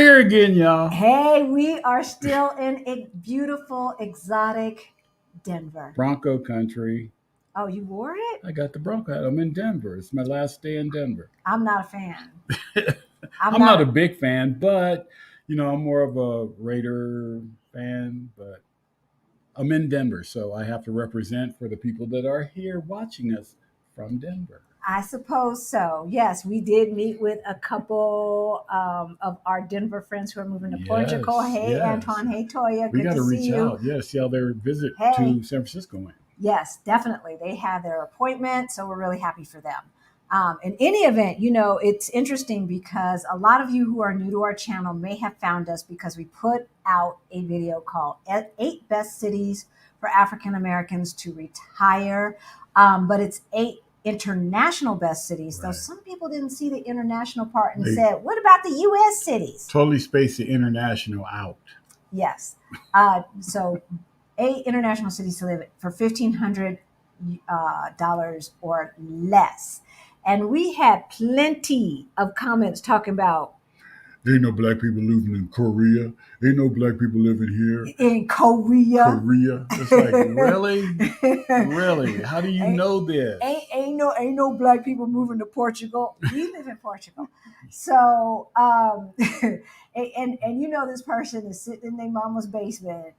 Here again, y'all. Hey, we are still in a beautiful, exotic Denver. Bronco country. Oh, you wore it? I got the Bronco hat. I'm in Denver. It's my last day in Denver. I'm not a fan. I'm not a big fan, but I'm more of a Raider fan. But I'm in Denver, so I have to represent for the people that are here watching us from Denver. I suppose so. Yes, we did meet with a couple of our Denver friends who are moving to Portugal. Hey, yes. Antoine. Hey, Toya. We Good got to reach see you. out. Yeah, see how their visit Hey. to San Francisco went. Yes, definitely. They had their appointment, so we're really happy for them. In any event, it's interesting because a lot of you who are new to our channel may have found us because we put out a video called 8 Best Cities for African Americans to Retire. But it's 8 international best cities, though some people didn't see the international part and said, what about the U.S. cities? Totally spaced the international out. Yes. So 8 international cities to live in for $1,500 or less. And we had plenty of comments talking about ain't no black people living in Korea. Ain't no black people living here. In Korea. It's like, really? Really? How do you know this? Ain't no black people moving to Portugal. We live in Portugal. So and this person is sitting in their mama's basement.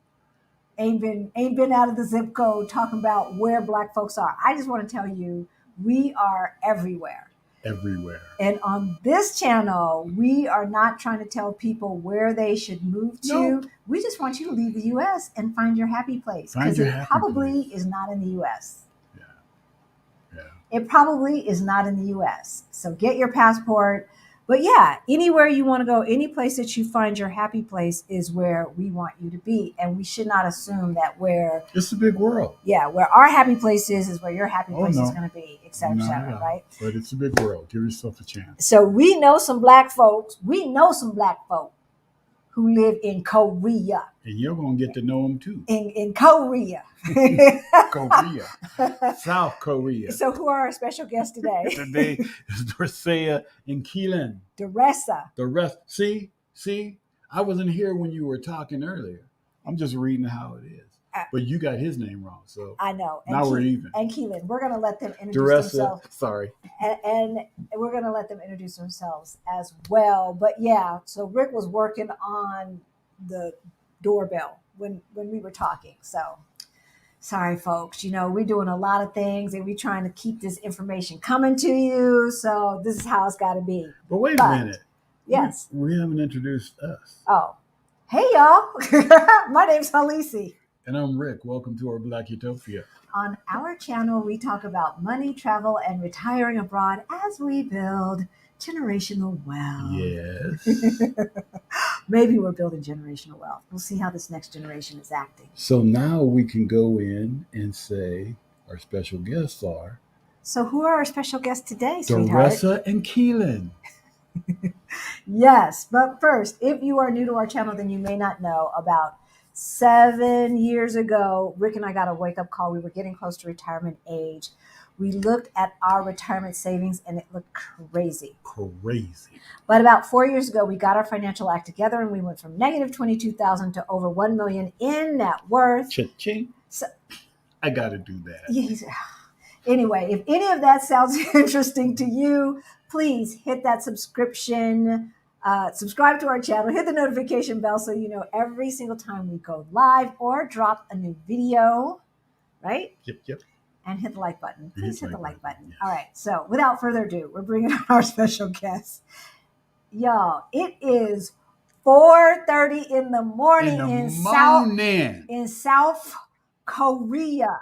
Ain't been out of the zip code talking about where black folks are. I just want to tell you, we are everywhere. Everywhere. And on this channel, we are not trying to tell people where they should move to. Nope. We just want you to leave the U.S. and find your happy place. Because it probably is not in the U.S. Yeah. It probably is not in the U.S. So get your passport. But yeah, anywhere you want to go, any place that you find your happy place is where we want you to be. And we should not assume that where it's a big world. Yeah, where our happy place is where your happy place is going to be, et cetera, right? But it's a big world. Give yourself a chance. So we know some black folks. We know some black folk who live in Korea. And you're going to get to know them too. In Korea. Korea. South Korea. So who are our special guests today? Today is Doresa and Keelan. Doresa. See? I wasn't here when you were talking earlier. I'm just reading how it is. But you got his name wrong, so I know. And now we're even. And Keelan, we're going to let them introduce themselves. Sorry. And we're going to let them introduce themselves as well. But yeah, so Rick was working on the doorbell when we were talking. So sorry, folks. We're doing a lot of things and we're trying to keep this information coming to you. So this is how it's got to be. But wait a minute. Yes. We haven't introduced us. Oh, hey, y'all. My name's Halisi. And I'm Rick. Welcome to our Black Utopia. On our channel, we talk about money, travel, and retiring abroad as we build generational wealth. Yes. Maybe we're building generational wealth. We'll see how this next generation is acting. So now we can go in and say our special guests are. So who are our special guests today, sweetheart? Doresa and Keelan. Yes, but first, if you are new to our channel, then you may not know about 7 years ago, Rick and I got a wake-up call. We were getting close to retirement age. We looked at our retirement savings and it looked crazy. But about 4 years ago, we got our financial act together and we went from negative 22,000 to over 1 million in net worth. Cha-ching. So, I got to do that. Anyway, if any of that sounds interesting to you, please hit that subscribe to our channel, hit the notification bell so you know every single time we go live or drop a new video, right? Yep. And hit the like button. Please hit the like button. Yes. All right. So without further ado, we're bringing on our special guest. Y'all, it is 4:30 in the morning in South Korea.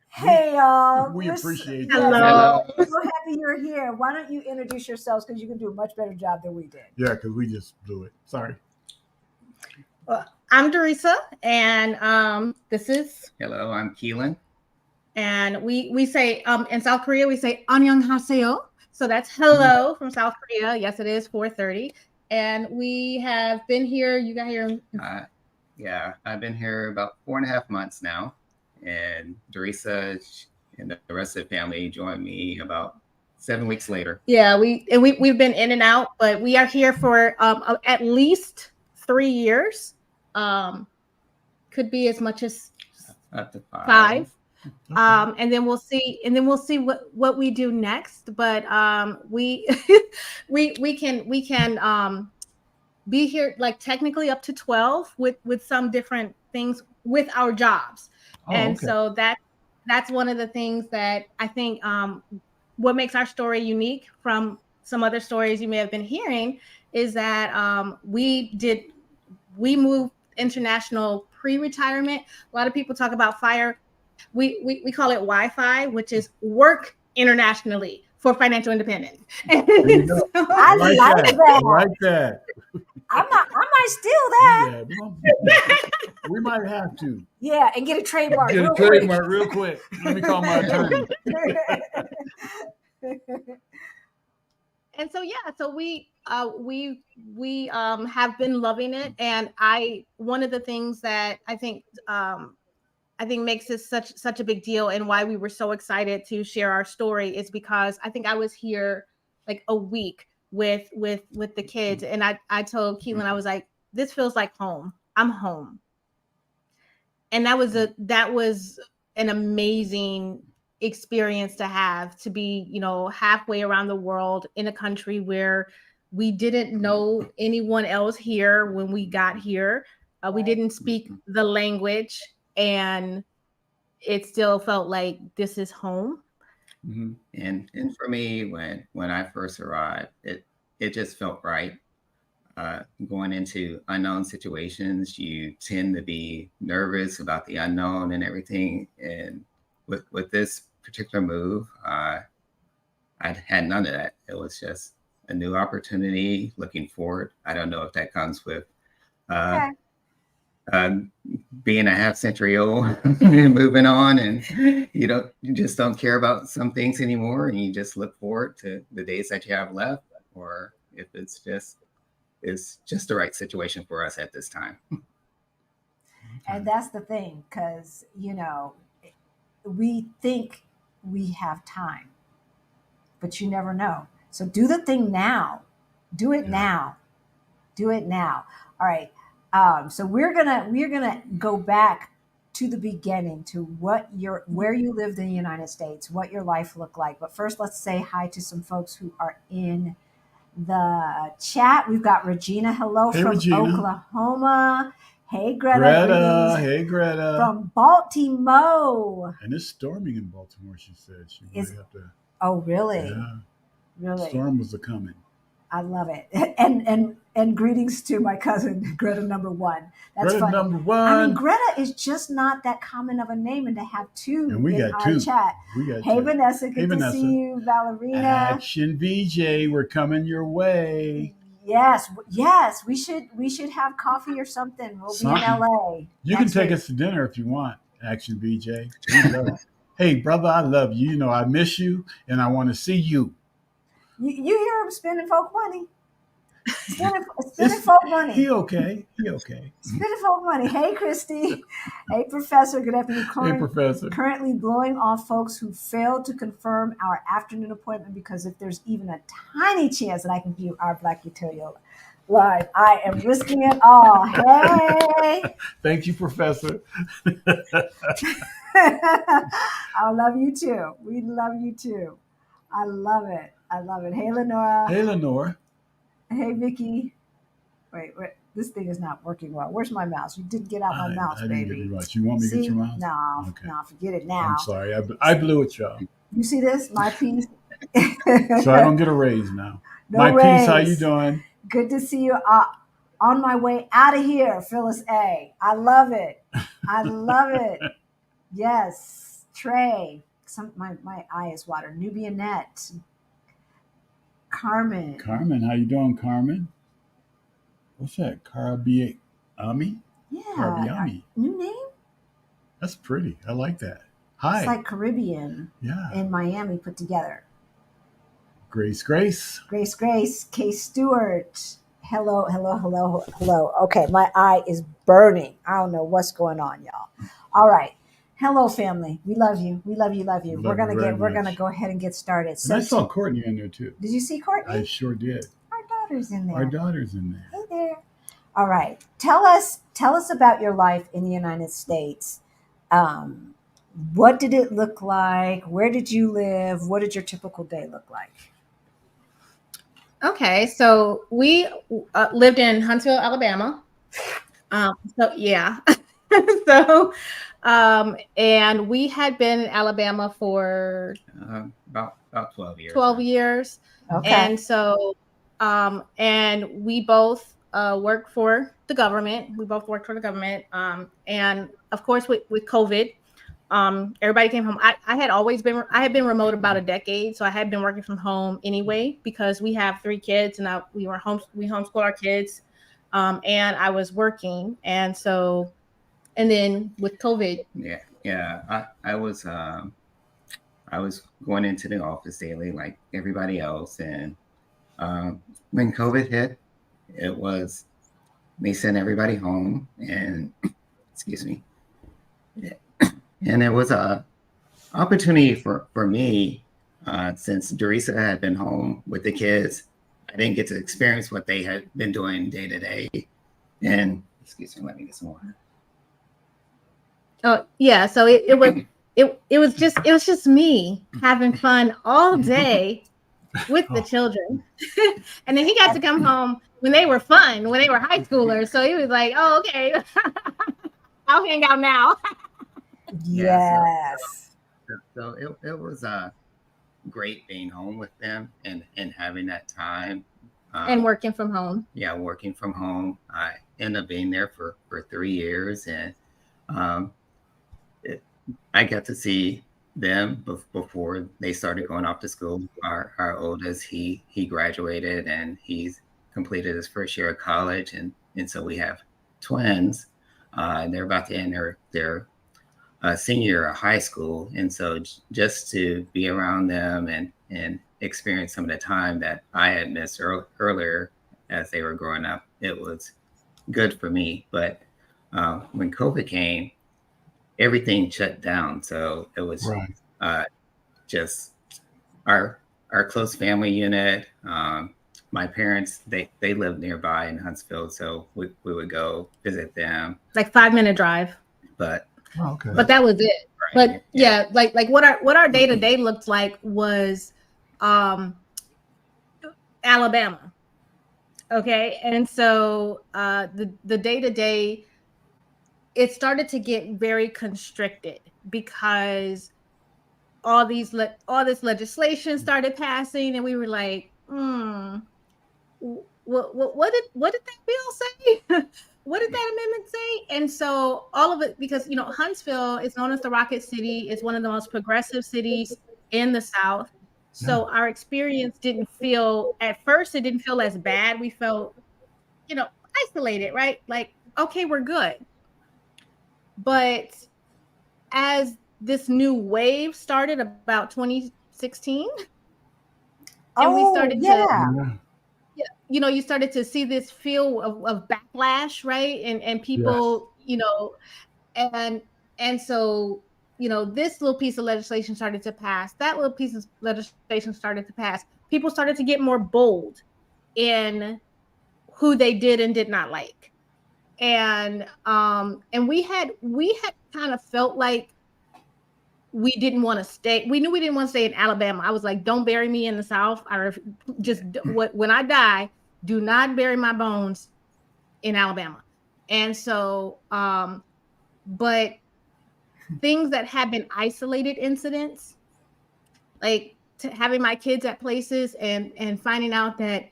Hey, y'all. We appreciate you. Hello. We're so happy you're here. Why don't you introduce yourselves because you can do a much better job than we did. Yeah, because we just blew it. Sorry. Well, I'm Doresa, and this is... Hello, I'm Keelan. And we say, in South Korea, we say annyeonghaseyo. So that's hello from South Korea. Yes, it is 4:30. And we have been here. You got here... Yeah, I've been here about 4.5 months now. And Doresa and the rest of the family joined me about 7 weeks later. Yeah, we've been in and out, but we are here for at least 3 years. Could be as much as Up to 5. Okay. And then we'll see what we do next. But we we can be here like technically up to 12 with some different things with our jobs. Oh, And okay. so that's one of the things that I think what makes our story unique from some other stories you may have been hearing is that we moved international pre-retirement. A lot of people talk about FIRE. We call it Wi-Fi, which is work internationally for financial independence. There you go. So, I like that. I like that. I might steal that. Yeah, we might have to Yeah, and get a trademark. get a real quick. trademark real quick. Let me call my attorney. and so yeah, so we have been loving it, and one of the things that I think makes this such a big deal and why we were so excited to share our story is because I think I was here like a week with the kids, and I told Keelan, I was like, this feels like home. I'm home. And that was an amazing experience to have, to be, halfway around the world in a country where we didn't know anyone else here when we got here. We didn't speak the language, and it still felt like this is home. Mm-hmm. And for me, when I first arrived, it just felt right. Going into unknown situations, you tend to be nervous about the unknown and everything. And with this particular move, I had none of that. It was just a new opportunity, looking forward. I don't know if that comes with being a half century old and moving on, and you just don't care about some things anymore, and you just look forward to the days that you have left, or if it's just the right situation for us at this time. And that's the thing, because we think we have time, but you never know. So do the thing now. Do it now. Do it now. All right. So we're gonna go back to the beginning, to where you lived in the United States, what your life looked like. But first, let's say hi to some folks who are in the chat. We've got Regina. Hello from Regina. Oklahoma. Hey, Greta. Greta. Hey, Greta. From Baltimore. And it's storming in Baltimore, she said. She might have to. Oh, really? Yeah. Really? Storm was coming. I love it. And greetings to my cousin, Greta number 1. That's Greta funny. number 1. I mean, Greta is just not that common of a name, and to have 2 and we in got our 2. chat. We got hey, 2. Vanessa. Good to see you. Ballerina. Action VJ, we're coming your way. Yes. We should have coffee or something. We'll be in LA. You can take us to dinner if you want, Action VJ. We love it. Hey, brother, I love you. I miss you, and I want to see you. You hear him spending folk money. Spending folk money. He okay. Spending folk money. Hey, Christy. Hey, Professor. Good afternoon. Hey, Professor. Currently blowing off folks who failed to confirm our afternoon appointment, because if there's even a tiny chance that I can view our Black Utopia live, I am risking it all. Hey. Thank you, Professor. I love you too. We love you too. I love it. Hey, Lenora. Hey, Lenora. Hey, Vicky. Wait, this thing is not working well. Where's my mouse? You didn't get out my mouse, I baby. didn't get your mouse. You want me to get your mouse? No, okay. No, forget it now. I'm sorry. I blew it, y'all. You see this? My piece. So I don't get a raise now. No my raise. piece, how you doing? Good to see you. On my way out of here, Phyllis A. I love it. Yes, Trey. My eye is watered. Nubianette. Carmen, how you doing, Carmen? What's that? Karabiami? Yeah. Karabiami. New name? That's pretty. I like that. Hi. It's like Caribbean. Yeah. In Miami put together. Grace. K. Stewart. Hello. Okay, my eye is burning. I don't know what's going on, y'all. All right. Hello, family. We love you. We love you. Love you. Love you very We're gonna much. go ahead and get started. And So, I saw Courtney in there too. did you see I Courtney? sure did. Our daughter's in Our there. daughter's in there. Hey there. All right. Tell us about your life in the United States. Um, what did it look like? Where did you live? What did your typical day look like? Okay, so we lived in Huntsville, Alabama. So yeah, so and we had been in Alabama for About 12 years. 12 years, Okay. and so and we both work for the government. We both worked for the government, and of course with COVID. Everybody came home. I had been remote about a decade, so I had been working from home anyway because we have 3 kids and we homeschool our kids, and I was working, and so and then with COVID, Yeah. I was going into the office daily like everybody else, and when COVID hit, it was they sent everybody home, and excuse me, and it was a opportunity for me, since Doresa had been home with the kids. I didn't get to experience what they had been doing day to day. And excuse me, let me get some water. oh yeah, so it was just me having fun all day with the children, and then he got to come home when they were fun, when they were high schoolers. So he was like, "Oh, okay, I'll hang out now." Yes. So it was great being home with them and having that time. And working from home. Yeah, working from home. I ended up being there for 3 years, and um, I got to see them before they started going off to school. Our oldest, he graduated and he's completed his first year of college, and so we have twins. And they're about to enter their senior year of high school, and so just to be around them and experience some of the time that I had missed earlier as they were growing up, it was good for me. But when COVID came, everything shut down, so it was Right. just our close family unit. My parents, they lived nearby in Huntsville, so we would go visit them. Like 5-minute drive. But Oh, okay. But that was it. right, But yeah, like what our day to day looked like was Alabama. Okay, and so the day to day, it started to get very constricted because all this legislation started passing, and we were like, what did that bill say? What did that amendment say? And so all of it, because Huntsville is known as the Rocket City, it's one of the most progressive cities in the South. So our experience didn't feel at first, it didn't feel as bad. We felt, isolated, right? Like, okay, we're good. But as this new wave started about 2016, and we started to you started to see this feel of backlash, right? And people, and so this little piece of legislation started to pass, that little piece of legislation started to pass, people started to get more bold in who they did and did not like. And we had kind of felt like we didn't want to stay. We knew we didn't want to stay in Alabama. I was like, don't bury me in the South. When I die, do not bury my bones in Alabama. And so, but things that have been isolated incidents, like having my kids at places and finding out that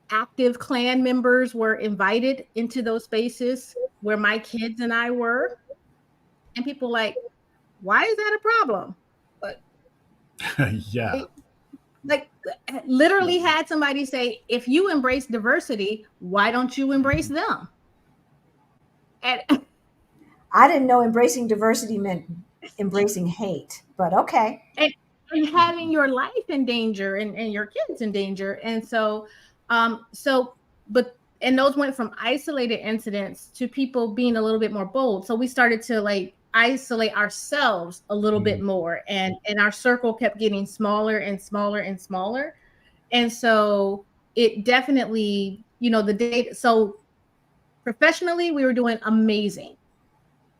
active Klan members were invited into those spaces where my kids and I were, and people like, why is that a problem? But Yeah. like literally had somebody say, if you embrace diversity, why don't you embrace them? And I didn't know embracing diversity meant embracing hate, but okay. and having your life in danger and your kids in danger. And so and those went from isolated incidents to people being a little bit more bold. So we started to like isolate ourselves a little bit more, and our circle kept getting smaller and smaller and smaller. And so it definitely, the data. So professionally, we were doing amazing.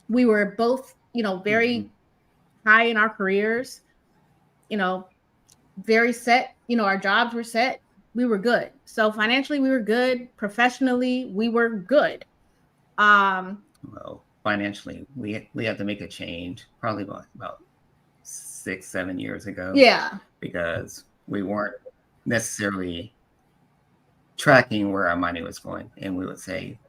We were both, very high in our careers, very set, our jobs were set. We were good. So financially, we were good. Professionally, we were good. Well, financially, we had to make a change probably about 6-7 years ago. Yeah. Because we weren't necessarily tracking where our money was going. And we would say,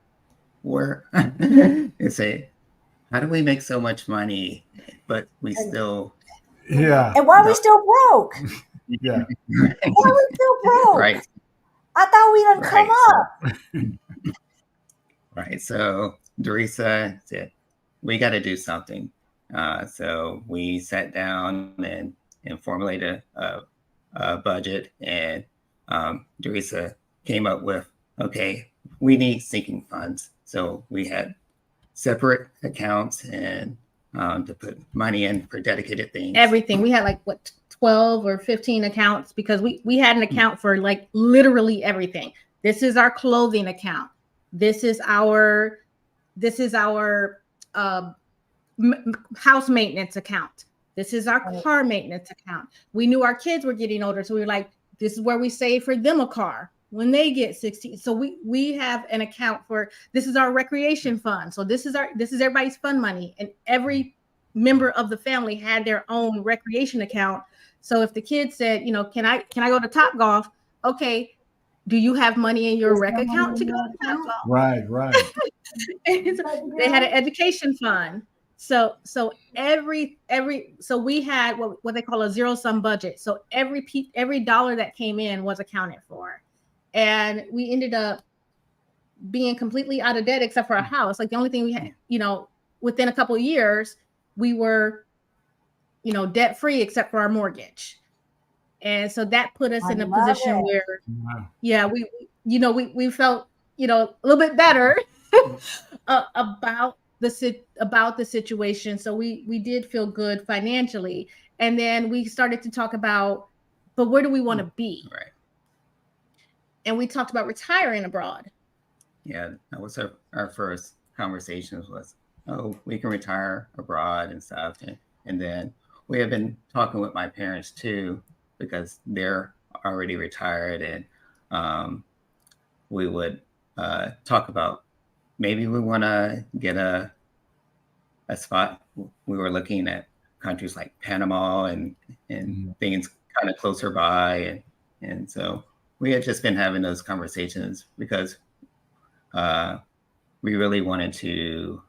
how do we make so much money, but we still... Yeah. And why are we still broke? Yeah. Why are we still broke? Right. I thought we done come up. Right. So Doresa said, we got to do something. So we sat down and formulated a budget, and Doresa came up with, okay, we need sinking funds. So we had separate accounts and to put money in for dedicated things. Everything. We had like 12 or 15 accounts, because we had an account for like literally everything. This is our clothing account. This is our house maintenance account. This is our car maintenance account. We knew our kids were getting older, so we were like, this is where we save for them a car when they get 16. So we have an account for, this is our recreation fund. So this is everybody's fun money, and every member of the family had their own recreation account. So if the kids said, can I go to Topgolf? Okay, do you have money in your rec account to go to Topgolf? Right. So they had an education fund. So every so we had what they call a zero sum budget. So every dollar that came in was accounted for, and we ended up being completely out of debt except for a house. Like the only thing we had, within a couple of years, we were, debt free except for our mortgage. And so that put us in a position where, we felt, a little bit better about the situation. So we did feel good financially. And then we started to talk about, but where do we want to be? Right. And we talked about retiring abroad. Yeah, that was our first conversations was, we can retire abroad and stuff. And then we have been talking with my parents too, because they're already retired, and we would talk about maybe we want to get a spot. We were looking at countries like Panama and things kind of closer by, and so we had just been having those conversations because we really wanted to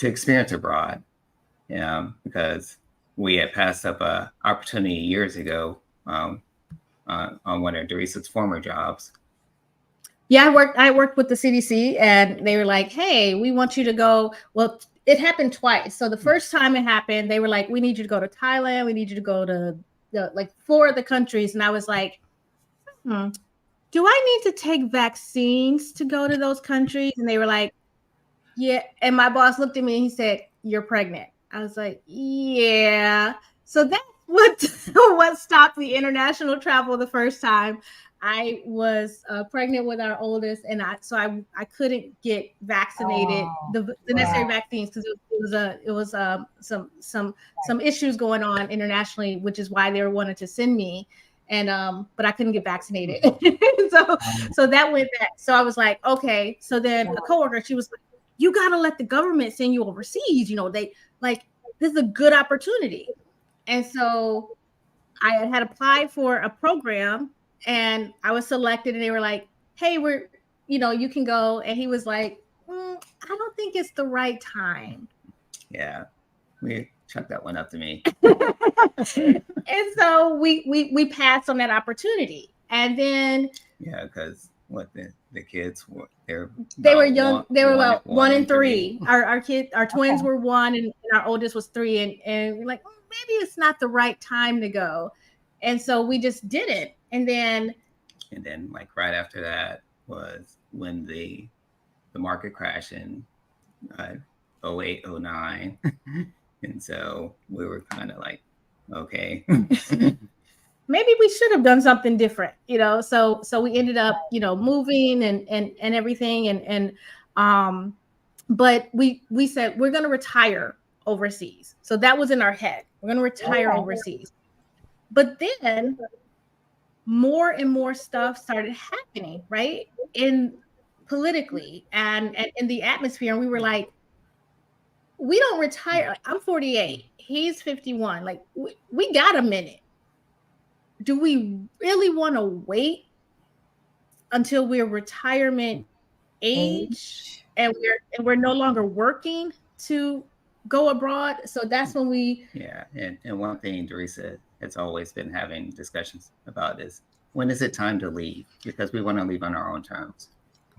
experience abroad, because we had passed up an opportunity years ago on one of Doresa's former jobs. Yeah, I worked with the CDC, and they were like, hey, we want you to go. Well, it happened twice. So the first time it happened, they were like, we need you to go to Thailand. We need you to go to like 4 of the countries. And I was like, do I need to take vaccines to go to those countries? And they were like, yeah. And my boss looked at me and he said, you're pregnant. I was like, yeah. So that's what stopped the international travel the first time. I was pregnant with our oldest, and I couldn't get vaccinated, the necessary vaccines, because it was some issues going on internationally, which is why they wanted to send me, and but I couldn't get vaccinated, so that went back. So I was like, okay. So then a coworker, she was like, you got to let the government send you overseas. They like, this is a good opportunity, and so I had applied for a program. And I was selected, and they were like, hey, you can go. And he was like, I don't think it's the right time. Yeah, we chucked that one up to me. And so we passed on that opportunity. And then, yeah, because the kids were, they were young. They were about 1 and 3. Our twins were 1, and our oldest was 3. And we're like, maybe it's not the right time to go. And so we just did it. And then like right after that was when the market crashed, and 08, 09. And so we were kind of like, okay. Maybe we should have done something different, so we ended up, moving and everything, but we said we're going to retire overseas. So that was in our head. We're going to retire overseas. But then more and more stuff started happening, right? Politically and in the atmosphere. And we were like, we don't retire. Like, I'm 48. He's 51. Like, we got a minute. Do we really want to wait until we're retirement age and we're no longer working to go abroad? So that's when we... Yeah. And one thing Doresa has always been having discussions about is, when is it time to leave? Because we want to leave on our own terms.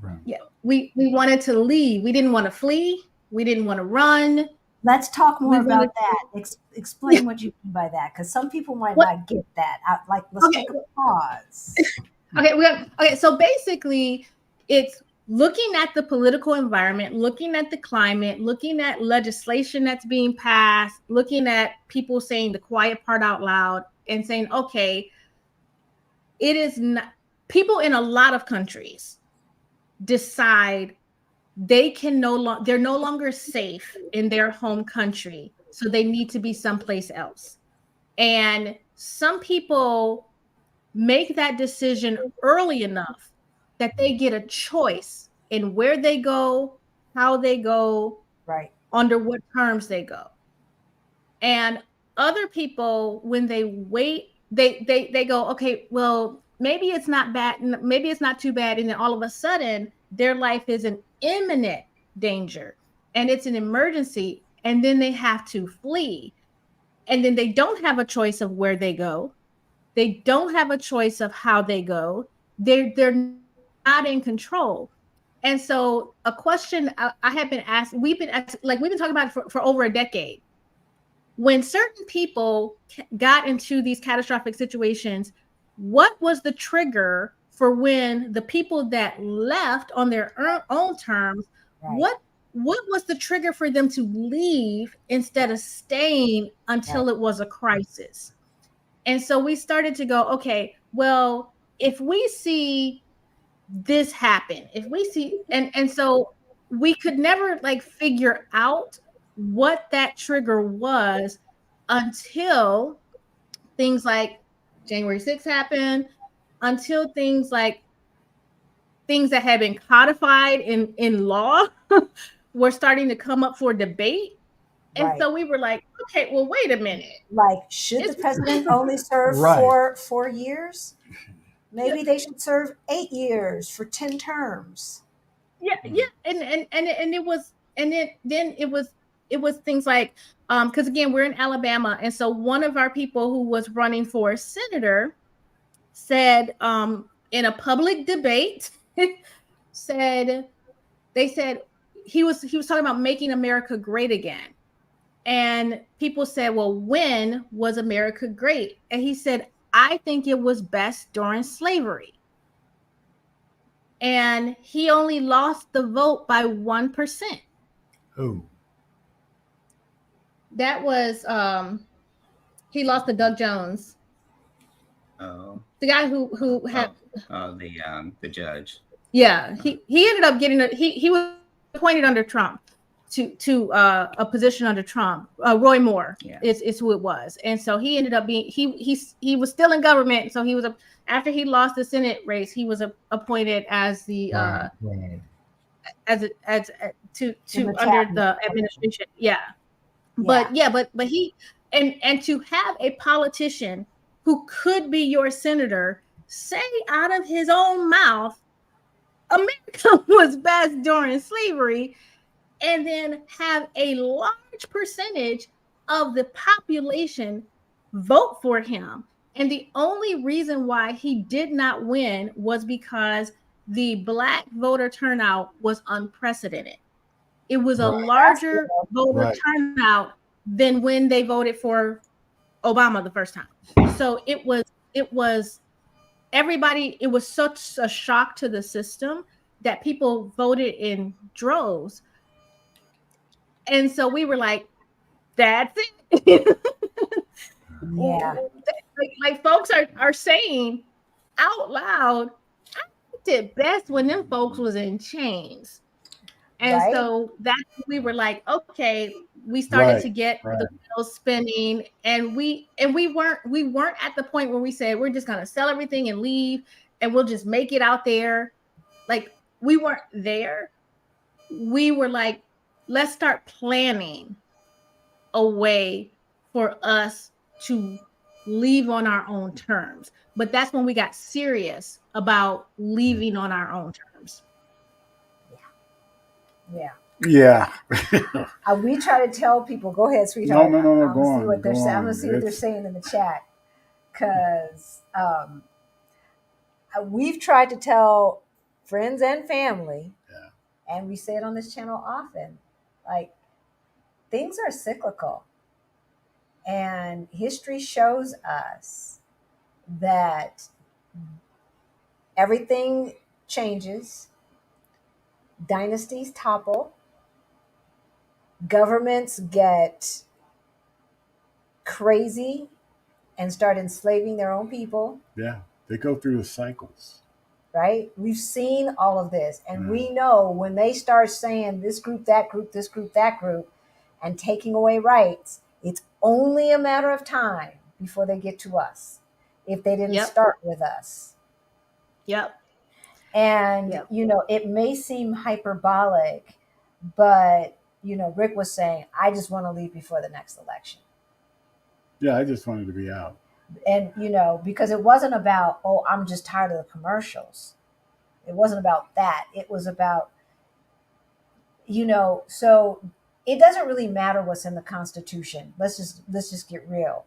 Right. Yeah, we wanted to leave. We didn't want to flee. We didn't want to run. Let's talk more about that. Explain what you mean by that, because some people might not get that. Let's take a pause. Okay. So basically, it's looking at the political environment, looking at the climate, looking at legislation that's being passed, looking at people saying the quiet part out loud and saying, okay, it is not... People in a lot of countries decide they're no longer safe in their home country, so they need to be someplace else. And some people make that decision early enough that they get a choice in where they go, how they go, right, under what terms they go. And other people, when they wait, they go, okay, well, maybe it's not bad, maybe it's not too bad, and then all of a sudden their life is in imminent danger and it's an emergency, and then they have to flee, and then they don't have a choice of where they go. They don't have a choice of how they go. They're not in control. And so a question I have been asked, we've been talking about it for over a decade. When certain people got into these catastrophic situations, what was the trigger for when the people that left on their own terms, right, what was the trigger for them to leave instead of staying until it was a crisis? And so we started to go, okay, well, if we see this happen, if we see, and so we could never figure out what that trigger was until things like January 6th happened, until things that had been codified in law were starting to come up for debate. And so we were like, okay, well, wait a minute. Should the president only serve for 4 years? Maybe they should serve 8 years for 10 terms. Yeah. And it was, and then it was things like, because again, we're in Alabama. And so one of our people who was running for senator said, in a public debate, they said he was talking about making America great again. And people said, well, when was America great? And he said, I think it was best during slavery. And he only lost the vote by 1%. Who? That was he lost to Doug Jones. Oh. The guy who had the judge. Yeah, he ended up getting he was appointed under Trump to a position under Trump. Roy Moore is who it was, and so he ended up being he was still in government. So he was after he lost the Senate race, he was appointed as the as under the administration. But he and to have a politician who could be your senator say out of his own mouth, America was best during slavery, and then have a large percentage of the population vote for him. And the only reason why he did not win was because the Black voter turnout was unprecedented. It was a larger voter turnout than when they voted for Obama the first time. So it was everybody, it was such a shock to the system that people voted in droves. And so we were like, that's it. Yeah. Like folks are saying out loud, I did best when them folks was in chains. And Right. so that's we were like, okay, we started Right. to get Right. the wheels spinning, and we weren't at the point where we said we're just gonna sell everything and leave and we'll just make it out there. Like we weren't there. We were like, let's start planning a way for us to leave on our own terms. But that's when we got serious about leaving on our own terms. Yeah. Yeah. We try to tell people, go ahead, sweetheart. No. I'm Go gonna see on. what they're Go saying. I'm on. gonna see what they're saying in the chat, because we've tried to tell friends and family, Yeah. and we say it on this channel often, like, things are cyclical, and history shows us that everything changes, dynasties topple, governments get crazy and start enslaving their own people. Yeah. They go through the cycles. Right? We've seen all of this, and Yeah. we know when they start saying this group, that group, this group, that group, and taking away rights, it's only a matter of time before they get to us if they didn't Yep. start with us. Yep. And, Yep. It may seem hyperbolic, but, Rick was saying, I just want to leave before the next election. Yeah. I just wanted to be out. And, because it wasn't about, oh, I'm just tired of the commercials. It wasn't about that. It was about, so it doesn't really matter what's in the Constitution. Let's just get real,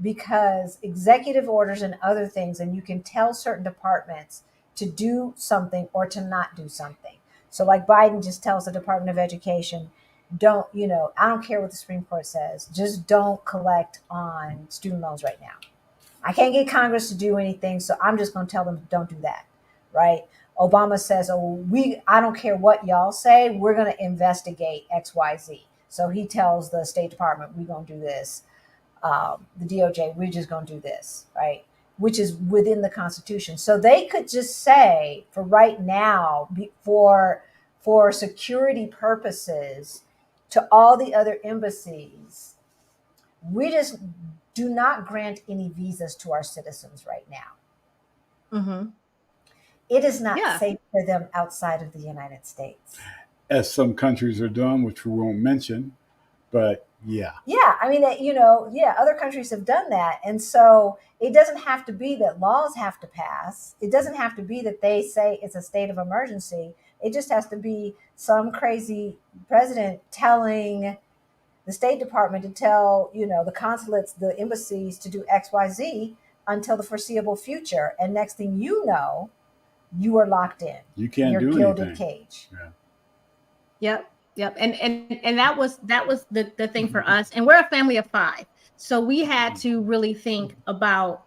because executive orders and other things, and you can tell certain departments to do something or to not do something. So like Biden just tells the Department of Education, don't, I don't care what the Supreme Court says, just don't collect on student loans right now. I can't get Congress to do anything, so I'm just going to tell them don't do that, right? Obama says, "Oh, I don't care what y'all say, we're going to investigate XYZ." So he tells the State Department, "We're going to do this." The DOJ, "We're just going to do this," right? Which is within the Constitution. So they could just say, for right now, for security purposes, to all the other embassies, we just do not grant any visas to our citizens right now. Mm-hmm. It is not Yeah. safe for them outside of the United States. As some countries are doing, which we won't mention, but yeah. Yeah, I mean, other countries have done that. And so it doesn't have to be that laws have to pass. It doesn't have to be that they say it's a state of emergency. It just has to be some crazy president telling the State Department to tell, the consulates, the embassies to do XYZ until the foreseeable future. And next thing you know, you are locked in. You can't Your do gilded anything. cage. Yeah. Yep. And that was the thing for us. And we're a family of 5. So we had to really think about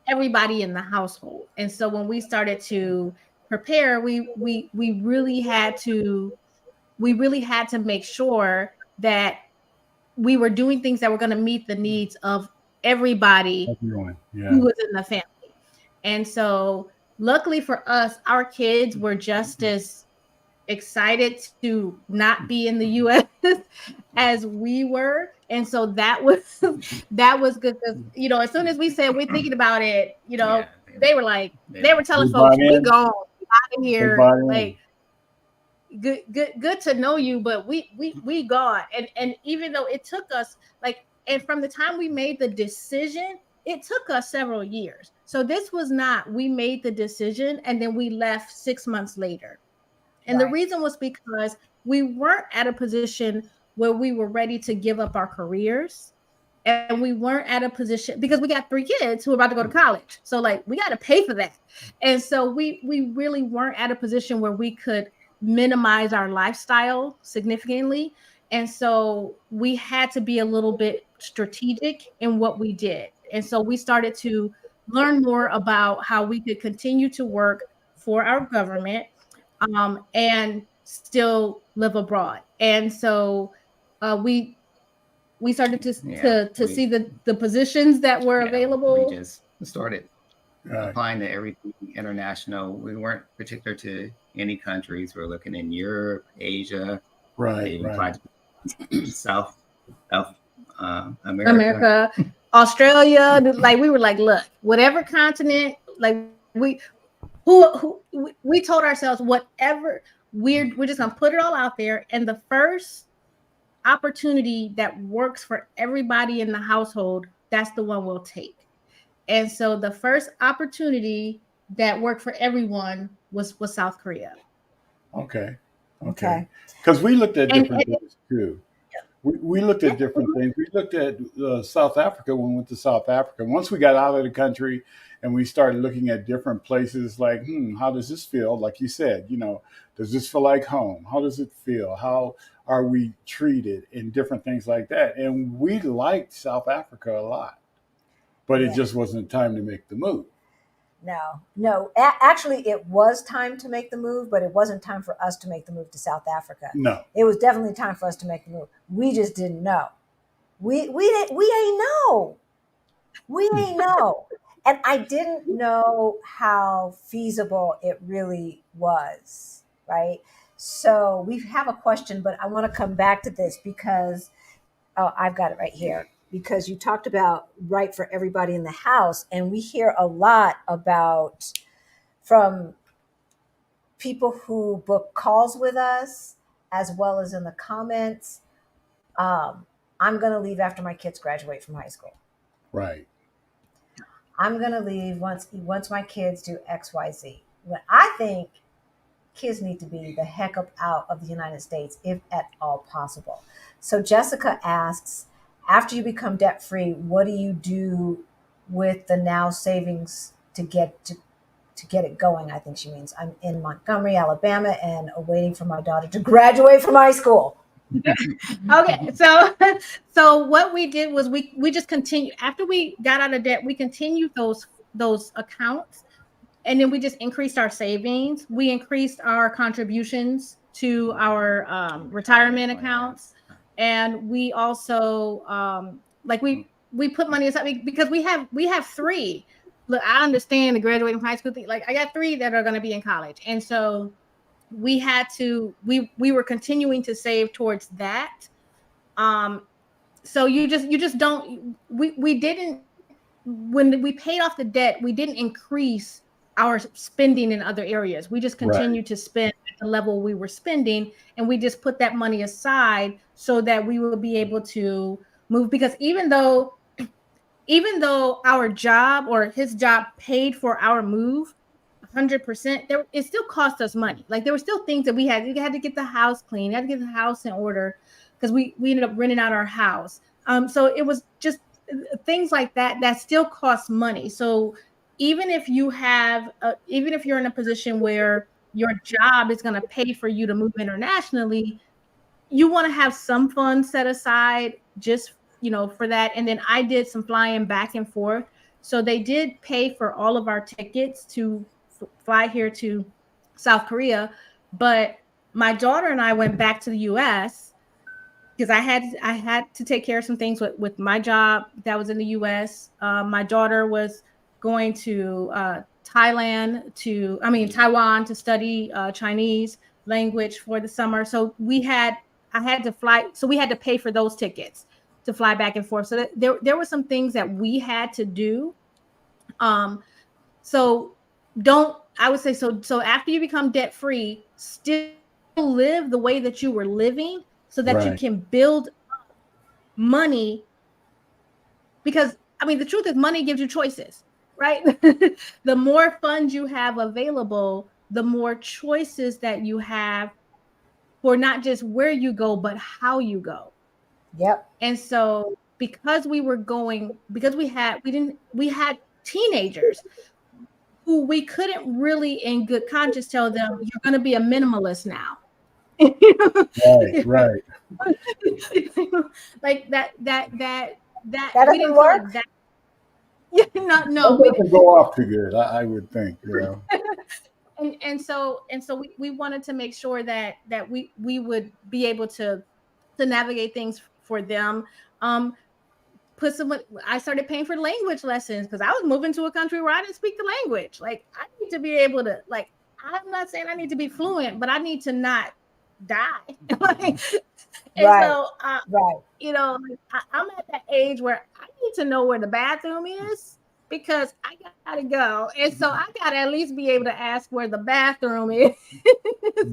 everybody in the household. And so when we started to prepare, we really had to make sure that we were doing things that were going to meet the needs of everybody who was in the family. And so luckily for us, our kids were just as excited to not be in the US as we were. And so that was good, because as soon as we said we're thinking about it, they were like, they were telling folks, we gone out of here, like good to know you, but we gone. And even though it took us and from the time we made the decision, it took us several years. So this was not, we made the decision and then we left 6 months later. And the reason was because we weren't at a position where we were ready to give up our careers. And we weren't at a position, because we got 3 kids who are about to go to college. So we got to pay for that. And so we really weren't at a position where we could minimize our lifestyle significantly. And so we had to be a little bit strategic in what we did. And so we started to learn more about how we could continue to work for our government, and still live abroad. And so we started to see the positions that were available. We just started applying to everything international. We weren't particular to any countries. We're looking in Europe, Asia, South America, Australia. Like we were like, look, whatever continent, like we told ourselves, whatever, we're just gonna put it all out there, and the first opportunity that works for everybody in the household, that's the one we'll take. And so the first opportunity that worked for everyone was South Korea. Okay. Because we looked at different things too. We looked at different things. We looked at South Africa when we went to South Africa. Once we got out of the country and we started looking at different places, like, how does this feel? Like you said, does this feel like home? How does it feel? How are we treated, and different things like that? And we liked South Africa a lot, but it just wasn't time to make the move. No. Actually, it was time to make the move, but it wasn't time for us to make the move to South Africa. No, it was definitely time for us to make the move. We just didn't know. We ain't know. And I didn't know how feasible it really was, right? So we have a question, but I want to come back to this because, I've got it right here. Because you talked about right for everybody in the house, and we hear a lot about from people who book calls with us, as well as in the comments. I'm going to leave after my kids graduate from high school. Right. I'm going to leave once my kids do X, Y, Z. When I think kids need to be the heck up out of the United States, if at all possible. So Jessica asks, after you become debt free, what do you do with the now savings to get it going? I think she means I'm in Montgomery, Alabama, and waiting for my daughter to graduate from high school. Okay, so what we did was we just continued after we got out of debt. We continued those accounts, and then we just increased our savings. We increased our contributions to our retirement accounts. And we also we put money aside because we have three. Look, I understand the graduating from high school thing. Like I got three that are going to be in college, and so we had to. We were continuing to save towards that. So you just don't. We didn't, when we paid off the debt, we didn't increase our spending in other areas. We just continued to spend at the level we were spending, and we just put that money aside so that we will be able to move. Because even though our job or his job paid for our move 100%, it still cost us money. Like there were still things that we had to get the house clean, had to get the house in order, because we ended up renting out our house. So it was just things like that still cost money. So even if you're in a position where your job is going to pay for you to move internationally, you want to have some funds set aside just, for that. And then I did some flying back and forth. So they did pay for all of our tickets to fly here to South Korea. But my daughter and I went back to the US because I had to take care of some things with my job that was in the US. My daughter was going to Taiwan to study Chinese language for the summer. So I had to fly. So we had to pay for those tickets to fly back and forth. So there were some things that we had to do. So after you become debt free, still live the way that you were living so that you can build money. Because the truth is money gives you choices, right? The more funds you have available, the more choices that you have for not just where you go, but how you go. Yep. And so because we had teenagers who we couldn't really in good conscience tell them, you're going to be a minimalist now. Right. Like that doesn't work. No. It doesn't go off too good, I would think. and so we wanted to make sure that we would be able to navigate things for them. I started paying for language lessons because I was moving to a country where I didn't speak the language. Like, I need to be able to, like, I'm not saying I need to be fluent, but I need to not die. And so, you know, I'm at that age where I need to know where the bathroom is because I gotta go. And so I gotta at least be able to ask where the bathroom is.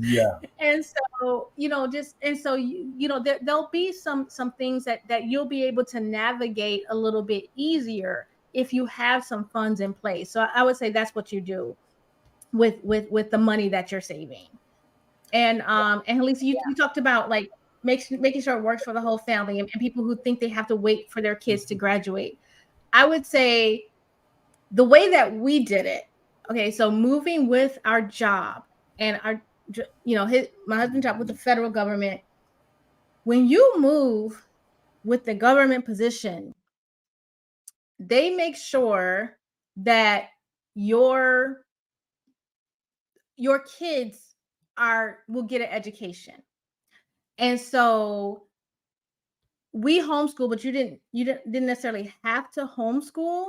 Yeah. And so, you know, there'll be some things that you'll be able to navigate a little bit easier if you have some funds in place. So I would say that's what you do with the money that you're saving. And Lisa, you talked about like making sure it works for the whole family, and people who think they have to wait for their kids to graduate. I would say the way that we did it. Okay, so moving with our job and our, you know, my husband's job with the federal government. When you move with the government position, they make sure that your kids will get an education. And so we homeschool, but you didn't necessarily have to homeschool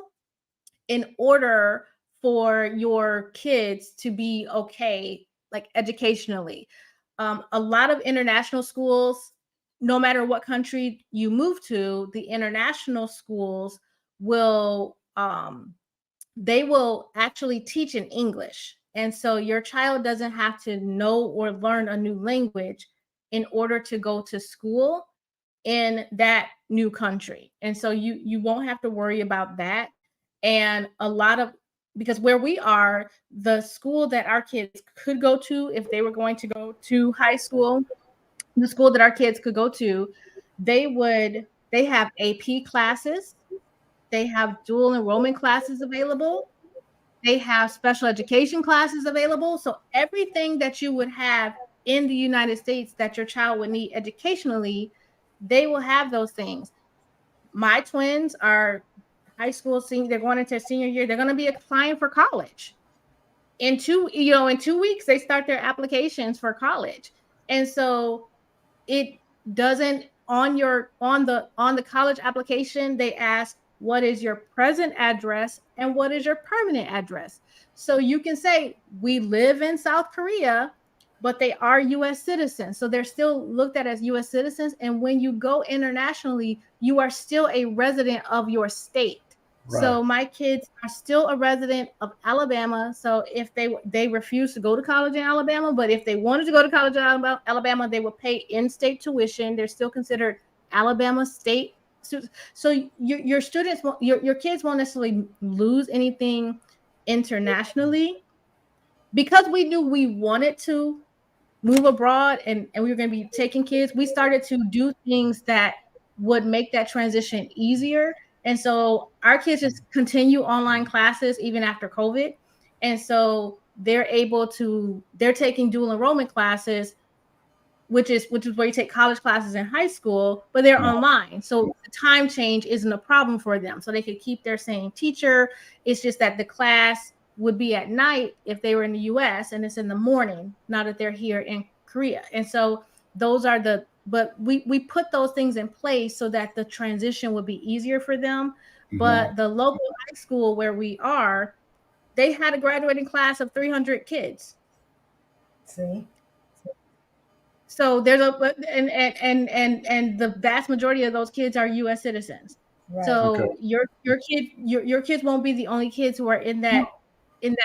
in order for your kids to be okay, like educationally. A lot of international schools, no matter what country you move to, the international schools will they will actually teach in English. And so your child doesn't have to know or learn a new language in order to go to school in that new country. And so you won't have to worry about that. And because where we are, the school that our kids could go to if they were going to go to high school, the school that our kids could go to, they have AP classes, they have dual enrollment classes available, they have special education classes available. So everything that you would have in the United States that your child would need educationally, they will have those things. My twins are high school senior, they're going into senior year, they're going to be applying for college. In 2 weeks, they start their applications for college. And so it doesn't on the college application, they ask, what is your present address and what is your permanent address? So you can say, we live in South Korea, but they are US citizens. So they're still looked at as US citizens. And when you go internationally, you are still a resident of your state. Right. So my kids are still a resident of Alabama. So if they refuse to go to college in Alabama, but if they wanted to go to college in Alabama, they will pay in-state tuition. They're still considered Alabama state. So your students, your kids won't necessarily lose anything internationally, because we knew we wanted to move abroad and we were going to be taking kids. We started to do things that would make that transition easier. And so our kids just continue online classes even after COVID. And so they're taking dual enrollment classes, which is where you take college classes in high school, but they're online. So the time change isn't a problem for them. So they could keep their same teacher. It's just that the class would be at night if they were in the US, and it's in the morning, now that they're here in Korea. And so but we put those things in place so that the transition would be easier for them. Mm-hmm. But the local high school where we are, they had a graduating class of 300 kids. See? So there's and the vast majority of those kids are US citizens. Right. So your kids won't be the only kids who are in that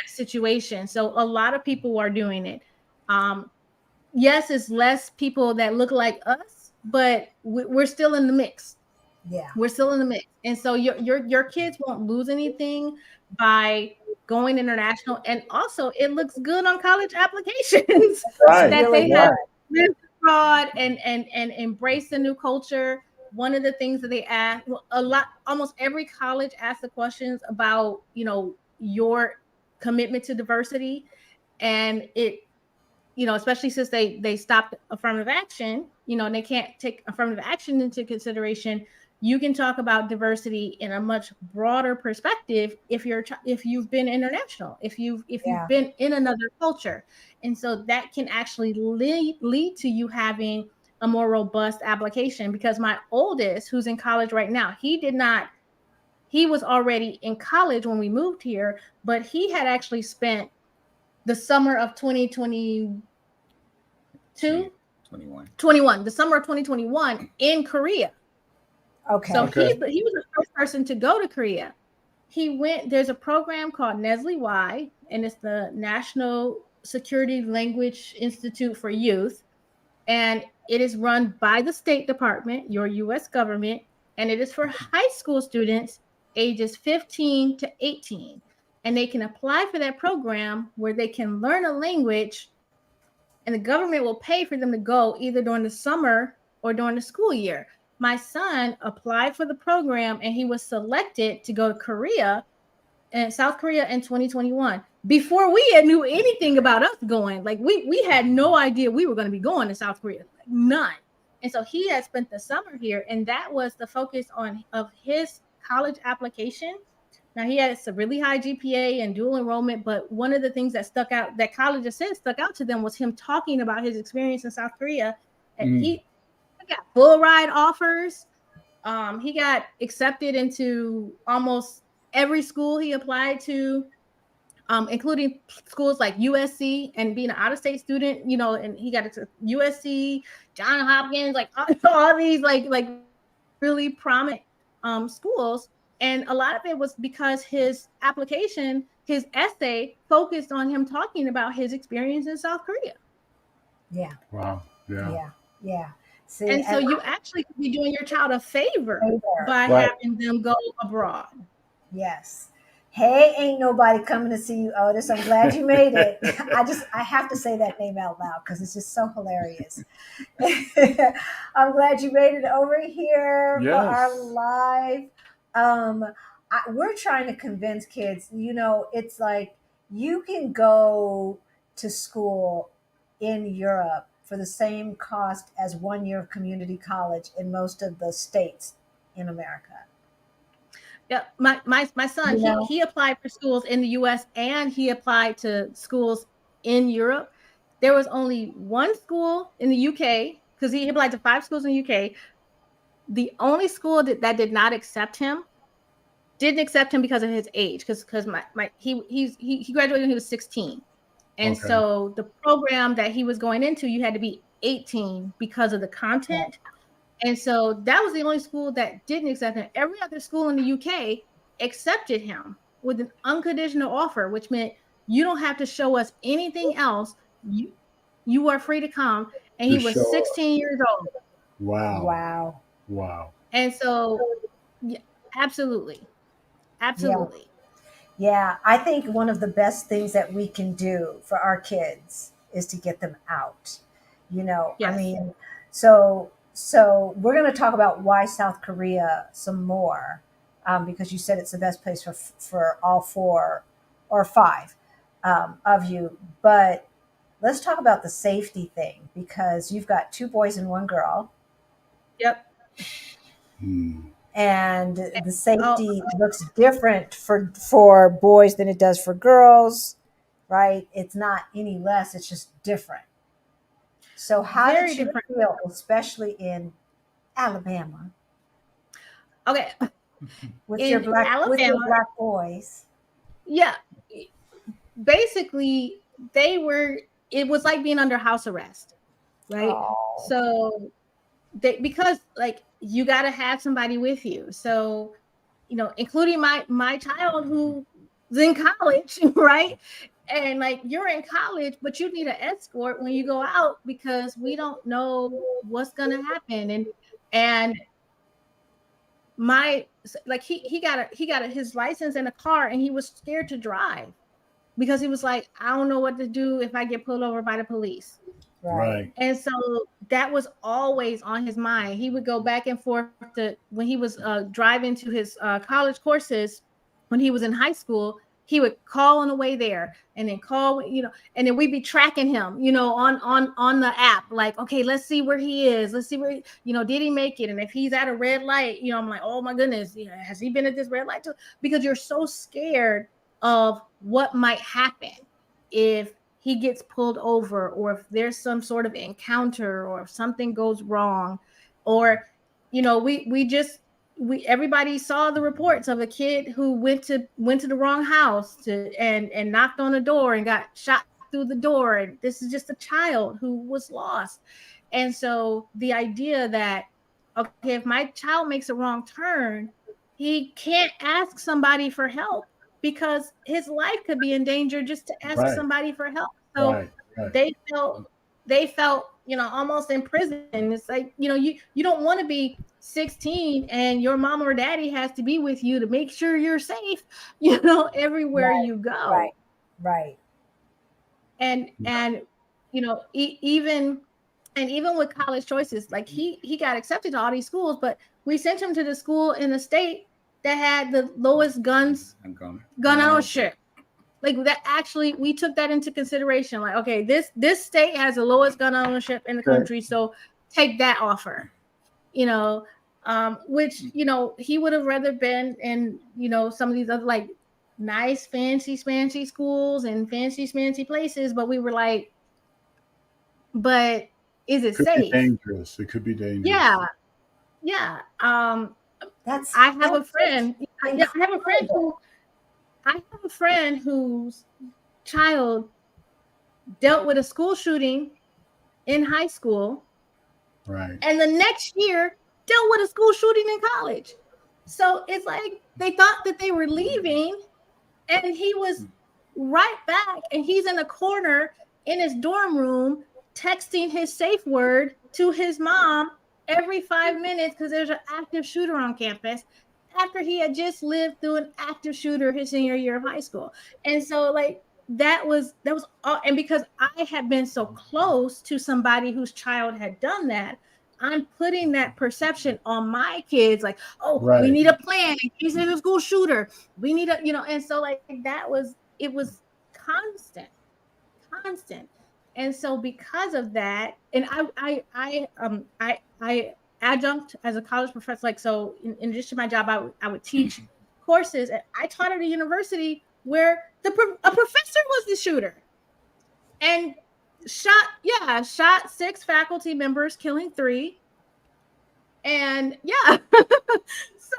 situation. So a lot of people are doing it. Yes, it's less people that look like us, but we're still in the mix. Yeah, we're still in the mix. And so your kids won't lose anything by going international. And also, it looks good on college applications that they have lived abroad and embrace the new culture. One of the things that they ask almost every college asks the questions about, your commitment to diversity. And it, especially since they stopped affirmative action, and they can't take affirmative action into consideration. you can talk about diversity in a much broader perspective if you've been international, if you've been in another culture. And so that can actually lead to you having a more robust application. Because my oldest, who's in college right now, he was already in college when we moved here, but he had actually spent the summer of 2022 21, the summer of 2021 in Korea. Okay. So he was the first person to go to Korea. There's a program called Nestle Y, and it's the National Security Language Institute for Youth. And it is run by the State Department, your US government, and it is for high school students ages 15 to 18. And they can apply for that program where they can learn a language, and the government will pay for them to go either during the summer or during the school year. My son applied for the program and he was selected to go to Korea and South Korea in 2021 before we knew anything about us going. Like we had no idea we were going to be going to South Korea, like none. And so he had spent the summer here, and that was the focus of his college application. Now he had a really high GPA and dual enrollment, but one of the things that stuck out, that colleges said stuck out to them, was him talking about his experience in South Korea. And he got full ride offers. He got accepted into almost every school he applied to, including schools like USC, and being an out-of-state student, and he got to USC, Johns Hopkins, like all these like really prominent schools. And a lot of it was because his application, his essay, focused on him talking about his experience in South Korea. Yeah. Wow. Yeah. See, and so you actually could be doing your child a favor by having them go abroad. Yes. Hey, ain't nobody coming to see you, Otis. I'm glad you made it. I have to say that name out loud because it's just so hilarious. I'm glad you made it over here for our live. We're trying to convince kids, it's like you can go to school in Europe for the same cost as 1 year of community college in most of the states in America. Yeah, my son, he applied for schools in the US and he applied to schools in Europe. There was only one school in the UK, because he applied to 5 schools in the UK. The only school that did not accept him, didn't accept him because of his age, because he graduated when he was 16. And so the program that he was going into, you had to be 18 because of the content. And so that was the only school that didn't accept him. Every other school in the UK accepted him with an unconditional offer, which meant you don't have to show us anything else. You are free to come. And he was 16 years old. Wow. And so, yeah, absolutely. Yeah, I think one of the best things that we can do for our kids is to get them out. Yes. I mean, so we're going to talk about why South Korea some more, because you said it's the best place for all 4 or 5 of you. But let's talk about the safety thing, because you've got 2 boys and 1 girl. Yep. And the safety looks different for boys than it does for girls, right? It's not any less, it's just different. So how did you feel, especially in Alabama? Okay. With your black boys. Yeah. Basically, it was like being under house arrest, right? Oh. So because like you got to have somebody with you. So, including my child who's in college, right? And like you're in college, but you need an escort when you go out, because we don't know what's gonna happen. And he got his license in a car, and he was scared to drive because he was like, I don't know what to do if I get pulled over by the police. Right. And so that was always on his mind. He would go back and forth when he was driving to his college courses when he was in high school. he would call on the way there and then call, and then we'd be tracking him, on the app. Like, okay, let's see where he is. Let's see where, did he make it? And if he's at a red light, I'm like, oh my goodness, has he been at this red light too? Because you're so scared of what might happen if he gets pulled over, or if there's some sort of encounter, or if something goes wrong, or, everybody saw the reports of a kid who went to the wrong house and knocked on the door and got shot through the door. And this is just a child who was lost. And so the idea that, okay, if my child makes a wrong turn, he can't ask somebody for help because his life could be in danger just to ask somebody for help. So they felt, almost in prison. It's like, you don't want to be 16 and your mom or daddy has to be with you to make sure you're safe, everywhere you go. Right. And even with college choices, like he got accepted to all these schools, but we sent him to the school in the state that had the lowest gun ownership. Like that, actually, we took that into consideration. Like, okay, this state has the lowest gun ownership in the country, so take that offer. Which he would have rather been in some of these other like nice fancy schools and fancy places, but we were like, but is it safe? Dangerous. It could be dangerous. Yeah. I have a friend whose child dealt with a school shooting in high school. Right. And the next year dealt with a school shooting in college. So it's like they thought that they were leaving, and he was right back, and he's in a corner in his dorm room texting his safe word to his mom every 5 minutes because there's an active shooter on campus, after he had just lived through an active shooter his senior year of high school. And so like that was all. And because I had been so close to somebody whose child had done that, I'm putting that perception on my kids, like, we need a plan in case there's a school shooter. We need a, and so like it was constant. And so because of that, and I adjunct as a college professor, like, so in addition to my job, I would teach courses. And I taught at a university where a professor was the shooter and shot 6 faculty members, killing 3. And so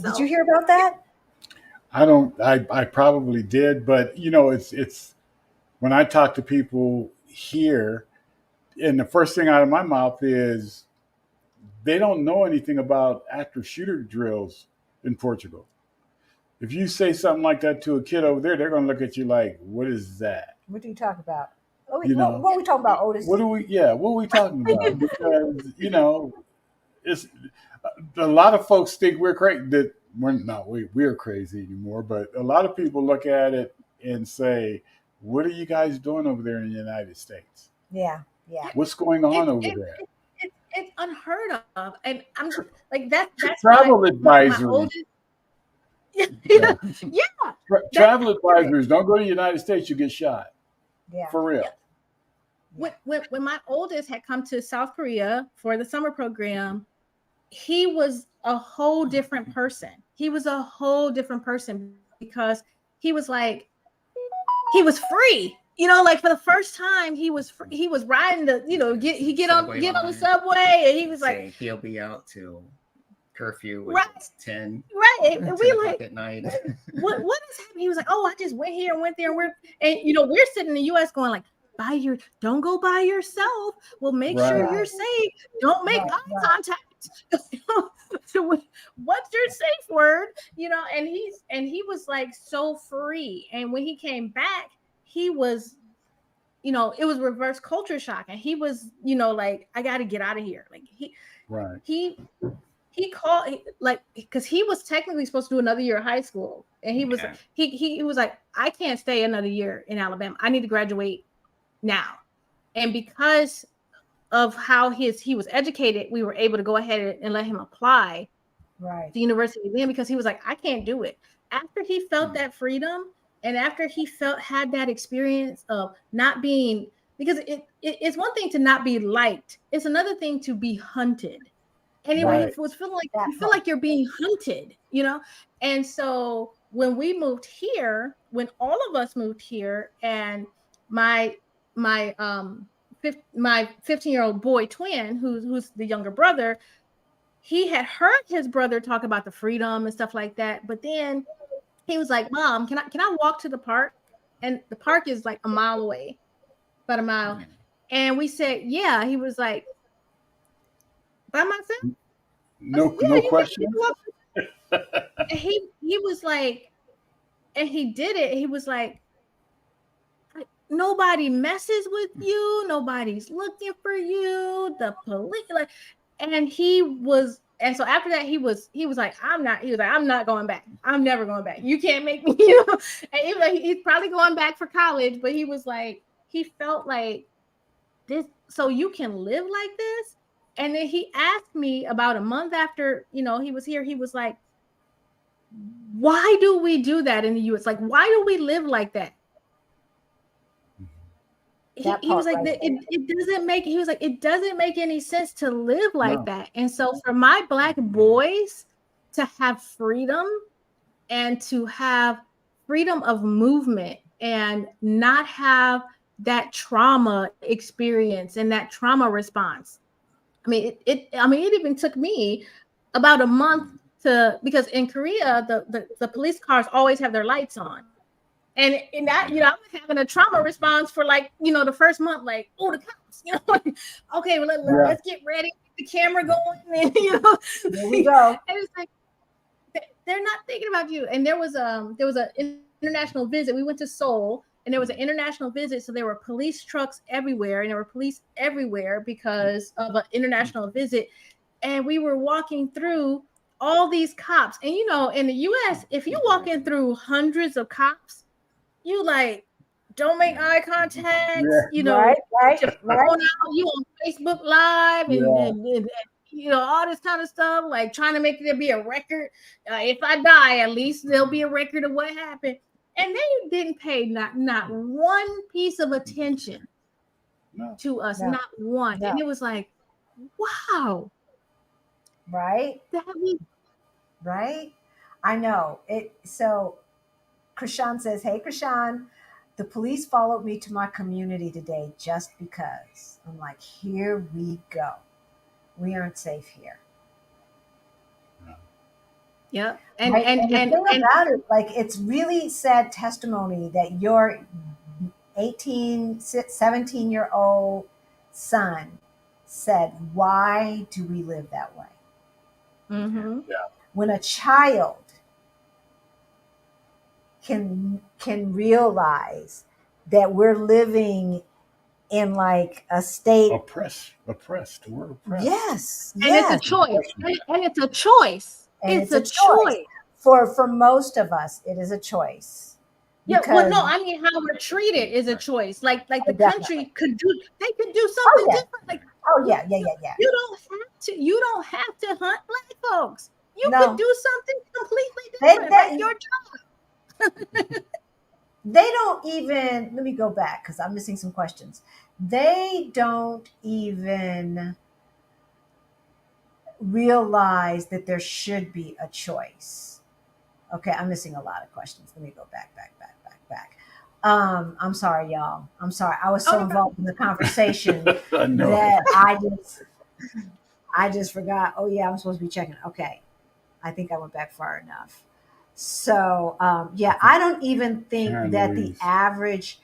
did you hear about that? I probably did, but it's when I talk to people here, and the first thing out of my mouth is they don't know anything about active shooter drills in Portugal. If you say something like that to a kid over there, they're going to look at you like, "What is that? What do you talk about? What are we talking about, Otis? What are we talking about?" Because it's a lot of folks think we're crazy. That we're crazy anymore, but a lot of people look at it and say, "What are you guys doing over there in the United States? Yeah. What's going on over there?" It's unheard of, and I'm like that's travel advisories. Travel advisors, don't go to the United States, you get shot. Yeah, for real. When my oldest had come to South Korea for the summer program, he was a whole different person. Because he was like, he was free. Like for the first time, he was riding the, get on the subway, and he was like, he'll be out till curfew, right? 10, right? And we like at night. what is happening? He was like, I just went here and went there, and we're sitting in the U.S. going like, don't go by yourself. Well, make sure you're safe. Don't make eye contact. So what's your safe word? And he was like so free. And when he came back, he was, it was reverse culture shock. And he was, like, I got to get out of here. Like he called, like, because he was technically supposed to do another year of high school. And he was, he was like, I can't stay another year in Alabama. I need to graduate now. And because of how he was educated, we were able to go ahead and let him apply to university then, because he was like, I can't do it. after he felt that freedom, and after he had that experience of not being, because it's one thing to not be liked, it's another thing to be hunted. And Right. it was feeling like you feel like you're being hunted, And so when we moved here, when all of us moved here, and my 15-year-old boy twin, who's the younger brother, he had heard his brother talk about the freedom and stuff like that. But then he was like, "Mom, can I walk to the park?" And the park is like a mile away, about a mile. And we said, "Yeah." He was like, "By myself?" No, yeah, no question. And he was like, and he did it. He was like, nobody messes with you. Nobody's looking for you. The police, like, and so after that, he was like, I'm not going back. I'm never going back. You can't make me, And he was like, he's probably going back for college, but he was like, he felt like this, so you can live like this. And then he asked me about a month after, he was here. He was like, why do we do that in the US? Like, why do we live like that? He was like, it doesn't make, he was like, it doesn't make any sense to live like that. And so for my Black boys to have freedom, and to have freedom of movement, and not have that trauma experience and that trauma response. I mean, it even took me about a month because in Korea, the police cars always have their lights on. And that, I was having a trauma response for like, the first month, like, oh, the cops, okay, well, let's get ready, get the camera going, and, there we go. And it's like, they're not thinking about you. And there was an international visit. We went to Seoul, and there was an international visit. So there were police trucks everywhere, and there were police everywhere because of an international visit. And we were walking through all these cops. And, in the US, if you walk in through hundreds of cops, you like, don't make eye contact, right. You on Facebook Live, and all this kind of stuff, like trying to make there be a record. If I die, at least there'll be a record of what happened. And they didn't pay not one piece of attention to us, not one. And it was like, wow. Right. Right. I know it. So Krishan says, "Hey, Krishan, the police followed me to my community today just because." I'm like, here we go. We aren't safe here. Yeah. And the thing about it, like, it's really sad testimony that your 18, 17-year-old son said, why do we live that way? Mm-hmm. Yeah. When a child can realize that we're living in like a state oppressed. We're oppressed. Yes. And it's a choice. And it's a choice. It's a choice. For most of us, it is a choice. Yeah, well, no, I mean, how we're treated is a choice. Like the country could do something different. Like, yeah. You don't have to hunt Black folks. You could do something completely different. Like your job. They don't even, let me go back because I'm missing some questions. They don't even realize that there should be a choice. Okay, I'm missing a lot of questions. Let me go back. I'm sorry, y'all. I'm sorry. I was so involved in the conversation that I just forgot. Oh yeah, I'm supposed to be checking. Okay. I think I went back far enough. So I don't even think that the average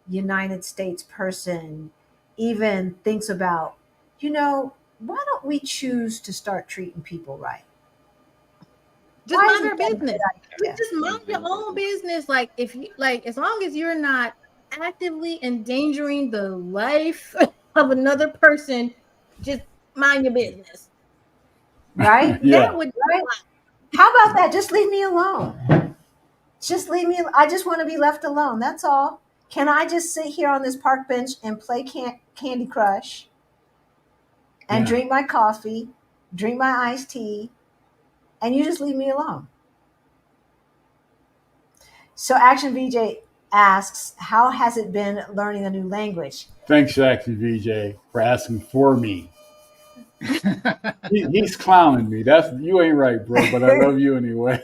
United States person even thinks about, why don't we choose to start treating people right? Just mind our business. Just mind your own business. Like, if you as long as you're not actively endangering the life of another person, just mind your business. Right? Yeah. How about that? Just leave me alone. Just leave me. I just want to be left alone. That's all. Can I just sit here on this park bench and play Candy Crush and drink my coffee, drink my iced tea, and you just leave me alone? So Action VJ asks, how has it been learning a new language? Thanks, Action VJ, for asking for me. He's clowning me. That's you ain't right, bro. But I love you anyway.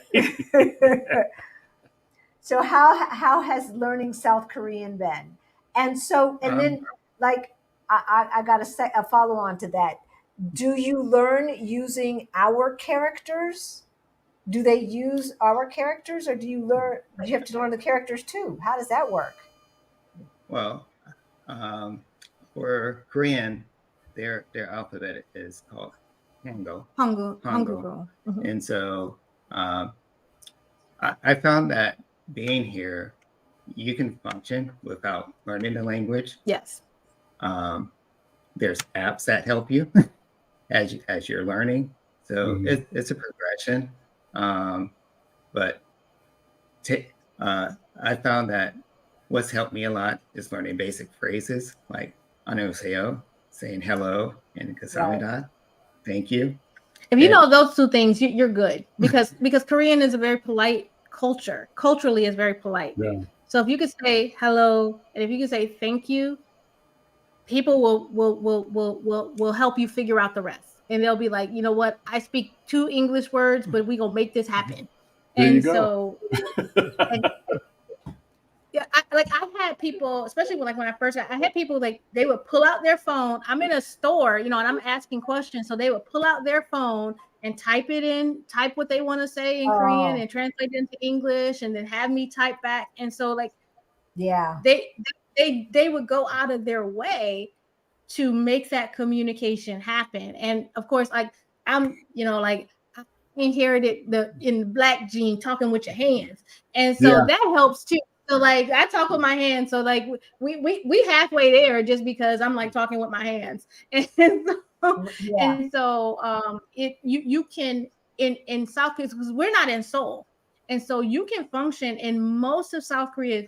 So how has learning South Korean been? And so and um, then like I got a follow on to that. Do you learn using our characters? Do they use our characters, or do you have to learn the characters too? How does that work? well, um, for Korean, their alphabet is called Hangul. Hangul. Hangul. Mhm. And so um, I found that being here, you can function without learning the language. Yes. Um, there's apps that help you as you're learning. So Mhm. it's a progression. But I found that what's helped me a lot is learning basic phrases like "안녕하세요," saying hello, and Right. "감사합니다," thank you. If you And know those two things, you're good because Korean is a very polite culture. Culturally, is very polite. Yeah. So if you could say hello and if you could say thank you, people will help you figure out the rest, and they'll be like, you know what, I speak 2 English words, but we gonna make this happen. There you And go. so, and yeah, I had people, especially when I first got, I had people like they would pull out their phone. I'm in a store, and I'm asking questions, so they would pull out their phone and type what they want to say in Korean Oh, and translate it into English, and then have me type back. And so like yeah. they they would go out of their way to make that communication happen. And of course, like I'm, like I inherited the in black gene talking with your hands. And so Yeah. that helps too. So like I talk with my hands. So like we halfway there just because I'm like talking with my hands. And so Yeah. it you can in South Korea, because we're not in Seoul. And so you can function in most of South Korea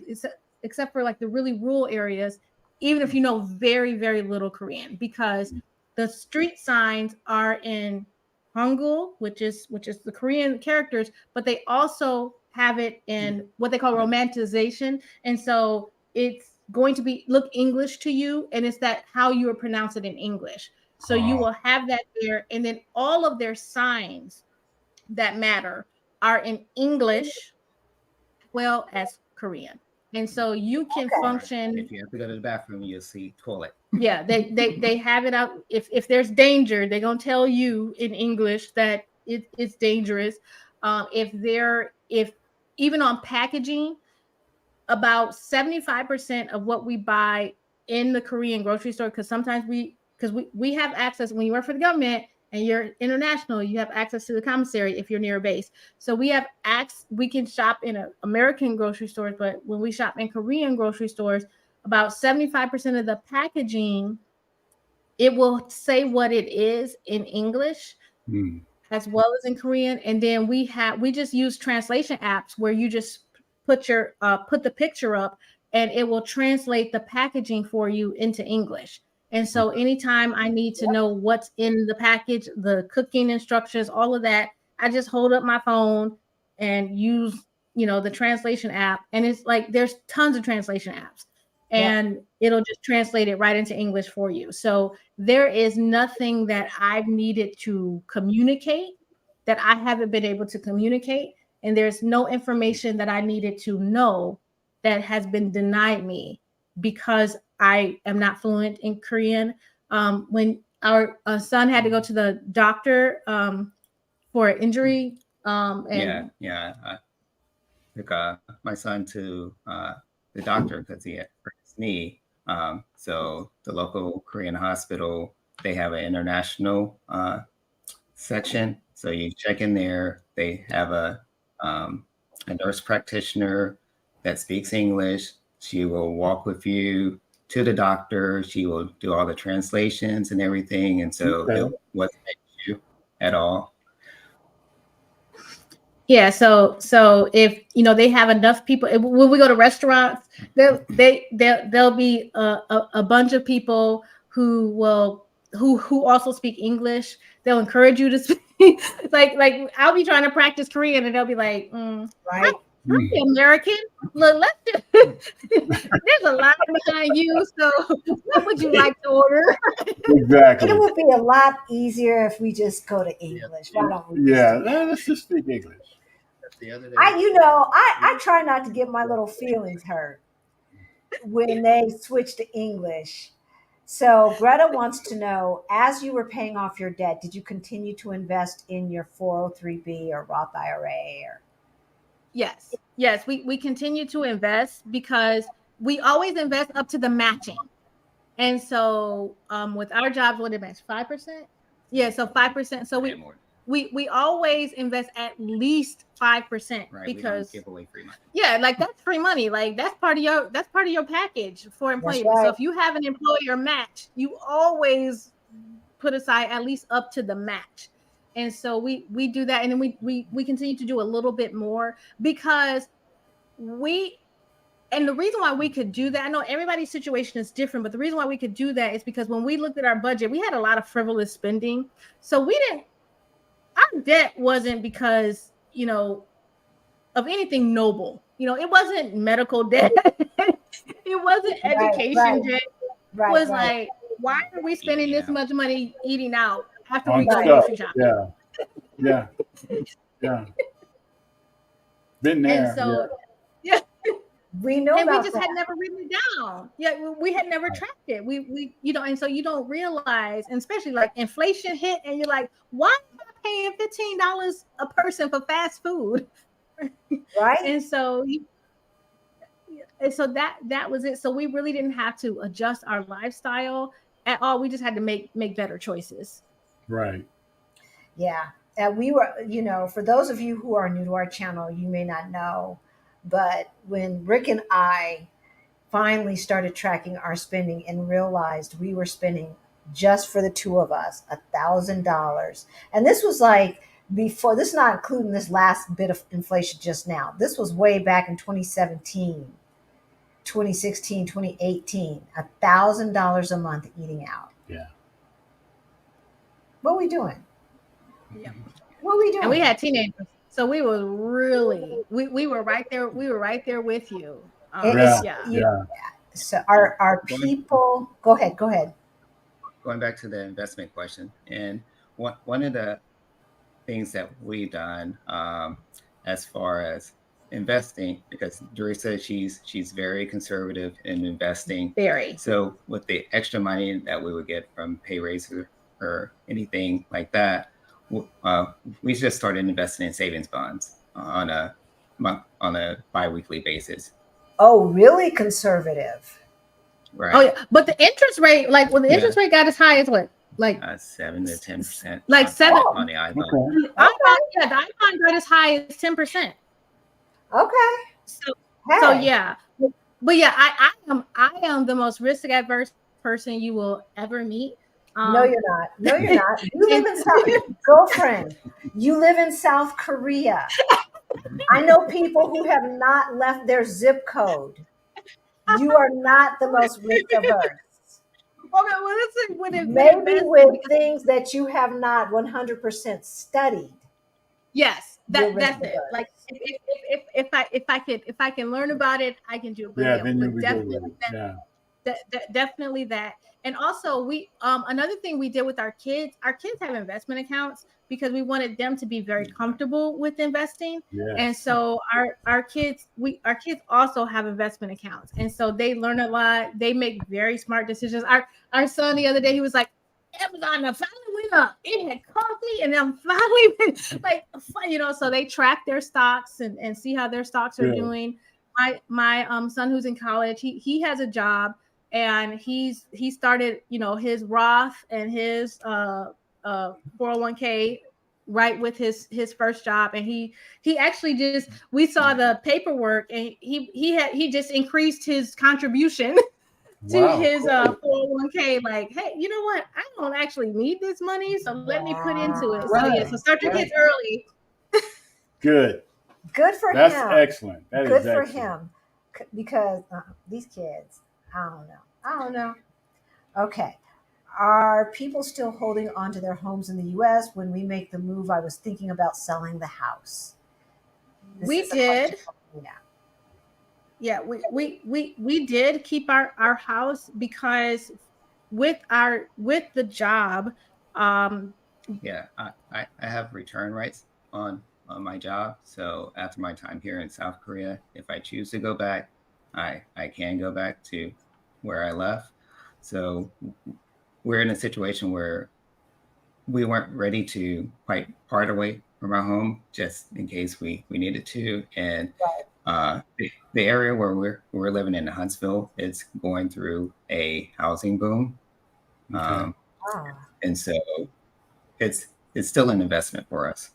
except for like the really rural areas, even if you know very, very little Korean, because the street signs are in Hangul, which is the Korean characters, but they also have it in what they call romanticization. And so it's going to look English to you, and it's that how you would pronounce it in English. So you Oh, will have that there, and then all of their signs that matter are in English as well as Korean. And so you can Okay. function. if you have to go to the bathroom, you'll see toilet. Yeah, they have it out. If there's danger, they're gonna tell you in English that it's dangerous. If even on packaging, about 75% of what we buy in the Korean grocery store, because sometimes we have access when you work for the government and you're international, you have access to the commissary if you're near a base. So we can shop in American grocery stores, but when we shop in Korean grocery stores, about 75% of the packaging, it will say what it is in English hmm. as well as in Korean. And then we just use translation apps where you just put the picture up and it will translate the packaging for you into English. And so anytime I need to know what's in the package, the cooking instructions, all of that, I just hold up my phone and use, the translation app. And it's like there's tons of translation apps, Yep. and it'll just translate it right into English for you. So there is nothing that I've needed to communicate that I haven't been able to communicate. And there's no information that I needed to know that has been denied me because I am not fluent in Korean. When our son had to go to the doctor for an injury, and I took my son to the doctor because he had hurt his knee. So the local Korean hospital, they have an international section. So you check in there. They have a nurse practitioner that speaks English. She will walk with you to the doctor. She will do all the translations and everything. And so Okay. it wasn't an issue at all. yeah, so if they have enough people, when we go to restaurants, there'll be a bunch of people who also speak English. They'll encourage you to speak. It's like I'll be trying to practice Korean, and they'll be like, Right. Hi, American. Look, there's a line behind you. So, what would you like to order? Exactly. It would be a lot easier if we just go to English. Why don't we? Yeah, let's just speak English. The other day, I try not to get my little feelings hurt when they switch to English. So Greta wants to know, as you were paying off your debt, did you continue to invest in your 403b or Roth IRA? Or Yes, we continue to invest because we always invest up to the matching. And so with our jobs, what did it match? 5%? Yeah, so 5%. So we always invest at least 5%, right? We don't because give away free money. yeah, like that's free money. Like that's part of your package for employment. right. So if you have an employer match, you always put aside at least up to the match. And so we do that, and then we continue to do a little bit more because and the reason why we could do that, I know everybody's situation is different, but the reason why we could do that is because when we looked at our budget, we had a lot of frivolous spending. So our debt wasn't because, of anything noble. It wasn't medical debt. It wasn't education debt. It was like, why are we spending this much money eating out after we go grocery shopping? Yeah. Been there. And so, we know and we about just that. had never written it down. Yeah, we had never tracked it. We and so you don't realize, and especially like inflation hit, and you're like, why am I paying $15 a person for fast food? Right. And so that was it. So we really didn't have to adjust our lifestyle at all. We just had to make better choices. Right. Yeah. And we were, for those of you who are new to our channel, you may not know, but when Rick and I finally started tracking our spending and realized we were spending just for the two of us $1,000. And this was like before, this is not including this last bit of inflation just now. This was way back in 2017, 2016, 2018, $1,000 a month eating out. Yeah. What are we doing? Yeah. What are we doing? And we had teenagers. So we were really, we were right there. We were right there with you. Yeah. So our people, go ahead. Going back to the investment question, and one of the things that we've done as far as investing, because Doresa, she's very conservative in investing. Very. So with the extra money that we would get from pay raises or anything like that, we just started investing in savings bonds on a bi-weekly basis. Oh, really conservative? Right. Oh yeah, but the interest rate, like when the interest rate got as high as what, like 7 to 10%. Like 7. On the iPhone. Okay. The iPhone got as high as 10%. Okay. So yeah, but yeah, I am the most risk adverse person you will ever meet. No, you're not. You live in girlfriend. You live in South Korea. I know people who have not left their zip code. You are not the most risk averse. Okay, well, listen, maybe with things that you have not 100% studied. Yes, that's it. Like if I can learn about it, I can do it. But then you'll be good with it. Definitely that. And also we another thing we did with our kids have investment accounts because we wanted them to be very comfortable with investing. Yes. And so our kids also have investment accounts. And so they learn a lot. They make very smart decisions. Our son the other day, he was like, Amazon finally went up. It had cost me, and I'm finally so they track their stocks and see how their stocks are doing. My son who's in college, he has a job, and he started his Roth and his 401k right with his first job, and he actually we saw the paperwork, and he just increased his contribution to his 401k. Like, hey, you know what? I don't actually need this money, so let me put into it. So start your kids early. Good for him. That's excellent. That good is for excellent. him, because these kids, I don't know. Okay. Are people still holding on to their homes in the U.S.? When we make the move, I was thinking about selling the house. We did. Yeah, we did keep our house because with the job, um Yeah, I have return rights on my job. So after my time here in South Korea, if I choose to go back, I can go back to where I left. So we're in a situation where we weren't ready to quite part away from our home just in case we needed to. And the area where we're living in Huntsville, it's going through a housing boom. Okay. And so it's still an investment for us.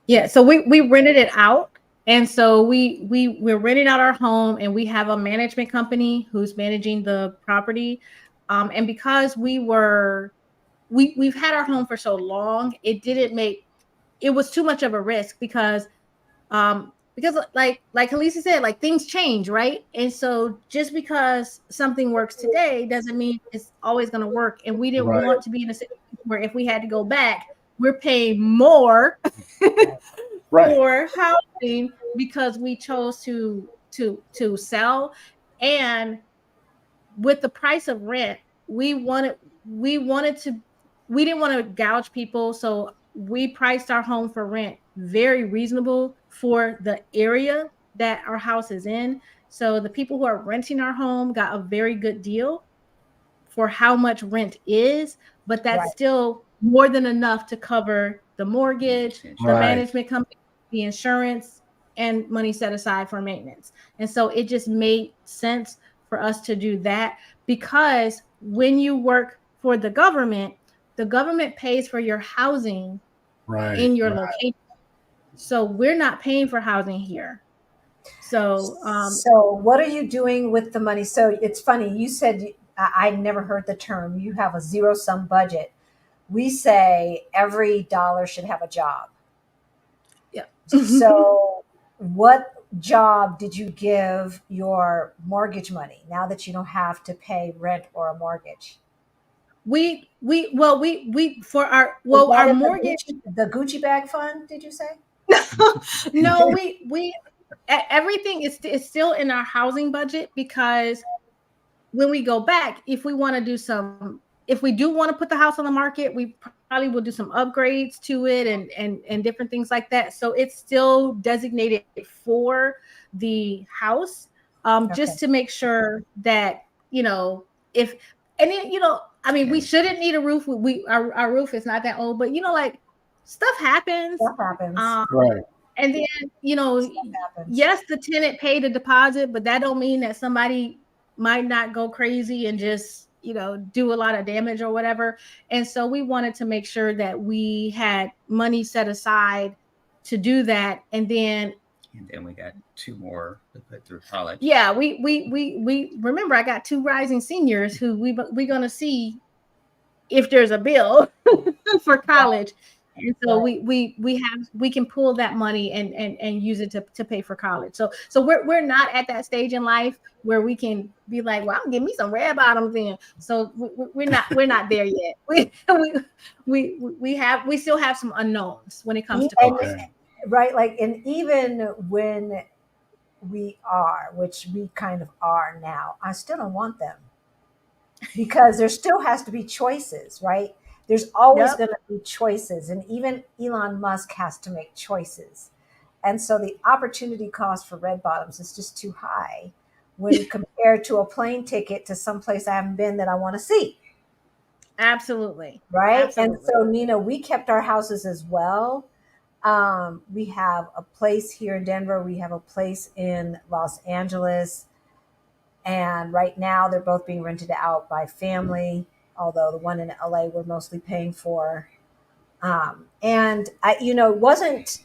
Yeah, so we rented it out, and so we're renting out our home, and we have a management company who's managing the property, and because we've had our home for so long, it was too much of a risk because like Elisa said, like things change, right? And so just because something works today doesn't mean it's always going to work, and we didn't Right. want to be in a situation where if we had to go back, we're paying more Right. for housing because we chose to sell. And with the price of rent, we wanted to we didn't want to gouge people, so we priced our home for rent very reasonable for the area that our house is in. So the people who are renting our home got a very good deal for how much rent is, but that's still more than enough to cover the mortgage, the Right. management company, the insurance, and money set aside for maintenance. And so it just made sense for us to do that because when you work for the government pays for your housing Right. in your location. So we're not paying for housing here. So So what are you doing with the money? So it's funny. You said I never heard the term. You have a zero sum budget. We say every dollar should have a job. yeah. So what job did you give your mortgage money now that you don't have to pay rent or a mortgage? we for Is that our in mortgage. the Gucci bag fund? Did you say? No, everything is still in our housing budget because when we go back, if we do want to put the house on the market, we probably will do some upgrades to it and different things like that. So it's still designated for the house, just to make sure that if and then I mean, we shouldn't need a roof. Our roof is not that old, but like stuff happens. That happens. Right. And then, Happens. yes, the tenant paid a deposit, but that don't mean that somebody might not go crazy and just, do a lot of damage or whatever. And so we wanted to make sure that we had money set aside to do that. And then we got 2 more to put through college. Yeah, we remember I got 2 rising seniors who we're going to see if there's a bill for college. And so we can pull that money and use it to pay for college. So we're not at that stage in life where we can be like, well, give me some red bottoms in. So we're not there yet. We still have some unknowns when it comes to cost. Right. Like, and even when we are, which we kind of are now, I still don't want them because there still has to be choices, right? There's always Yep. going to be choices. And even Elon Musk has to make choices. And so the opportunity cost for red bottoms is just too high when compared to a plane ticket to someplace I haven't been that I want to see. Absolutely. Right. Absolutely. And so, Nina, we kept our houses as well. We have a place here in Denver. We have a place in Los Angeles. And right now they're both being rented out by family, although the one in LA we're mostly paying for. And it wasn't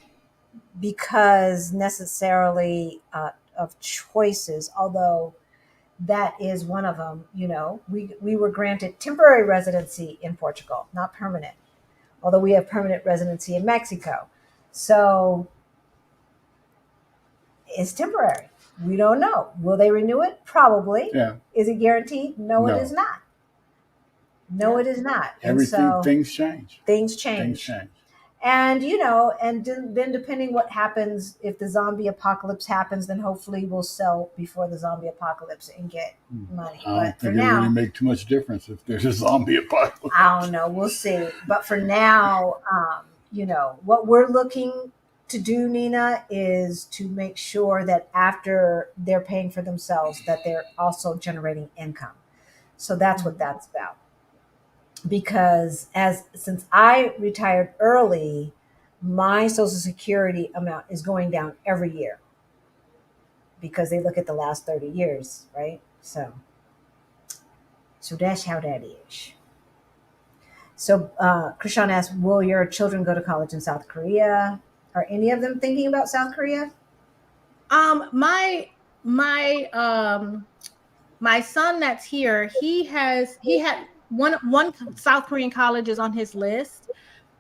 because necessarily of choices, although that is one of them. We were granted temporary residency in Portugal, not permanent, although we have permanent residency in Mexico. So it's temporary. We don't know. Will they renew it? Probably. Yeah. Is it guaranteed? No, No. it is not. No, it is not. And Everything, so things change. things change. Things change. And you know, and then depending what happens, if the zombie apocalypse happens, then hopefully we'll sell before the zombie apocalypse and get money. I don't But for think it really now, make too much difference if there's a zombie apocalypse. I don't know. We'll see. But for now, you know, what we're looking to do, Nina, is to make sure that after they're paying for themselves, that they're also generating income. So that's what that's about. Because since I retired early, my Social Security amount is going down every year because they look at the last 30 years, right? So that's how that is. So Krishan asked, will your children go to college in South Korea? Are any of them thinking about South Korea? My son that's here, he had one South Korean college is on his list.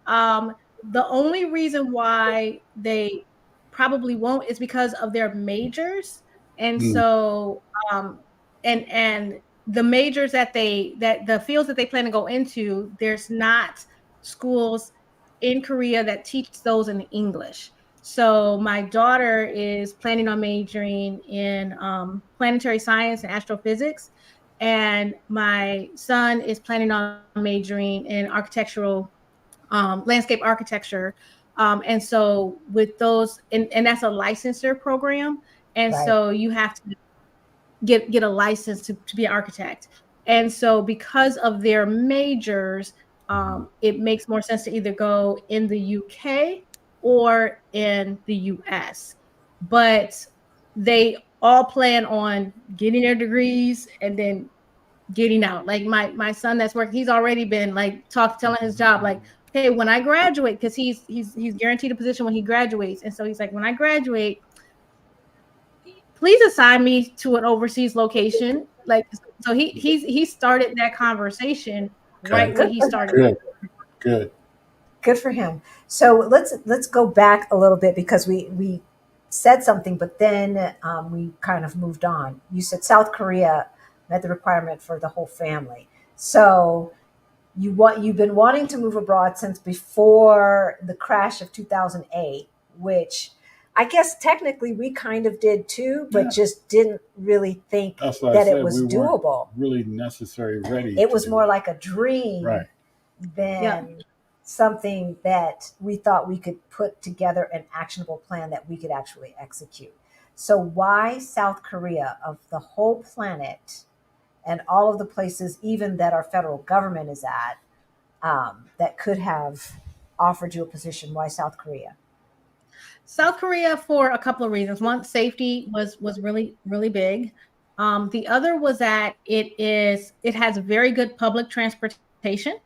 The only reason why they probably won't is because of their majors. And so and the majors that the fields that they plan to go into, there's not schools in Korea that teach those in English. So my daughter is planning on majoring in planetary science and astrophysics, and my son is planning on majoring in architectural landscape architecture. And so with those, and that's a licensure program. And Right. so you have to get a license to be an architect. And so because of their majors, it makes more sense to either go in the UK or in the US. But they all plan on getting their degrees and then getting out. Like my son that's working, he's already been like telling his job, like, hey, when I graduate, because he's guaranteed a position when he graduates. And so he's like, when I graduate, please assign me to an overseas location. Like, so he started that conversation right when he started. Good for him. So let's go back a little bit because we said something, but then we kind of moved on. You said South Korea met the requirement for the whole family. So you've been wanting to move abroad since before the crash of 2008, which I guess technically we kind of did too, but just didn't really think that it was doable. Really necessary, ready. It was more like a dream than something that we thought we could put together an actionable plan that we could actually execute. So why South Korea of the whole planet and all of the places even that our federal government is at that could have offered you a position? Why South Korea? South Korea for a couple of reasons. One, safety was really, really big. The other was that it has very good public transportation.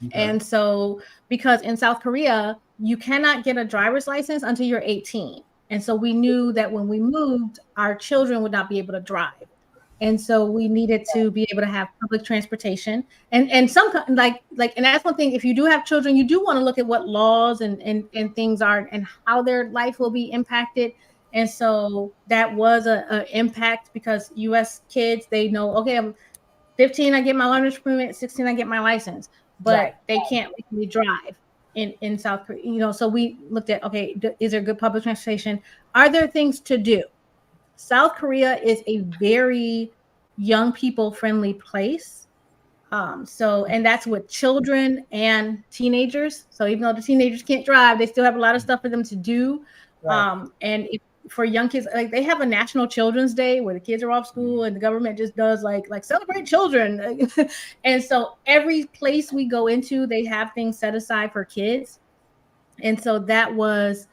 Okay. And so, because in South Korea, you cannot get a driver's license until you're 18. And so we knew that when we moved, our children would not be able to drive. And so we needed to be able to have public transportation and some like, and that's one thing, if you do have children, you do want to look at what laws and things are and how their life will be impacted. And so that was a impact because US kids, they know, okay, I'm 15, I get my learner's permit, 16, I get my license, but they can't make me drive in South Korea, you know. So we looked at, okay, is there good public transportation? Are there things to do? South Korea is a very young people friendly place. And that's with children and teenagers. So even though the teenagers can't drive, they still have a lot of stuff for them to do. And for young kids, like they have a National Children's Day where the kids are off school and the government just does like celebrate children. And so every place we go into, they have things set aside for kids. And so that was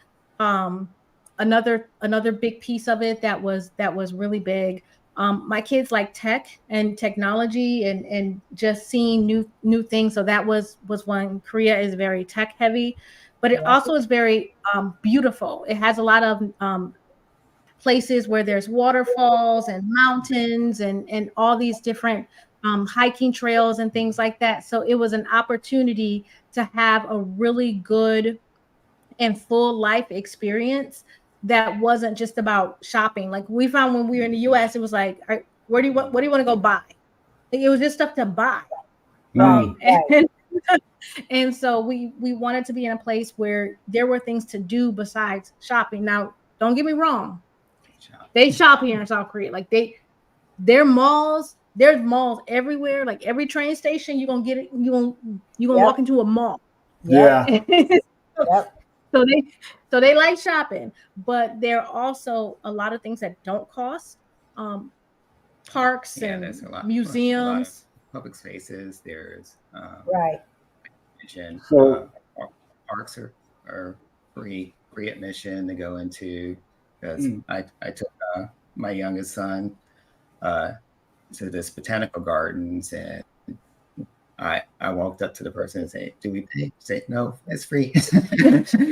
another big piece of it that was really big. My kids like tech and technology and just seeing new things. So that was one. Korea is very tech heavy, but it also is very beautiful. It has a lot of places where there's waterfalls and mountains and all these different hiking trails and things like that. So it was an opportunity to have a really good and full life experience that wasn't just about shopping. Like we found when we were in the US, it was like, what do you want to go buy? Like, it was just stuff to buy. And And so we wanted to be in a place where there were things to do besides shopping. Now, don't get me wrong. They shop here in South Korea. Like there's malls everywhere. Like every train station, you're gonna get it. You're gonna walk into a mall. Yeah. Yep. So they like shopping, but there are also a lot of things that don't cost. Parks and there's a lot museums, of public spaces. There's Right. So parks are free admission to go into. Because I took my youngest son to this botanical gardens, and I walked up to the person and said, "Do we pay?" Say, "No, it's free."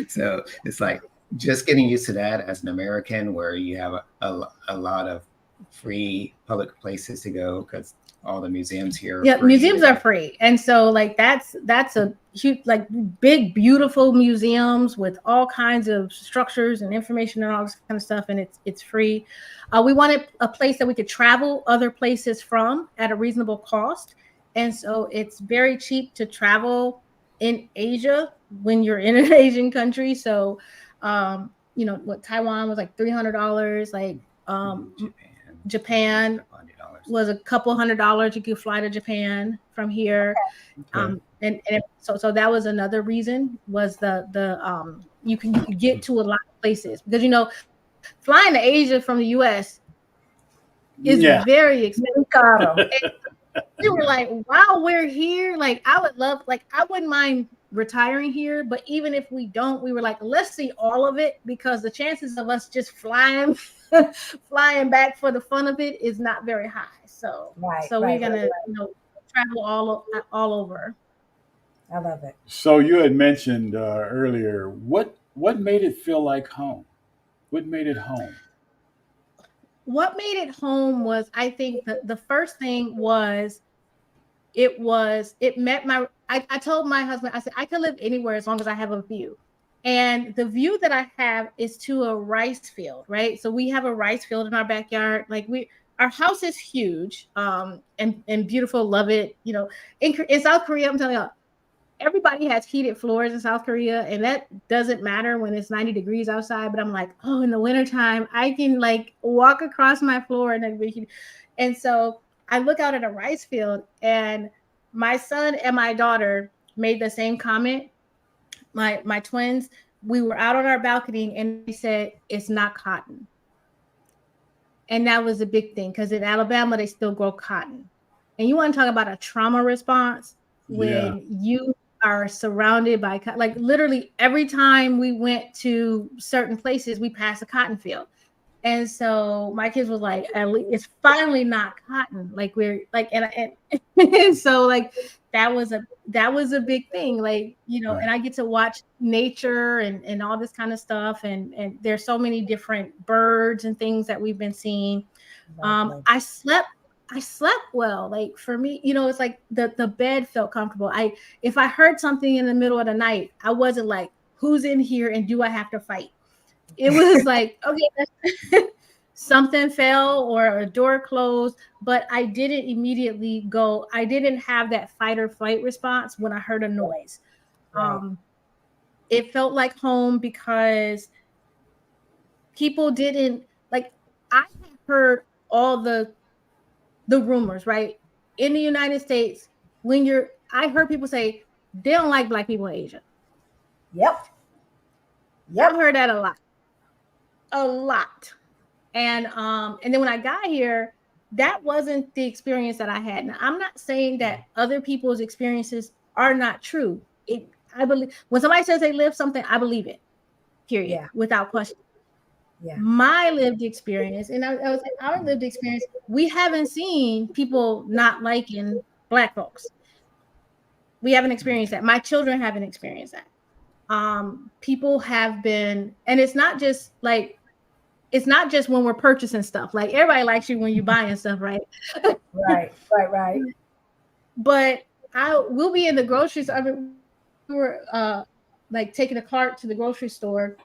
So it's like just getting used to that as an American, where you have a lot of free public places to go because all the museums here. Yeah, museums are free, and so like that's a huge, like big, beautiful museums with all kinds of structures and information and all this kind of stuff, and it's free. We wanted a place that we could travel other places from at a reasonable cost, and so it's very cheap to travel in Asia when you're in an Asian country. So, what Taiwan was like $300, like Japan was a couple $100. You could fly to Japan from here. So that was another reason, was the you could get to a lot of places, because flying to Asia from the US is very expensive. We were like, while we're here, like I wouldn't mind retiring here, but even if we don't, we were like, let's see all of it, because the chances of us just flying back for the fun of it is not very high. So we're gonna travel all over. I love it. So you had mentioned earlier, what made it feel like home? What made it home? What made it home was, I think the first thing was, it met my, I told my husband, I said, I can live anywhere as long as I have a view. And the view that I have is to a rice field, right? So we have a rice field in our backyard. Like our house is huge, and beautiful, love it. In South Korea, I'm telling you, everybody has heated floors in South Korea, and that doesn't matter when it's 90 degrees outside. But I'm like, oh, in the wintertime, I can like walk across my floor and so I look out at a rice field, and my son and my daughter made the same comment. My twins, we were out on our balcony, and they said, it's not cotton. And that was a big thing, because in Alabama, they still grow cotton. And you want to talk about a trauma response when you are surrounded by, like, literally every time we went to certain places, we passed a cotton field. And so my kids was like, at least it's finally not cotton. Like we're like, and so like that was a big thing. Like, and I get to watch nature and all this kind of stuff. And there's so many different birds and things that we've been seeing. I slept well. Like for me, it's like the bed felt comfortable. If I heard something in the middle of the night, I wasn't like, who's in here and do I have to fight? It was like, okay, something fell or a door closed, but I didn't immediately go. I didn't have that fight or flight response when I heard a noise. Right. It felt like home because people didn't like. I heard all the rumors, right? In the United States, I heard people say they don't like Black people in Asia. Yep. I've heard that a lot. And then when I got here, that wasn't the experience that I had. Now, I'm not saying that other people's experiences are not true. I believe when somebody says they live something, I believe it. Period. Without question. Yeah. My lived experience, and I was like, our lived experience, we haven't seen people not liking Black folks. We haven't experienced that. My children haven't experienced that. People have been, and it's not just when we're purchasing stuff. Like everybody likes you when you're buying stuff, right? Right. But we'll be in the grocery store. I mean, we were like taking a cart to the grocery store,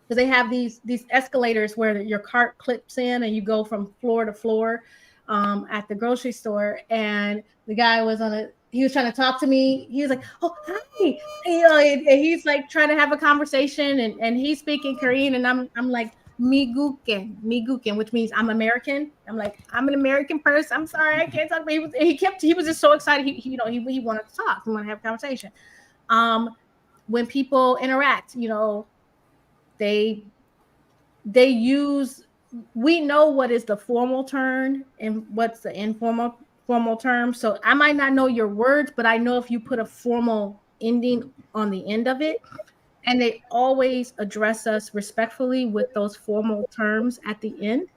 because they have these escalators where your cart clips in and you go from floor to floor at the grocery store. And the guy was on he was trying to talk to me. He was like, "Oh, hi," and he's like trying to have a conversation, and he's speaking Korean, and I'm like, "Miguken," which means I'm American. I'm like, I'm an American person. I'm sorry, I can't talk. But he was just so excited. He wanted to talk. He wanted to have a conversation. When people interact, they use, we know what is the formal term and what's the formal term. So I might not know your words, but I know if you put a formal ending on the end of it, and they always address us respectfully with those formal terms at the end.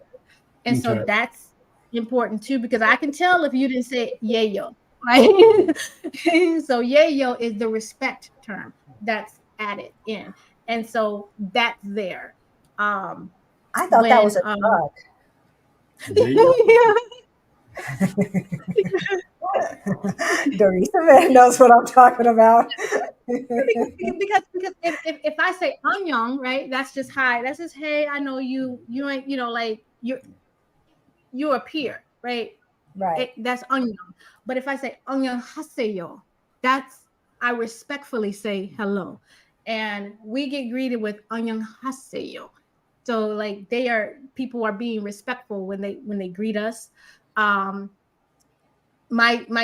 And so that's important too, because I can tell if you didn't say yayo, right? So yayo is the respect term that's added in. And so that's there. I thought that was a drug. Yeah. Doresa knows what I'm talking about. because if I say onion, right, that's just hi. That's just hey, I know you. You ain't, like you appear, right? Right. That's onion. But if I say onion haseyo, that's, I respectfully say hello, and we get greeted with onion haseyo. So like people are being respectful when they greet us. My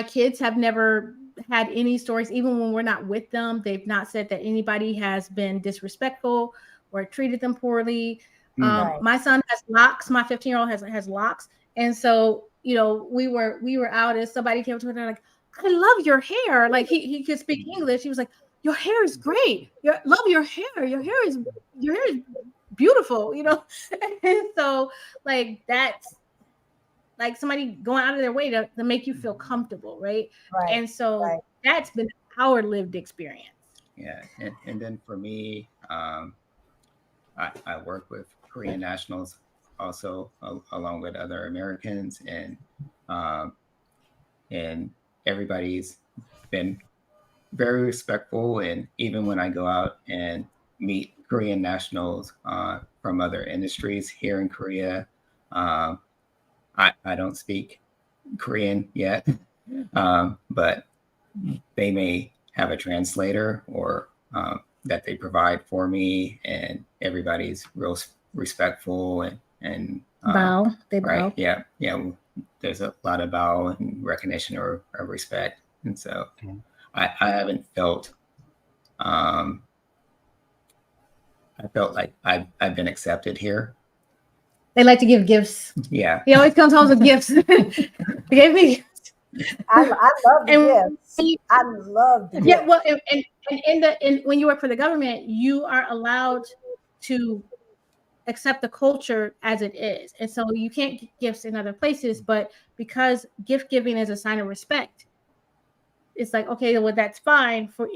kids have never had any stories, even when we're not with them. They've not said that anybody has been disrespectful or treated them poorly. Right. My son has locks. My 15-year-old has locks, and so we were out, and somebody came to me and they're like, "I love your hair." Like he could speak English. He was like, "Your hair is great. Love your hair. Your hair is beautiful." And so like that's like somebody going out of their way to make you feel comfortable, right? And so that's been our lived experience. Yeah, and then for me, I work with Korean nationals also, along with other Americans, and everybody's been very respectful. And even when I go out and meet Korean nationals from other industries here in Korea, I don't speak Korean yet, but they may have a translator or that they provide for me, and everybody's real respectful and bow. They right, bow. yeah. There's a lot of bow and recognition or respect, and so I haven't felt I felt like I've been accepted here. They like to give gifts. Yeah, he always comes home with gifts. They gave me. I love the gifts. I love the yeah. gifts. Well, and when you work for the government, you are allowed to accept the culture as it is, and so you can't get gifts in other places. But because gift giving is a sign of respect, it's like, okay, well, that's fine for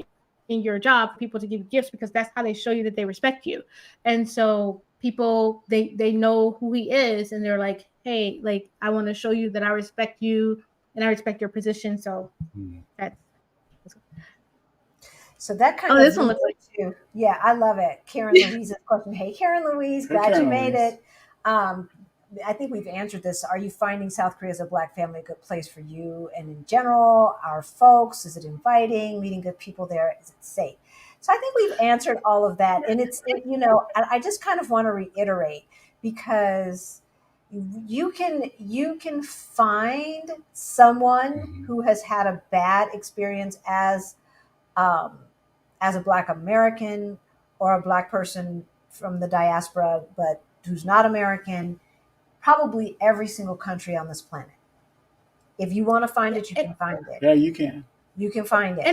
in your job for people to give gifts, because that's how they show you that they respect you. And so people, they know who he is, and they're like, hey, like, I want to show you that I respect you and I respect your position. So that's so that kind oh, of this one looks like too. Yeah, I love it. Karen Louise's question. Hey, Karen Louise, glad you made it. I think we've answered this. Are you finding South Korea as a Black family a good place for you and in general, our folks? Is it inviting, meeting good people there? Is it safe? So I think we've answered all of that. And I just kind of want to reiterate, because you can find someone who has had a bad experience um, as a Black American or a Black person from the diaspora, but who's not American, probably every single country on this planet. If you want to find it, you can find it. Yeah, you can. You can find it.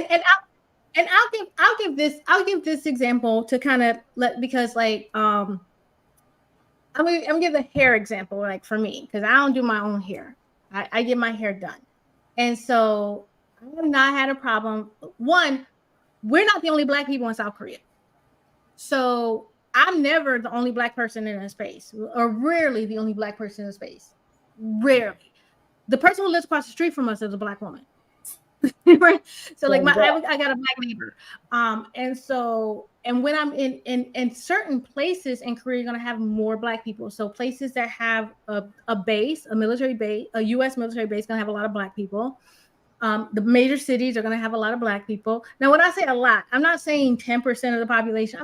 And I'll give this example to kind of because like I'm gonna give the hair example, like for me, because I don't do my own hair. I get my hair done. And so I have not had a problem. One, we're not the only Black people in South Korea. So I'm never the only Black person in a space, or rarely the only Black person in a space. Rarely. The person who lives across the street from us is a Black woman. Right? So like I got a Black neighbor. And when I'm in certain places in Korea, you're gonna have more Black people. So places that have a base, a military base, a US military base, gonna have a lot of Black people. The major cities are going to have a lot of Black people. Now, when I say a lot, I'm not saying 10% of the population,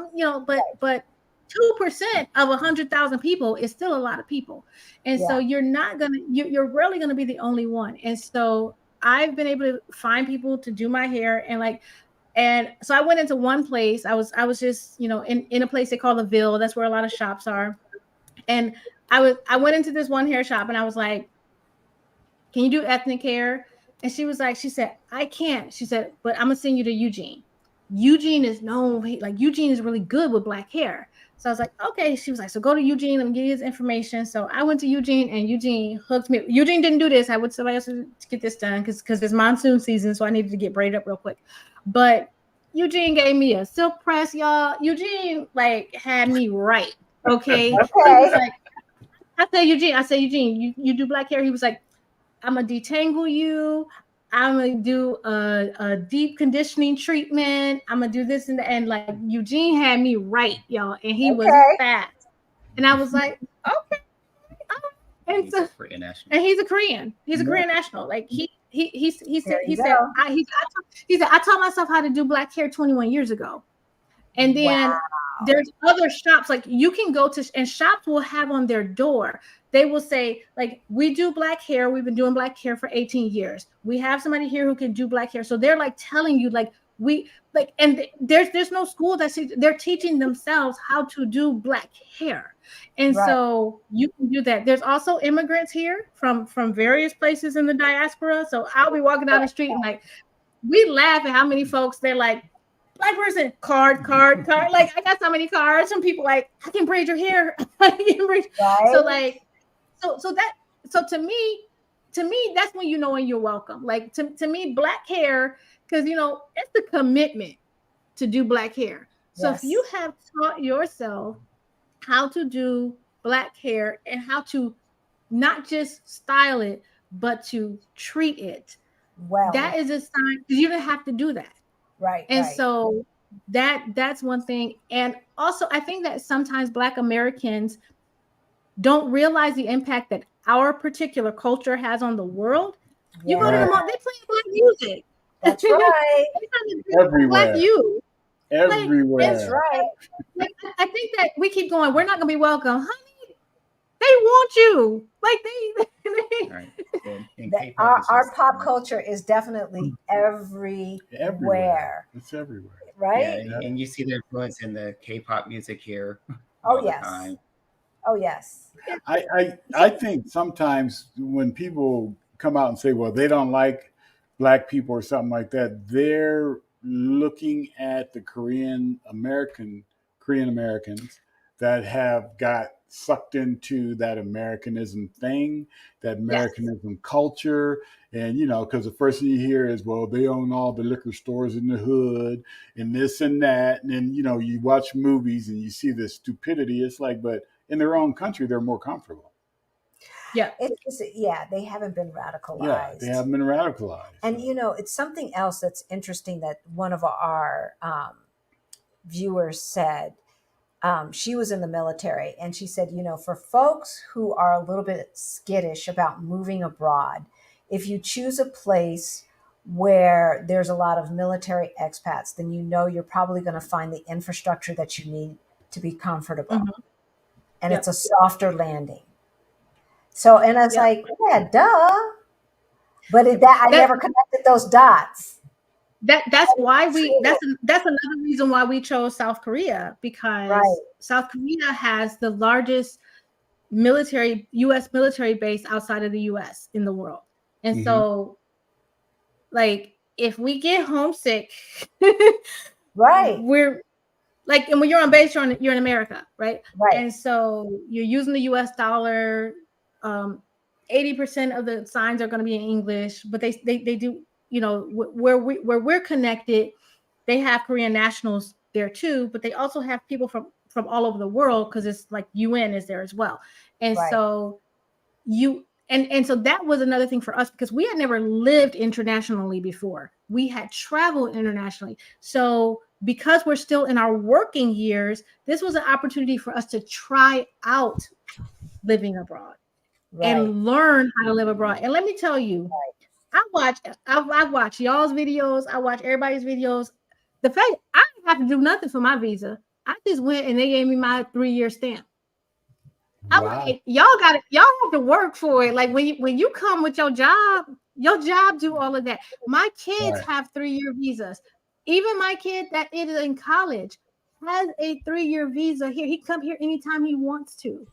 but 2% of 100,000 people is still a lot of people. And so you're rarely going to be the only one. And so I've been able to find people to do my hair, and so I went into one place. I was just, in a place they call the Ville. That's where a lot of shops are. And I went into this one hair shop and I was like, can you do ethnic hair? And she said, I can't. She said, but I'm gonna send you to Eugene. Eugene is known, like Eugene is really good with Black hair. So I was like, okay. She was like, so go to Eugene, let me give you his information. So I went to Eugene and Eugene hooked me. Eugene didn't do this. I went to somebody else to get this done because it's monsoon season. So I needed to get braided up real quick. But Eugene gave me a silk press, y'all. Eugene like had me right. Okay. He was like, I said, Eugene, you do Black hair? He was like, I'm gonna detangle you. I'm gonna do a deep conditioning treatment. I'm gonna do this and that. And like Eugene had me right, y'all, and he was fast. And I was like, okay. And he's a Korean national. And he's a Korean. He's a Korean national. Like he said I taught myself how to do Black hair 21 years ago. And then there's other shops, like you can go to, and shops will have on their door, they will say, like, we do Black hair. We've been doing Black hair for 18 years. We have somebody here who can do Black hair. So they're like telling you, like, and there's no school they're teaching themselves how to do Black hair. And so you can do that. There's also immigrants here from various places in the diaspora. So I'll be walking down the street and like, we laugh at how many folks, they're like, Black person, card. Like, I got so many cards from people like, I can braid your hair. So like, so to me, that's when you know when you're welcome. Like to me, Black hair, because it's the commitment to do Black hair. So if you have taught yourself how to do Black hair and how to not just style it, but to treat it, that is a sign, because you don't have to do that. Right. And so that's one thing. And also, I think that sometimes Black Americans don't realize the impact that our particular culture has on the world. You go to the mall, they play Black music. That's right. Everywhere. Black youth. Everywhere. That's right. I think that we keep going, we're not going to be welcome. Honey, they want you. Like our pop culture is definitely everywhere. It's everywhere. Right? Yeah, and you see the influence in the K-pop music here. Oh, yes. Oh, yes. I think sometimes when people come out and say, well, they don't like Black people or something like that, they're looking at the Korean Americans that have got sucked into that Americanism thing, that Americanism culture. And, because the first thing you hear is, well, they own all the liquor stores in the hood and this and that. And then, you watch movies and you see this stupidity. It's like, but in their own country, they're more comfortable. Yeah. They haven't been radicalized. Yeah, they haven't been radicalized. And, it's something else that's interesting that one of our viewers said. She was in the military, and she said, for folks who are a little bit skittish about moving abroad, if you choose a place where there's a lot of military expats, then you're probably going to find the infrastructure that you need to be comfortable. Mm-hmm. And it's a softer landing. So, and I was like, yeah, duh. But I never connected those dots. That's why that's another reason why we chose South Korea, because South Korea has the largest U.S. military base outside of the U.S. in the world. And so, like, if we get homesick, we're like, and when you're on base, you're in America, right? And so you're using the U.S. dollar. 80% of the signs are going to be in English, but they do. Where we're connected, they have Korean nationals there too, but they also have people from all over the world, because it's like UN is there as well. And so so that was another thing for us, because we had never lived internationally before. We had traveled internationally. So because we're still in our working years, this was an opportunity for us to try out living abroad and learn how to live abroad. And let me tell you, I watch y'all's videos. I watch everybody's videos. The fact I didn't have to do nothing for my visa. I just went and they gave me my 3-year stamp. I'm like, y'all have to work for it. Like when you come with your job do all of that. My kids have 3-year visas. Even my kid that is in college has a 3-year visa here. He can come here anytime he wants to.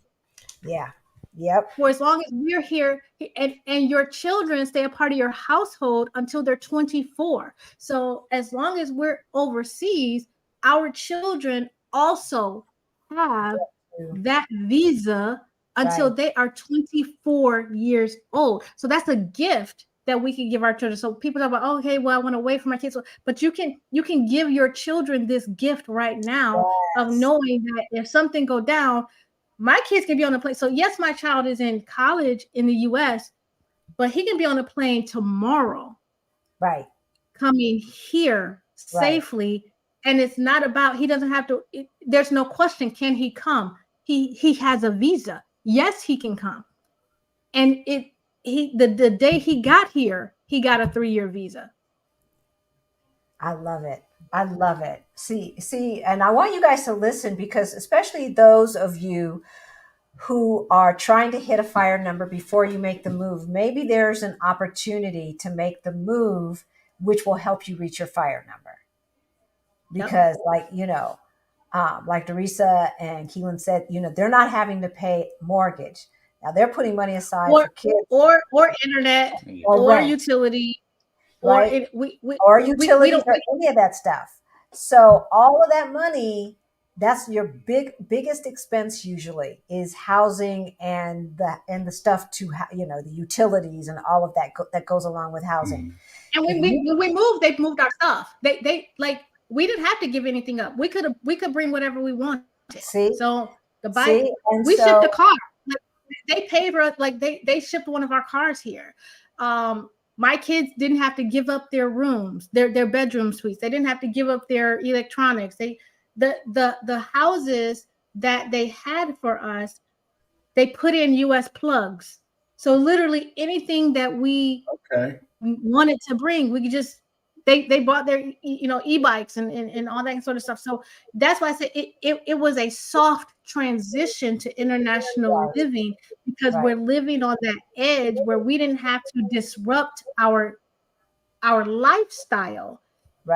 Yeah. Yep. For as long as we're here, and your children stay a part of your household until they're 24. So as long as we're overseas, our children also have that visa until they are 24 years old. So that's a gift that we can give our children. So people talk about, okay, well, I want to wait for my kids, but you can give your children this gift right now of knowing that if something go down, my kids can be on a plane. So yes, my child is in college in the US, but he can be on a plane tomorrow. Right. Coming here safely. And it's not about, he doesn't have to, there's no question, can he come? He has a visa. Yes, he can come. And the day he got here, he got a 3-year visa. I love it. I love it. See, and I want you guys to listen, because especially those of you who are trying to hit a fire number before you make the move, maybe there's an opportunity to make the move, which will help you reach your fire number. Because like Doresa and Keelan said, they're not having to pay mortgage. Now they're putting money aside for kids or internet or utility. Right. Or utilities or any of that stuff. So all of that money, that's your biggest expense usually, is housing and the stuff to the utilities and all of that goes along with housing. And when we moved, they moved our stuff. They like, we didn't have to give anything up. We could bring whatever we wanted. See? So the bike, we shipped a car. Like, they paid for us. Like they shipped one of our cars here. My kids didn't have to give up their rooms, their bedroom suites. They didn't have to give up their electronics. The houses that they had for us, they put in US plugs. So literally anything that we wanted to bring, we could just, they bought their e-bikes and all that sort of stuff. So that's why I said it was a soft transition to international living, because we're living on that edge where we didn't have to disrupt our lifestyle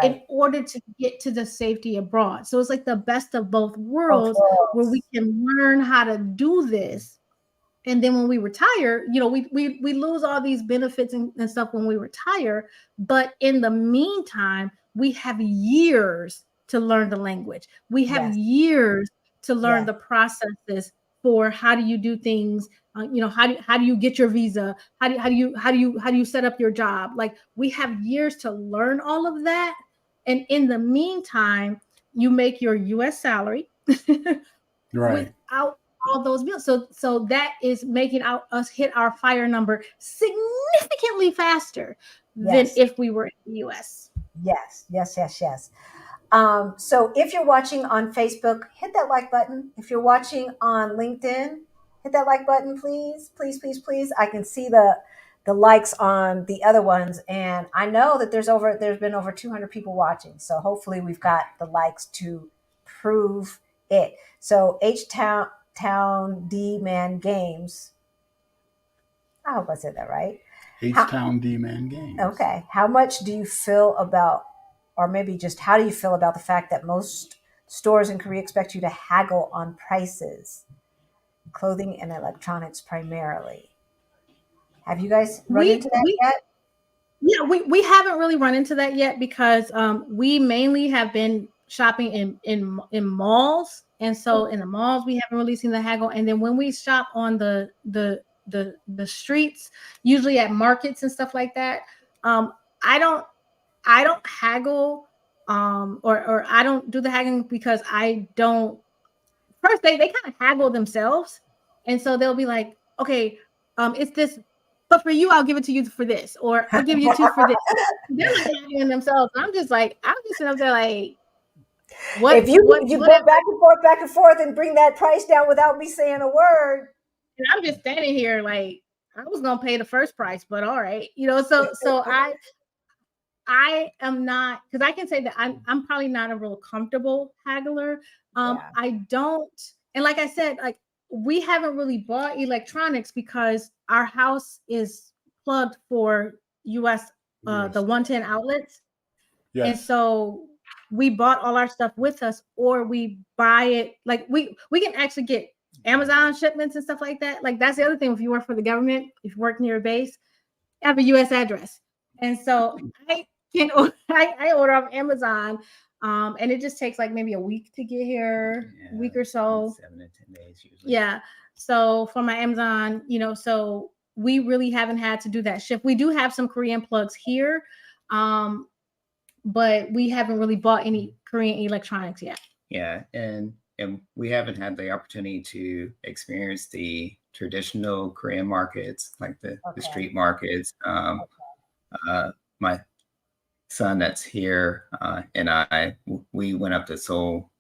in order to get to the safety abroad. So it's like the best of both worlds, where we can learn how to do this. And then when we retire, we lose all these benefits and stuff when we retire. But in the meantime, we have years to learn the language. We have years to learn the processes for how do you do things. How do you get your visa? How do you set up your job? Like, we have years to learn all of that. And in the meantime, you make your US salary without all those bills. So that is making us hit our fire number significantly faster than if we were in the US. Yes. So if you're watching on Facebook, hit that like button. If you're watching on LinkedIn, hit that like button, please. I can see the likes on the other ones, and I know that there's been over 200 people watching. So hopefully we've got the likes to prove it. So H-Town D-Man Games. I hope I said that right. H-Town D-Man Games. Okay. How much do you feel about, or maybe just how do you feel about the fact that most stores in Korea expect you to haggle on prices, clothing and electronics primarily? Have you guys run into that yet? Yeah, we haven't really run into that yet, because we mainly have been shopping in malls. And so in the malls, we haven't really seen the haggle. And then when we shop on the streets, usually at markets and stuff like that, I don't haggle, or I don't do the haggling, because I don't. First, they kind of haggle themselves, and so they'll be like, okay, it's this, but for you, I'll give it to you for this, or I'll give you 2 for this. They're like haggling themselves. I'm just sitting up there like, what? If you go back and forth and bring that price down without me saying a word. And I'm just standing here like, I was gonna pay the first price, but all right, so I am not, because I can say that I'm probably not a real comfortable haggler. I don't, and like I said, like we haven't really bought electronics because our house is plugged for US the 110 outlets. Yes. And so we bought all our stuff with us, or we buy it. Like we can actually get Amazon shipments and stuff like that. Like that's the other thing. If you work for the government, if you work near a base, have a US address. And so I order off Amazon, and it just takes like maybe a week to get here, a week or so. 7 to 10 days usually. Yeah. So for my Amazon, so we really haven't had to do that shift. We do have some Korean plugs here, but we haven't really bought any Korean electronics yet. Yeah, and we haven't had the opportunity to experience the traditional Korean markets, like the street markets. My son that's here and we went up to Seoul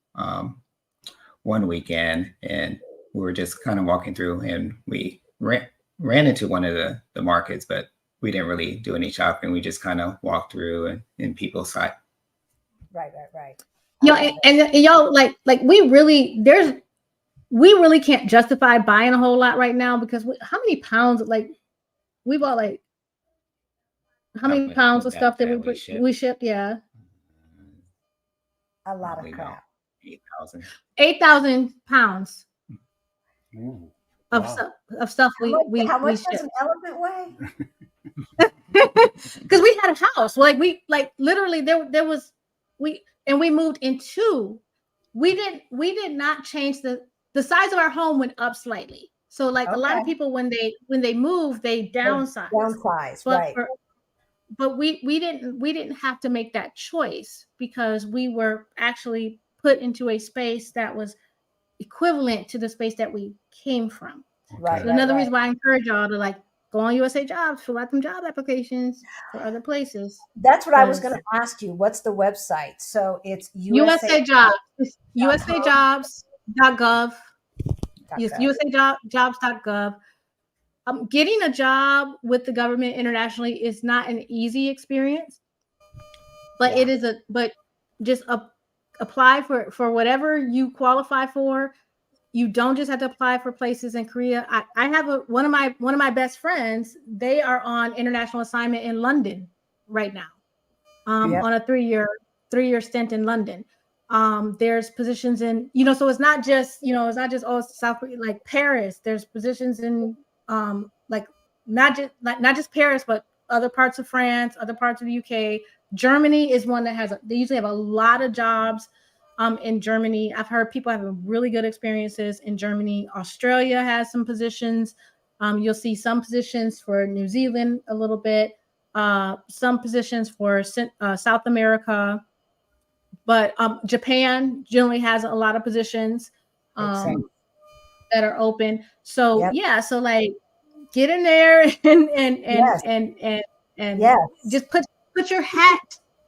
one weekend, and we were just kind of walking through, and we ran into one of the markets, but we didn't really do any shopping. We just kind of walked through and people saw. Right. And y'all like we really can't justify buying a whole lot right now, because how many pounds, like we bought like how many pounds of stuff that we shipped? Yeah. A lot of crap. 8,000 pounds. Ooh, of stuff we how much shipped. does an elephant weigh? Because we had a house, we literally there was we moved in two. We did not change the size of our home went up slightly. So like a lot of people when they move, they downsize. But we didn't have to make that choice, because we were actually put into a space that was equivalent to the space that we came from. Right. So another reason why I encourage y'all to go on USA Jobs, fill out them job applications for other places. That's what I was going to ask you. What's the website? So it's USA Jobs. It's usajobs.gov. Yes, usajobs.gov. Getting a job with the government internationally is not an easy experience, but it is just apply for whatever you qualify for. You don't just have to apply for places in Korea. I have one of my best friends. They are on international assignment in London right now, on a 3-year stint in London. There's positions in, so it's not just South Korea, like Paris. There's positions in not just Paris, but other parts of France, other parts of the UK. Germany is one that they usually have a lot of jobs in Germany. I've heard people having really good experiences in Germany. Australia has some positions. You'll see some positions for New Zealand a little bit, some positions for South America, but Japan generally has a lot of positions that are open. So so get in there and just put your hat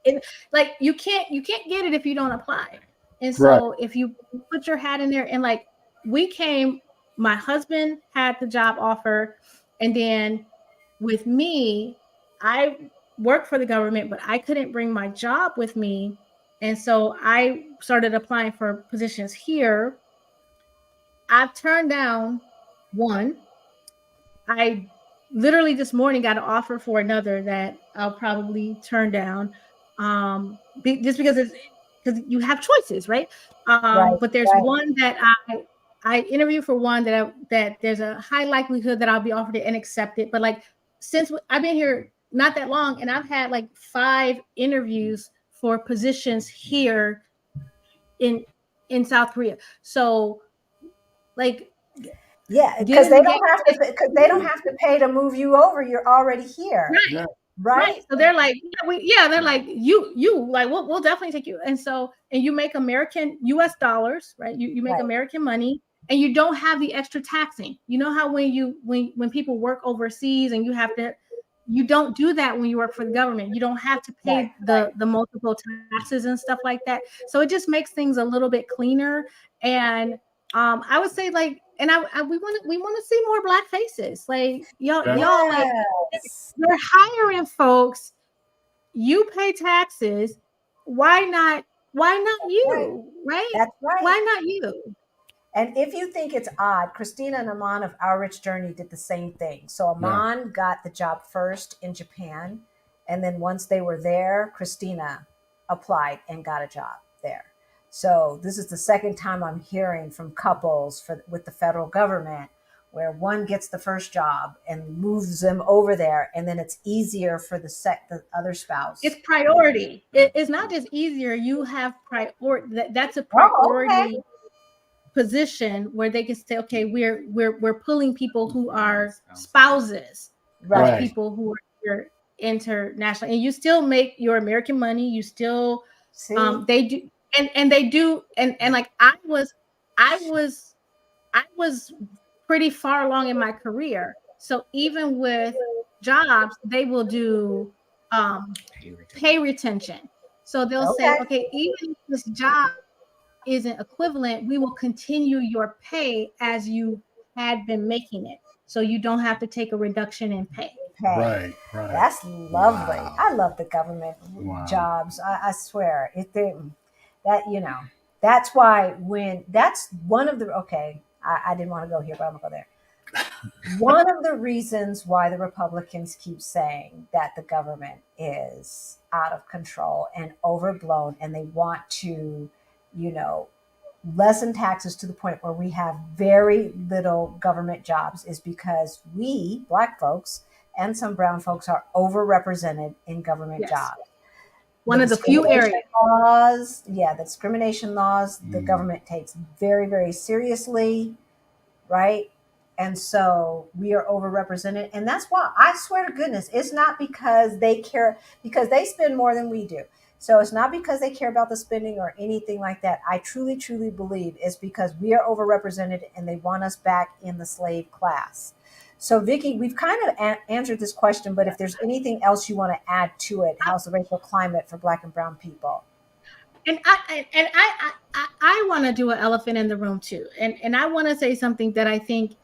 in. Like you can't get it if you don't apply. And so if you put your hat in there, and my husband had the job offer, and then with me, I worked for the government, but I couldn't bring my job with me. And so I started applying for positions here. I've turned down one. I literally this morning got an offer for another that I'll probably turn down, just because you have choices, right? But there's one that I interviewed for, one that there's a high likelihood that I'll be offered it and accept it. But since I've been here not that long, and I've had 5 interviews for positions here in South Korea. So because they don't have to pay to move you over. You're already here. Right. So they're like, they're like, we'll definitely take you. And you make American US dollars, right? You make American money, and you don't have the extra taxing. You know how when people work overseas and you don't do that when you work for the government. You don't have to pay the multiple taxes and stuff like that. So it just makes things a little bit cleaner. And I would say we want to see more Black faces. Like y'all, Yeah. y'all like Yes. you're hiring folks. You pay taxes. Why not? Why not Right. you? Right? That's right. Why not you? And if you think it's odd, Christina and Aman of Our Rich Journey did the same thing. So Aman got the job first in Japan. And then once they were there, Christina applied and got a job there. So this is the second time I'm hearing from couples with the federal government where one gets the first job and moves them over there, and then it's easier for the other spouse. It's priority. It's not just easier. You have priority. That's a Oh, okay. priority position where they can say, okay, we're pulling people who are spouses Right. of people who are here international, and you still make your American money. You still they do, and they do, and like I was pretty far along in my career. So even with jobs, they will do pay retention. So they'll say, okay, even if this job isn't equivalent, we will continue your pay as you had been making it. So you don't have to take a reduction in pay. Right. That's lovely. Wow. I love the government jobs. I swear that's why that's one of the, I didn't want to go here, but I'm gonna go there. One of the reasons why the Republicans keep saying that the government is out of control and overblown, and they want to, lessen taxes to the point where we have very little government jobs, is because we, Black folks, and some brown folks are overrepresented in government jobs. One of the few areas. The discrimination laws, the government takes very, very seriously, right? And so we are overrepresented. And that's why, I swear to goodness, it's not because they care, because they spend more than we do. So it's not because they care about the spending or anything like that. I truly, truly believe it's because we are overrepresented and they want us back in the slave class. So Vicki, we've kind of answered this question, but if there's anything else you want to add to it, how's the racial climate for Black and brown people? And I want to do an elephant in the room too. And I want to say something that I think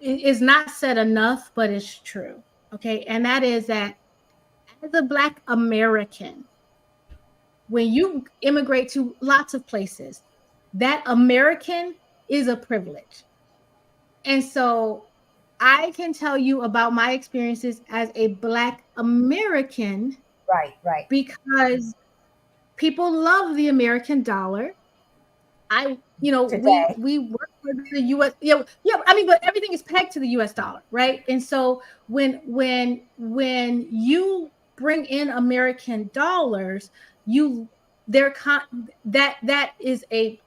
is not said enough, but it's true. Okay. And that is that as a Black American, when you immigrate to lots of places, that American is a privilege. And so I can tell you about my experiences as a Black American. Right. Because people love the American dollar. We work for the US. I mean, but everything is pegged to the US dollar, right? And so when you bring in American dollars, that is a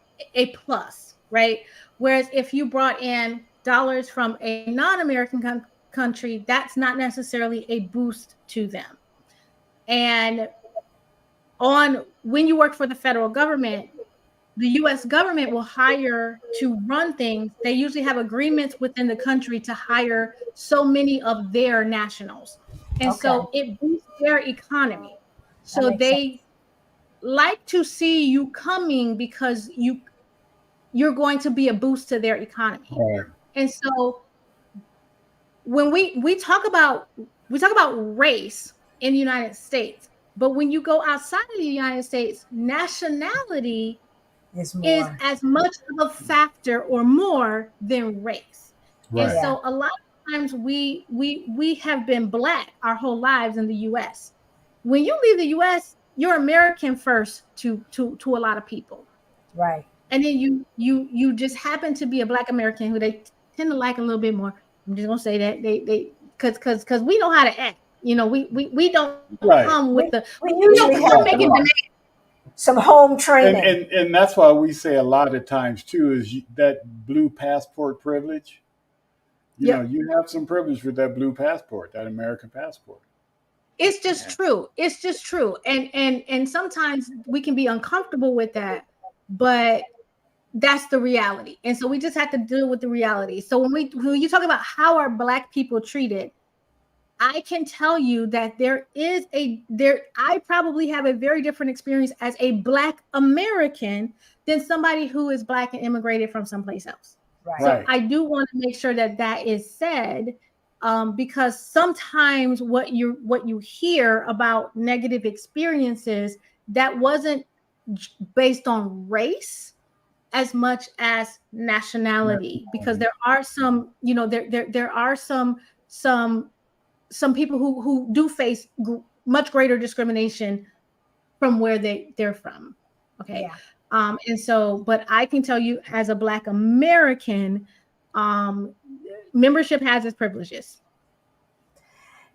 plus, right? Whereas if you brought in dollars from a non-American country, that's not necessarily a boost to them. And when you work for the federal government, the U.S. government will hire to run things. They usually have agreements within the country to hire so many of their nationals. And so it boosts their economy. So they like to see you coming because you're going to be a boost to their economy. Right. And so when we talk about race in the United States, but when you go outside of the United States, nationality is as much of a factor or more than race. Right. And so a lot of times we have been Black our whole lives in the US. When you leave the US, you're American first to a lot of people. Right. And then you just happen to be a Black American who they tend to like a little bit more. I'm just gonna say that they because we know how to act. We don't come with we usually have some home training. And that's why we say a lot of times too is that blue passport privilege. You know, you have some privilege with that blue passport, that American passport. It's just true. It's just true. And sometimes we can be uncomfortable with that, but that's the reality. And so we just have to deal with the reality. So when you talk about how are Black people treated, I can tell you that I probably have a very different experience as a Black American than somebody who is Black and immigrated from someplace else. So I do want to make sure that that is said, because sometimes what you hear about negative experiences, that wasn't based on race as much as nationality, because there are some, there are some people who do face much greater discrimination from where they're from. Okay. Yeah. And so, but I can tell you as a Black American, membership has its privileges.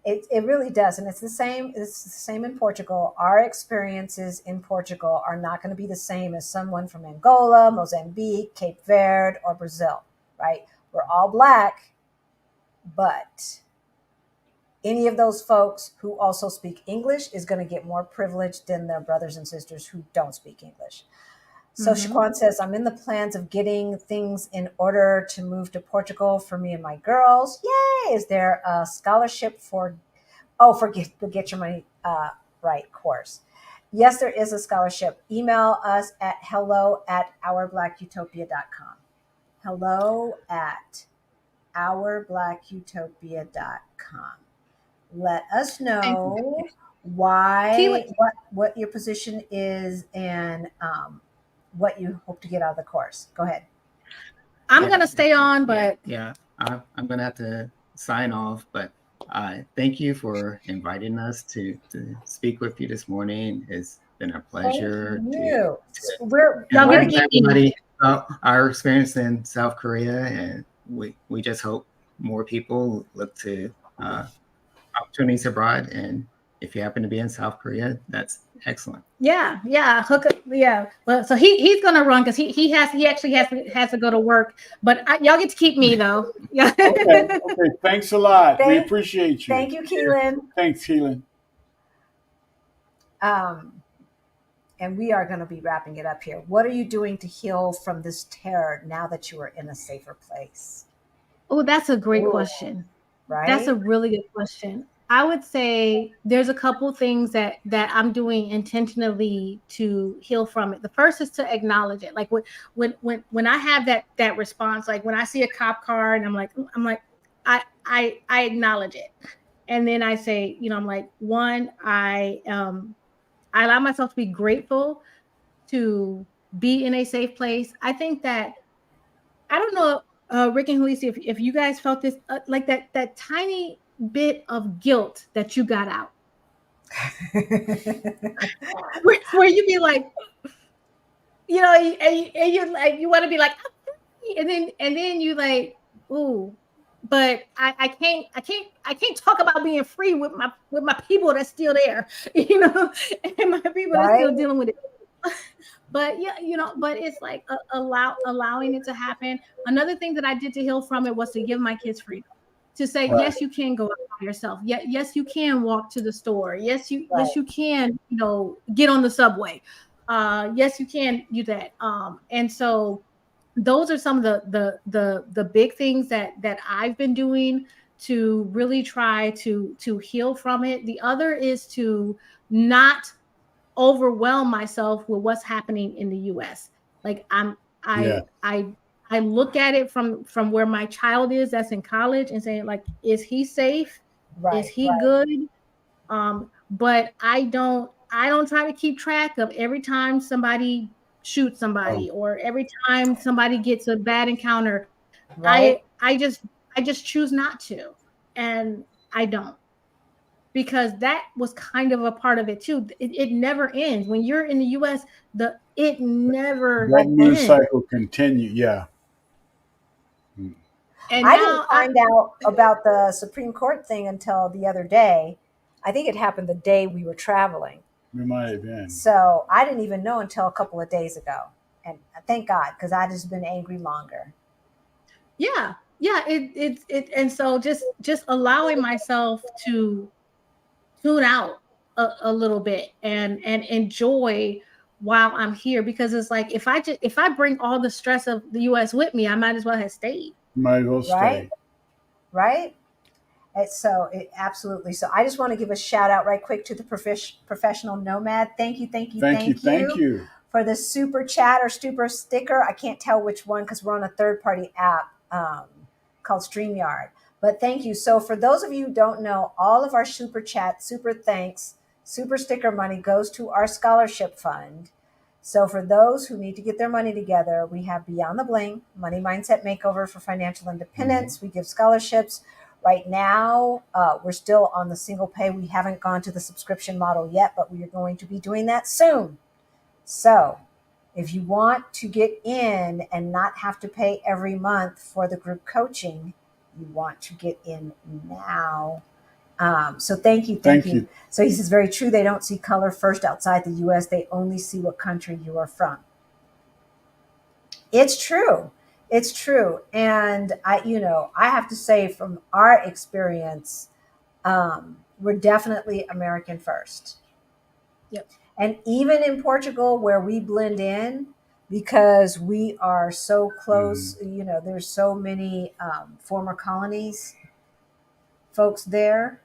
It really does. And it's the same. It's the same in Portugal. Our experiences in Portugal are not going to be the same as someone from Angola, Mozambique, Cape Verde, or Brazil, right? We're all Black, but any of those folks who also speak English is going to get more privilege than their brothers and sisters who don't speak English. So Shaquan says, I'm in the plans of getting things in order to move to Portugal for me and my girls. Yay! Is there a scholarship for Get Your Money Right course? Yes, there is a scholarship. Email us at hello@ourblackutopia.com. hello@ourblackutopia.com. Let us know what your position is and what you hope to get out of the course. Go ahead. I'm going to stay on, but I'm going to have to sign off, but thank you for inviting us to speak with you this morning. It's been a pleasure to everybody about our experience in South Korea, and we just hope more people look to opportunities abroad. And if you happen to be in South Korea, that's excellent. Yeah. Well, so he's gonna run because he actually has to go to work. But y'all get to keep me though. Yeah. Okay. Thanks a lot. We appreciate you. Thank you, Keelan. Thanks, Keelan. And we are going to be wrapping it up here. What are you doing to heal from this terror now that you are in a safer place? Oh, that's a great question. Right? That's a really good question. I would say there's a couple things that I'm doing intentionally to heal from it. The first is to acknowledge it. Like when I have that response, like when I see a cop car and I'm like I acknowledge it, and then I say, I'm like, one, I allow myself to be grateful to be in a safe place. I think that, I don't know, Rick and Halisi, if you guys felt this, like that tiny bit of guilt that you got out, where you be like, and you like, you want to be like, and then you like, ooh, but I can't talk about being free with my people that's still there, and my people that's still dealing with it. But but it's like allowing it to happen. Another thing that I did to heal from it was to give my kids freedom, to say, yes, you can go out by yourself. Yes, you can walk to the store. Yes, you can, get on the subway. Yes, you can do that. And so those are some of the big things that I've been doing to really try to heal from it. The other is to not overwhelm myself with what's happening in the US. Like I look at it from where my child is that's in college and saying, like, is he safe? Is he good? But I don't try to keep track of every time somebody shoots somebody or every time somebody gets a bad encounter. I just choose not to. And I don't. Because that was kind of a part of it too. It never ends. When you're in the US, it never that news cycle continue. Yeah. And I didn't find out about the Supreme Court thing until the other day. I think it happened the day we were traveling. It might have been. So I didn't even know until a couple of days ago. And thank God, because I'd just been angry longer. Yeah. And so just allowing myself to tune out a little bit and enjoy while I'm here, because it's like, if I bring all the stress of the US with me, I might as well have stayed. Might as well stay. Right. Absolutely. So I just want to give a shout out right quick to the professional nomad. Thank you. for the super chat or super sticker. I can't tell which one because we're on a third-party app called StreamYard. But thank you. So for those of you who don't know, all of our super chat, super thanks, super sticker money goes to our scholarship fund. So for those who need to get their money together, we have Beyond the Bling, Money Mindset Makeover for Financial Independence. We give scholarships. Right now, we're still on the single pay. We haven't gone to the subscription model yet, but we are going to be doing that soon. So if you want to get in and not have to pay every month for the group coaching, you want to get in now. So thank you. Thank you. So he says, very true. They don't see color first outside the U.S. They only see what country you are from. It's true. It's true. And I have to say from our experience, we're definitely American first. Yep. And even in Portugal, where we blend in, because we are so close, there's so many former colonies, folks there,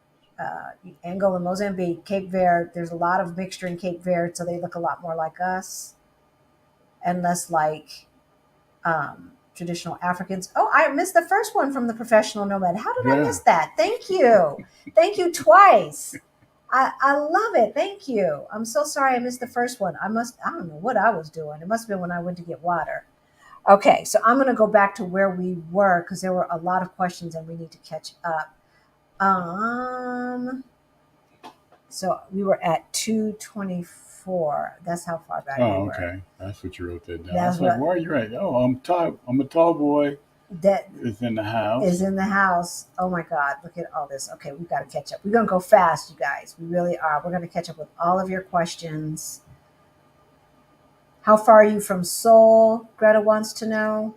Angola, Mozambique, Cape Verde. There's a lot of mixture in Cape Verde, so they look a lot more like us and less like traditional Africans. Oh, I missed the first one from the Professional Nomad. How did I miss that? Thank you. Thank you twice. I love it. Thank you. I'm so sorry I missed the first one. I don't know what I was doing. It must have been when I went to get water. Okay, so I'm going to go back to where we were because there were a lot of questions and we need to catch up. So we were at 224. That's how far back we were. Okay. That's what you wrote that down. I was like, where are you at? Oh, I'm a tall boy. That is in the house. Oh my God, look at all this. Okay, we've got to catch up. We're going to go fast, you guys. We really are. We're going to catch up with all of your questions. How far are you from Seoul? Greta wants to know.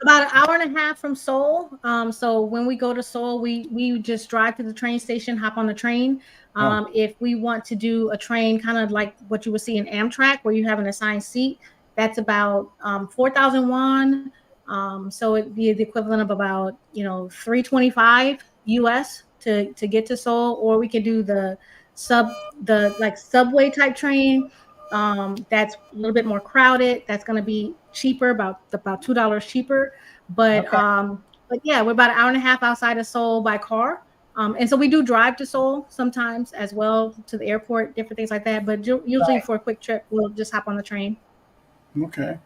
About an hour and a half from Seoul. So when we go to Seoul, we just drive to the train station, hop on the train. If we want to do a train, kind of like what you would see in Amtrak, where you have an assigned seat, that's about 4,000 won. So it'd be the equivalent of about, $325 US to get to Seoul, or we could do the subway type train. That's a little bit more crowded. That's going to be cheaper, about $2 cheaper. But okay. But yeah, we're about an hour and a half outside of Seoul by car. And so we do drive to Seoul sometimes as well, to the airport, different things like that. But usually for a quick trip, we'll just hop on the train. Okay.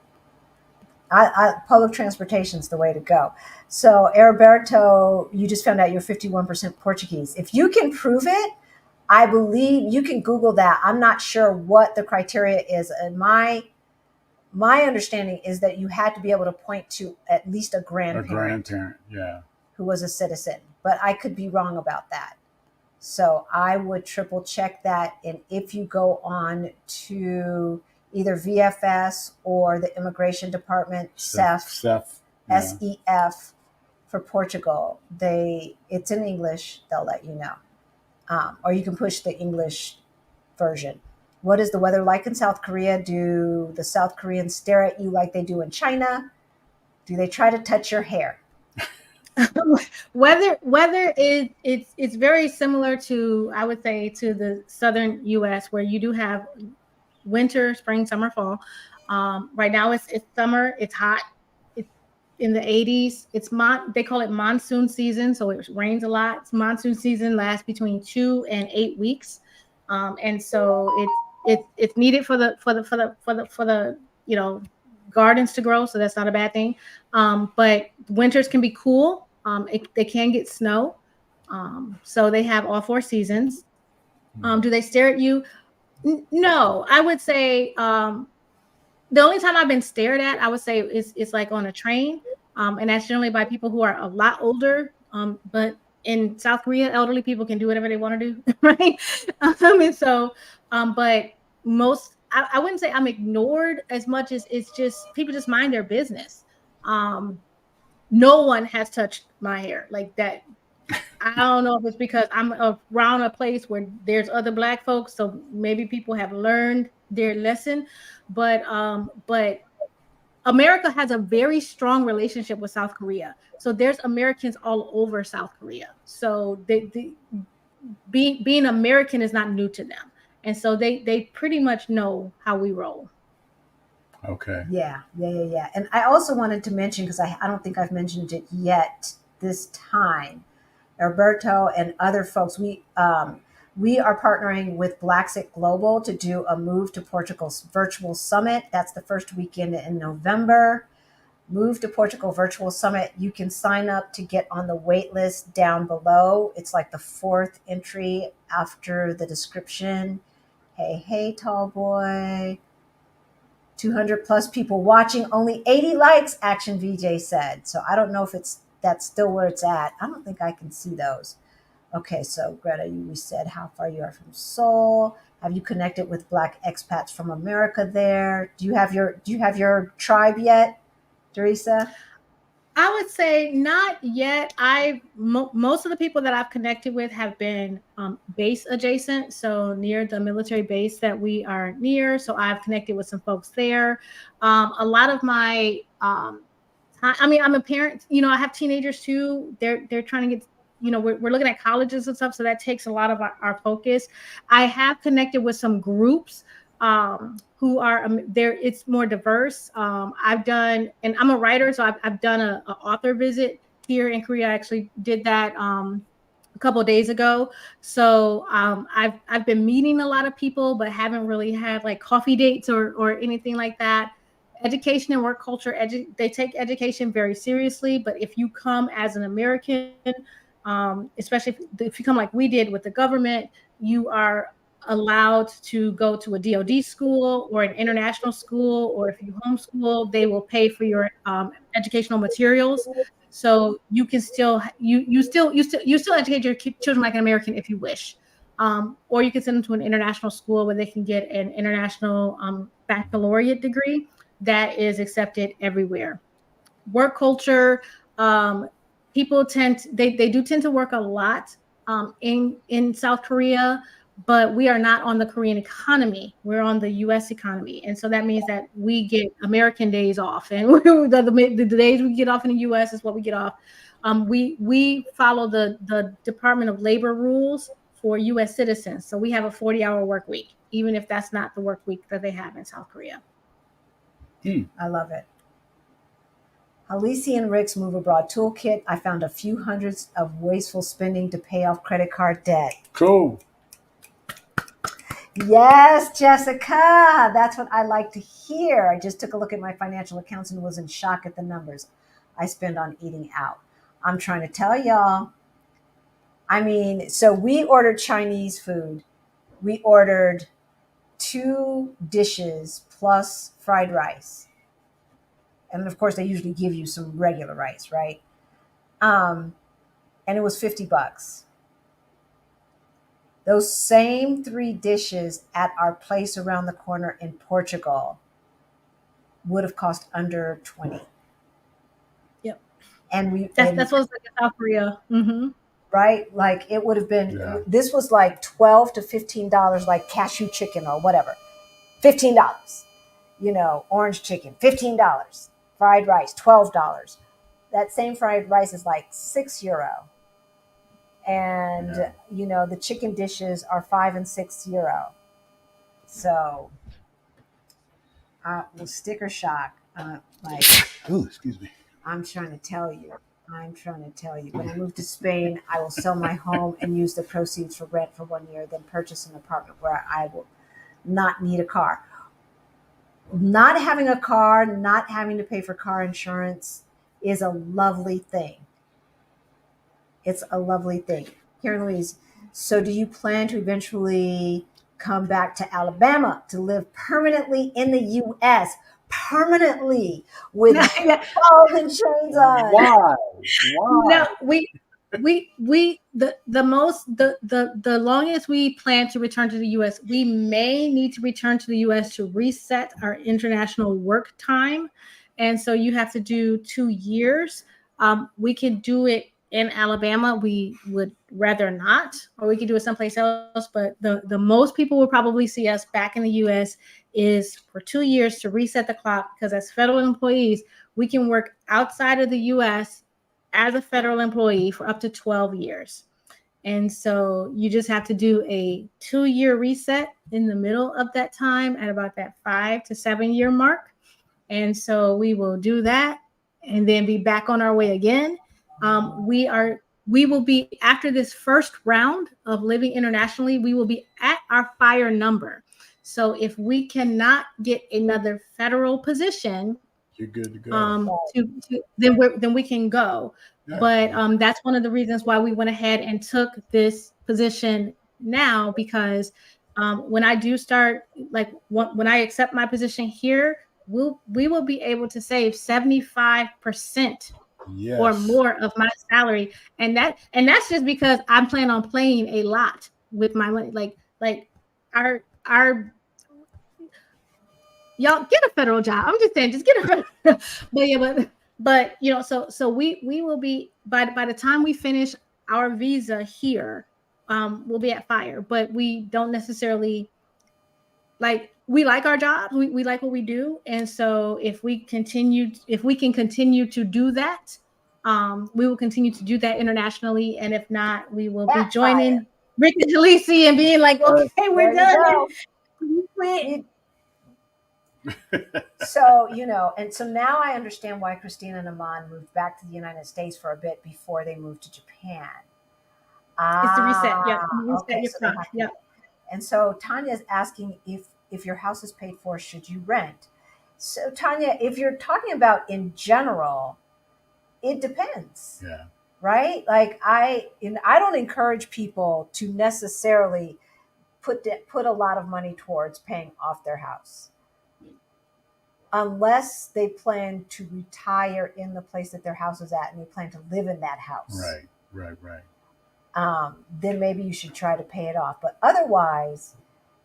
Public transportation is the way to go. So, Heriberto, you just found out you're 51% Portuguese. If you can prove it, I believe you can Google that. I'm not sure what the criteria is. And my understanding is that you had to be able to point to at least a grandparent. Yeah. Who was a citizen. But I could be wrong about that. So I would triple check that. And if you go on to either VFS or the Immigration Department, SEF, yeah. SEF for Portugal, it's in English, they'll let you know. Or you can push the English version. What is the weather like in South Korea? Do the South Koreans stare at you like they do in China? Do they try to touch your hair? Weather it's very similar to, I would say, to the southern U.S., where you do have winter, spring, summer, fall. Right now it's summer. It's hot. It's in the 80s. They call it monsoon season, so it rains a lot. It's monsoon season lasts between 2 and 8 weeks, and so it's needed for the gardens to grow. So that's not a bad thing. But winters can be cool. They can get snow. So they have all 4 seasons. Do they stare at you? No, I would say the only time I've been stared at, I would say, is like on a train. And that's generally by people who are a lot older. But in South Korea, elderly people can do whatever they want to do, right? And so, but most, I wouldn't say I'm ignored as much as it's just people just mind their business. No one has touched my hair like that. I don't know if it's because I'm around a place where there's other Black folks, so maybe people have learned their lesson. But America has a very strong relationship with South Korea. So there's Americans all over South Korea. So being American is not new to them. And so they pretty much know how we roll. Okay. Yeah. And I also wanted to mention, because I don't think I've mentioned it yet this time, Alberto and other folks, we are partnering with Blacksit Global to do a Move to Portugal's virtual summit. That's the first weekend in November. Move to Portugal Virtual Summit. You can sign up to get on the wait list down below. It's like the fourth entry after the description. Hey, tall boy. 200 plus people watching, only 80 likes, Action VJ said. So I don't know if that's still where it's at. I don't think I can see those. Okay, so Greta, we said how far you are from Seoul. Have you connected with Black expats from America there? Do you have your tribe yet, Doresa? I would say not yet. Most of the people that I've connected with have been base adjacent, so near the military base that we are near. So I've connected with some folks there. A lot of my, I mean, I'm a parent. You know, I have teenagers too. They're trying to get. You know, we're looking at colleges and stuff, so that takes a lot of our focus. I have connected with some groups who are there. It's more diverse. I've done, and I'm a writer, so I've done a author visit here in Korea. I actually did that a couple of days ago. So I've been meeting a lot of people, but haven't really had like coffee dates or anything like that. Education and work culture, they take education very seriously. But if you come as an American, especially if you come like we did with the government, you are allowed to go to a DoD school or an international school, or if you homeschool, they will pay for your educational materials. So you can still you still educate your children like an American if you wish, or you can send them to an international school where they can get an international baccalaureate degree that is accepted everywhere. Work culture, um, people they do tend to work a lot in South Korea, but we are not on the Korean economy. We're on the U.S. economy, and so that means that we get American days off, and the days we get off in the U.S. is what we get off. We follow the Department of Labor rules for U.S. citizens, so we have a 40-hour work week, even if that's not the work week that they have in South Korea. I love it. Halisi and Rick's Move Abroad Toolkit. I found a few hundreds of wasteful spending to pay off credit card debt. Cool. Yes, Jessica. That's what I like to hear. I just took a look at my financial accounts and was in shock at the numbers I spend on eating out. I'm trying to tell y'all. I mean, so we ordered Chinese food. We ordered 2 dishes plus fried rice. And of course, they usually give you some regular rice, right? And it was $50. Those same 3 dishes at our place around the corner in Portugal would have cost under 20. Yep. And that's what's like in South Korea. Mm-hmm. Right? Like it would have been, this was like $12 to $15, like cashew chicken or whatever. $15. You know, orange chicken, $15. Fried rice, $12. That same fried rice is like €6. And, you know, the chicken dishes are €5 and €6. So, sticker shock. Like, Oh, excuse me. I'm trying to tell you. When I move to Spain, I will sell my home and use the proceeds for rent for 1 year, then purchase an apartment where I will not need a car. Not having a car, not having to pay for car insurance is a lovely thing. It's a lovely thing. Karen Louise, so do you plan to eventually come back to Alabama to live permanently in the U.S.? Permanently with balls and chains on? Why? No, the longest we plan to return to the U.S. We may need to return to the U.S. to reset our international work time, and so you have to do 2 years. We can do it in Alabama. We would rather not, or we could do it someplace else. But the most people will probably see us back in the U.S. is for 2 years to reset the clock, because as federal employees, we can work outside of the U.S. as a federal employee for up to 12 years. And so you just have to do a 2-year reset in the middle of that time at about that 5 to 7 year mark. And so we will do that and then be back on our way again. We will be, after this first round of living internationally, we will be at our FIRE number. So if we cannot get another federal position, you're good to go. Then we can go. Yeah. But that's one of the reasons why we went ahead and took this position now, because when I do start, like when I accept my position here, we will be able to save 75% Yes. or more of my salary, and that's just because I'm planning on playing a lot with my money. Like our y'all get a federal job. I'm just saying, just get a federal. but you know, so we will be, by the time we finish our visa here, we'll be at FIRE. But we don't necessarily, like, we like our jobs, we like what we do, and so if we can continue to do that, we will continue to do that internationally. And if not, we will be joining Rick and Talisi and being like, okay, we're done. We quit. So, and so now I understand why Christina and Aman moved back to the United States for a bit before they moved to Japan. It's the reset. Yeah. Reset Okay, your clock. Yeah. And so Tanya is asking if your house is paid for, should you rent? So Tanya, if you're talking about in general, it depends. Yeah. Right? Like I don't encourage people to necessarily put a lot of money towards paying off their house, unless they plan to retire in the place that their house is at and they plan to live in that house. Right. Then maybe you should try to pay it off. But otherwise,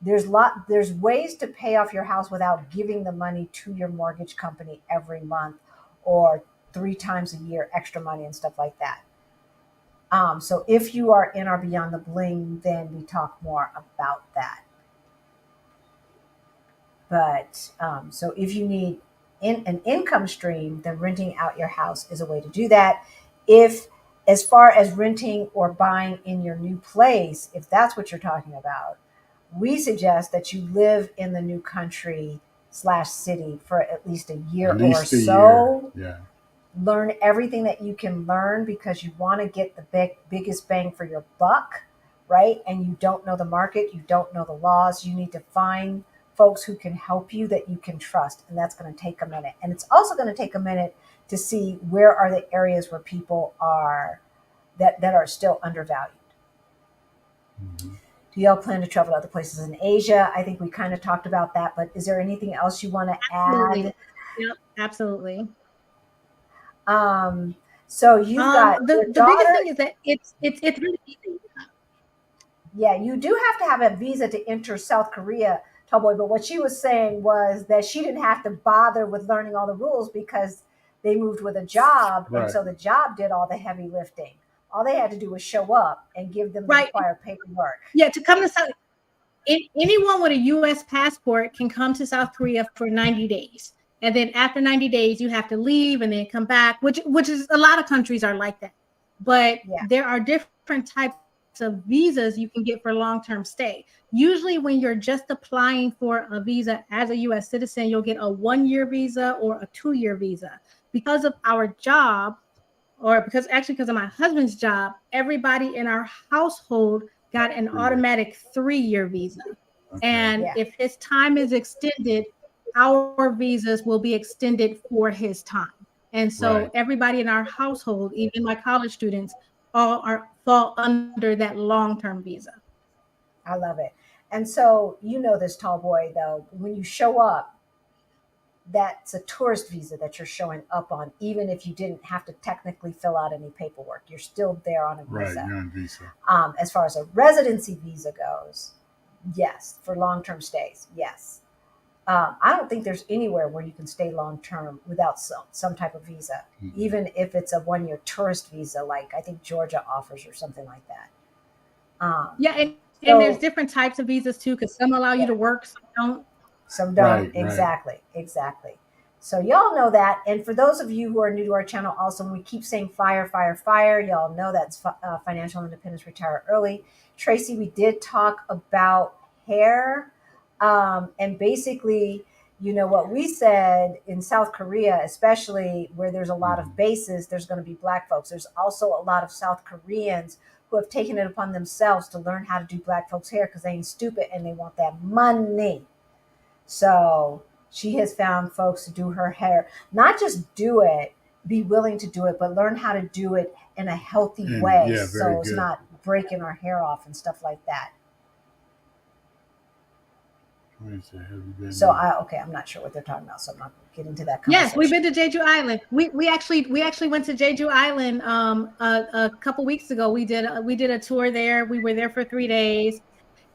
there's ways to pay off your house without giving the money to your mortgage company every month or 3 times a year, extra money and stuff like that. So if you are in or beyond the bling, then we talk more about that. But so if you need an income stream, then renting out your house is a way to do that. If, as far as renting or buying in your new place, if that's what you're talking about, we suggest that you live in the new country / city for at least a year or so. Yeah. Learn everything that you can learn, because you want to get the biggest bang for your buck, right? And you don't know the market, you don't know the laws. You need to find folks who can help you, that you can trust, and that's going to take a minute. And it's also going to take a minute to see where are the areas where people are that are still undervalued. Mm-hmm. Do y'all plan to travel to other places in Asia? I think we kind of talked about that, but is there anything else you want to add? Yep, absolutely. So you've got the biggest thing is that it's really easy. Yeah, you do have to have a visa to enter South Korea, Tallboy. But what she was saying was that she didn't have to bother with learning all the rules because they moved with a job, Right. and so the job did all the heavy lifting. All they had to do was show up and give them the required paperwork. Yeah, to come to South. Anyone with a U.S. passport can come to South Korea for 90 days. And then after 90 days, you have to leave and then come back, which is, a lot of countries are like that. But there are different types of visas you can get for long-term stay. Usually when you're just applying for a visa as a U.S. citizen, you'll get a 1-year visa or a 2-year visa. Because of our job, or because of my husband's job, everybody in our household got an automatic 3-year visa. Okay. And if his time is extended, our visas will be extended for his time. And so everybody in our household, even my college students, fall under that long-term visa. I love it. And so, this, Tallboy, though, when you show up, that's a tourist visa that you're showing up on, even if you didn't have to technically fill out any paperwork. You're still there on a visa. Right, you're on visa. As far as a residency visa goes, yes. For long-term stays, yes. I don't think there's anywhere where you can stay long-term without some type of visa, even if it's a 1-year tourist visa, like I think Georgia offers or something like that. And there's different types of visas too, because some allow you to work, some don't. Some don't. Exactly. So y'all know that. And for those of you who are new to our channel, also, when we keep saying FIRE, y'all know that's Financial Independence, Retire Early. Tracy, we did talk about hair. And basically, you know, what we said in South Korea, especially where there's a lot of bases, there's going to be Black folks. There's also a lot of South Koreans who have taken it upon themselves to learn how to do Black folks' hair because they ain't stupid and they want that money. So she has found folks to do her hair, not just do it, be willing to do it, but learn how to do it in a healthy way. Yeah, so it's good. not breaking our hair off and stuff like that. So I'm not sure what they're talking about, so I'm not getting to that conversation. Yes, we've been to Jeju Island. We actually went to Jeju Island a couple weeks ago. We did a tour there. We were there for 3 days.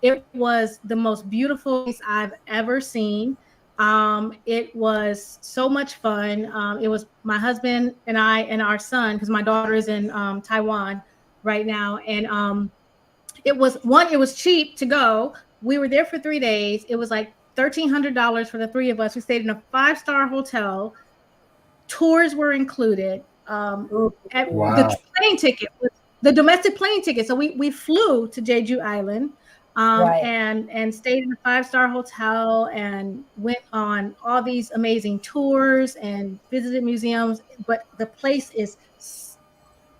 It was the most beautiful place I've ever seen. It was so much fun. It was my husband and I and our son, because my daughter is in Taiwan right now, and it was cheap to go. We were there for 3 days. It was like $1,300 for the three of us. We stayed in a 5-star hotel. Tours were included. Wow. The plane ticket was the domestic plane ticket. So we flew to Jeju Island, Right. and stayed in a 5-star hotel and went on all these amazing tours and visited museums. But the place is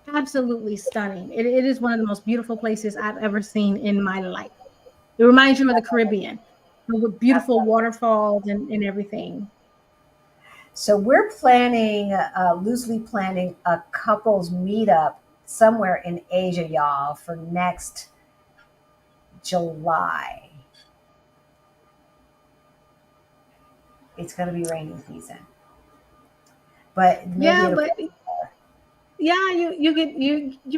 absolutely stunning. It is one of the most beautiful places I've ever seen in my life. It reminds you of the Caribbean, with beautiful waterfalls and everything. So we're planning, loosely planning a couples meetup somewhere in Asia, y'all, for next July. It's going to be rainy season, but maybe you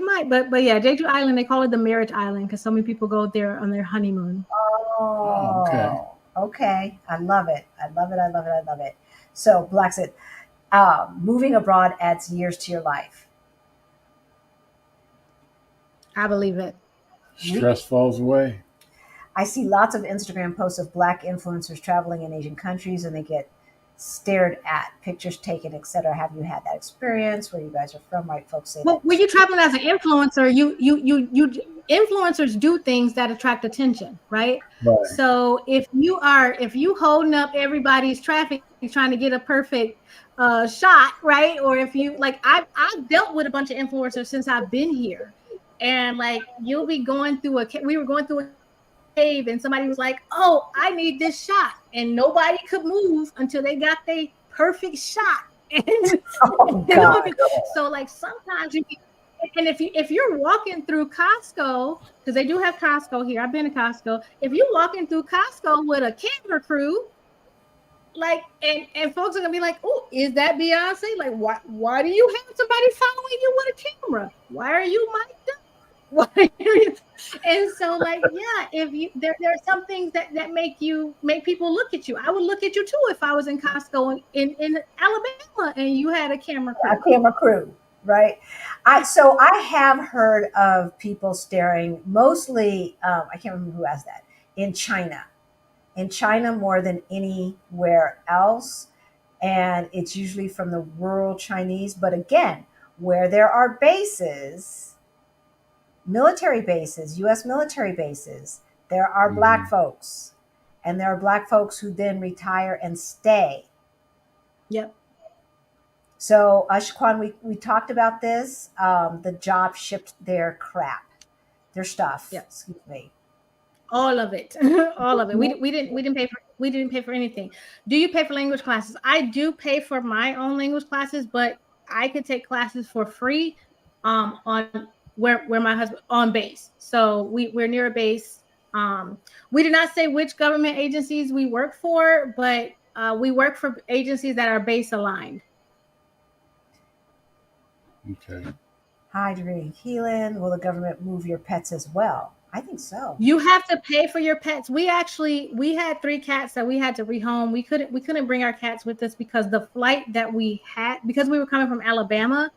might, but yeah, Jeju Island, they call it the marriage island because so many people go there on their honeymoon. Oh, okay. I love it. I love it. I love it. I love it. So Black said, moving abroad adds years to your life. I believe it. Stress falls away. I see lots of Instagram posts of Black influencers traveling in Asian countries and they get stared at, pictures taken, etc. Have you had that experience where you guys are from? White folks say well, when you're traveling as an influencer, you influencers do things that attract attention, right? So if you holding up everybody's traffic, you're trying to get a perfect shot, right? Or if you like, I've dealt with a bunch of influencers since I've been here, and like you'll be going through we were going through a cave and somebody was like, oh, I need this shot, and nobody could move until they got their perfect shot. So like sometimes you and if you're walking through Costco, because they do have Costco here, I've been to Costco. If you're walking through Costco with a camera crew, like and folks are gonna be like, oh, is that Beyonce? Like, why do you have somebody following you with a camera? Why are you mic'd up? And so like, yeah, if you there are some things that make people look at you. I would look at you too if I was in Costco in Alabama and you had a camera crew. Right. So I have heard of people staring, mostly, I can't remember who asked that, in China more than anywhere else. And it's usually from the rural Chinese. But again, where there are bases, military bases, U.S. military bases, there are Black folks. And there are Black folks who then retire and stay. Yep. So, Shaquan, we talked about this. The job shipped their crap, their stuff. Yep. Excuse me. All of it, all of it. We didn't pay for anything. Do you pay for language classes? I do pay for my own language classes, but I could take classes for free, on where my husband on base. So we're near a base. We did not say which government agencies we work for, but we work for agencies that are base aligned. Okay. Hi, Doresa Keelan. Will the government move your pets as well? I think so. You have to pay for your pets. We had 3 cats that we had to rehome. We couldn't bring our cats with us because the flight that we had, because we were coming from Alabama,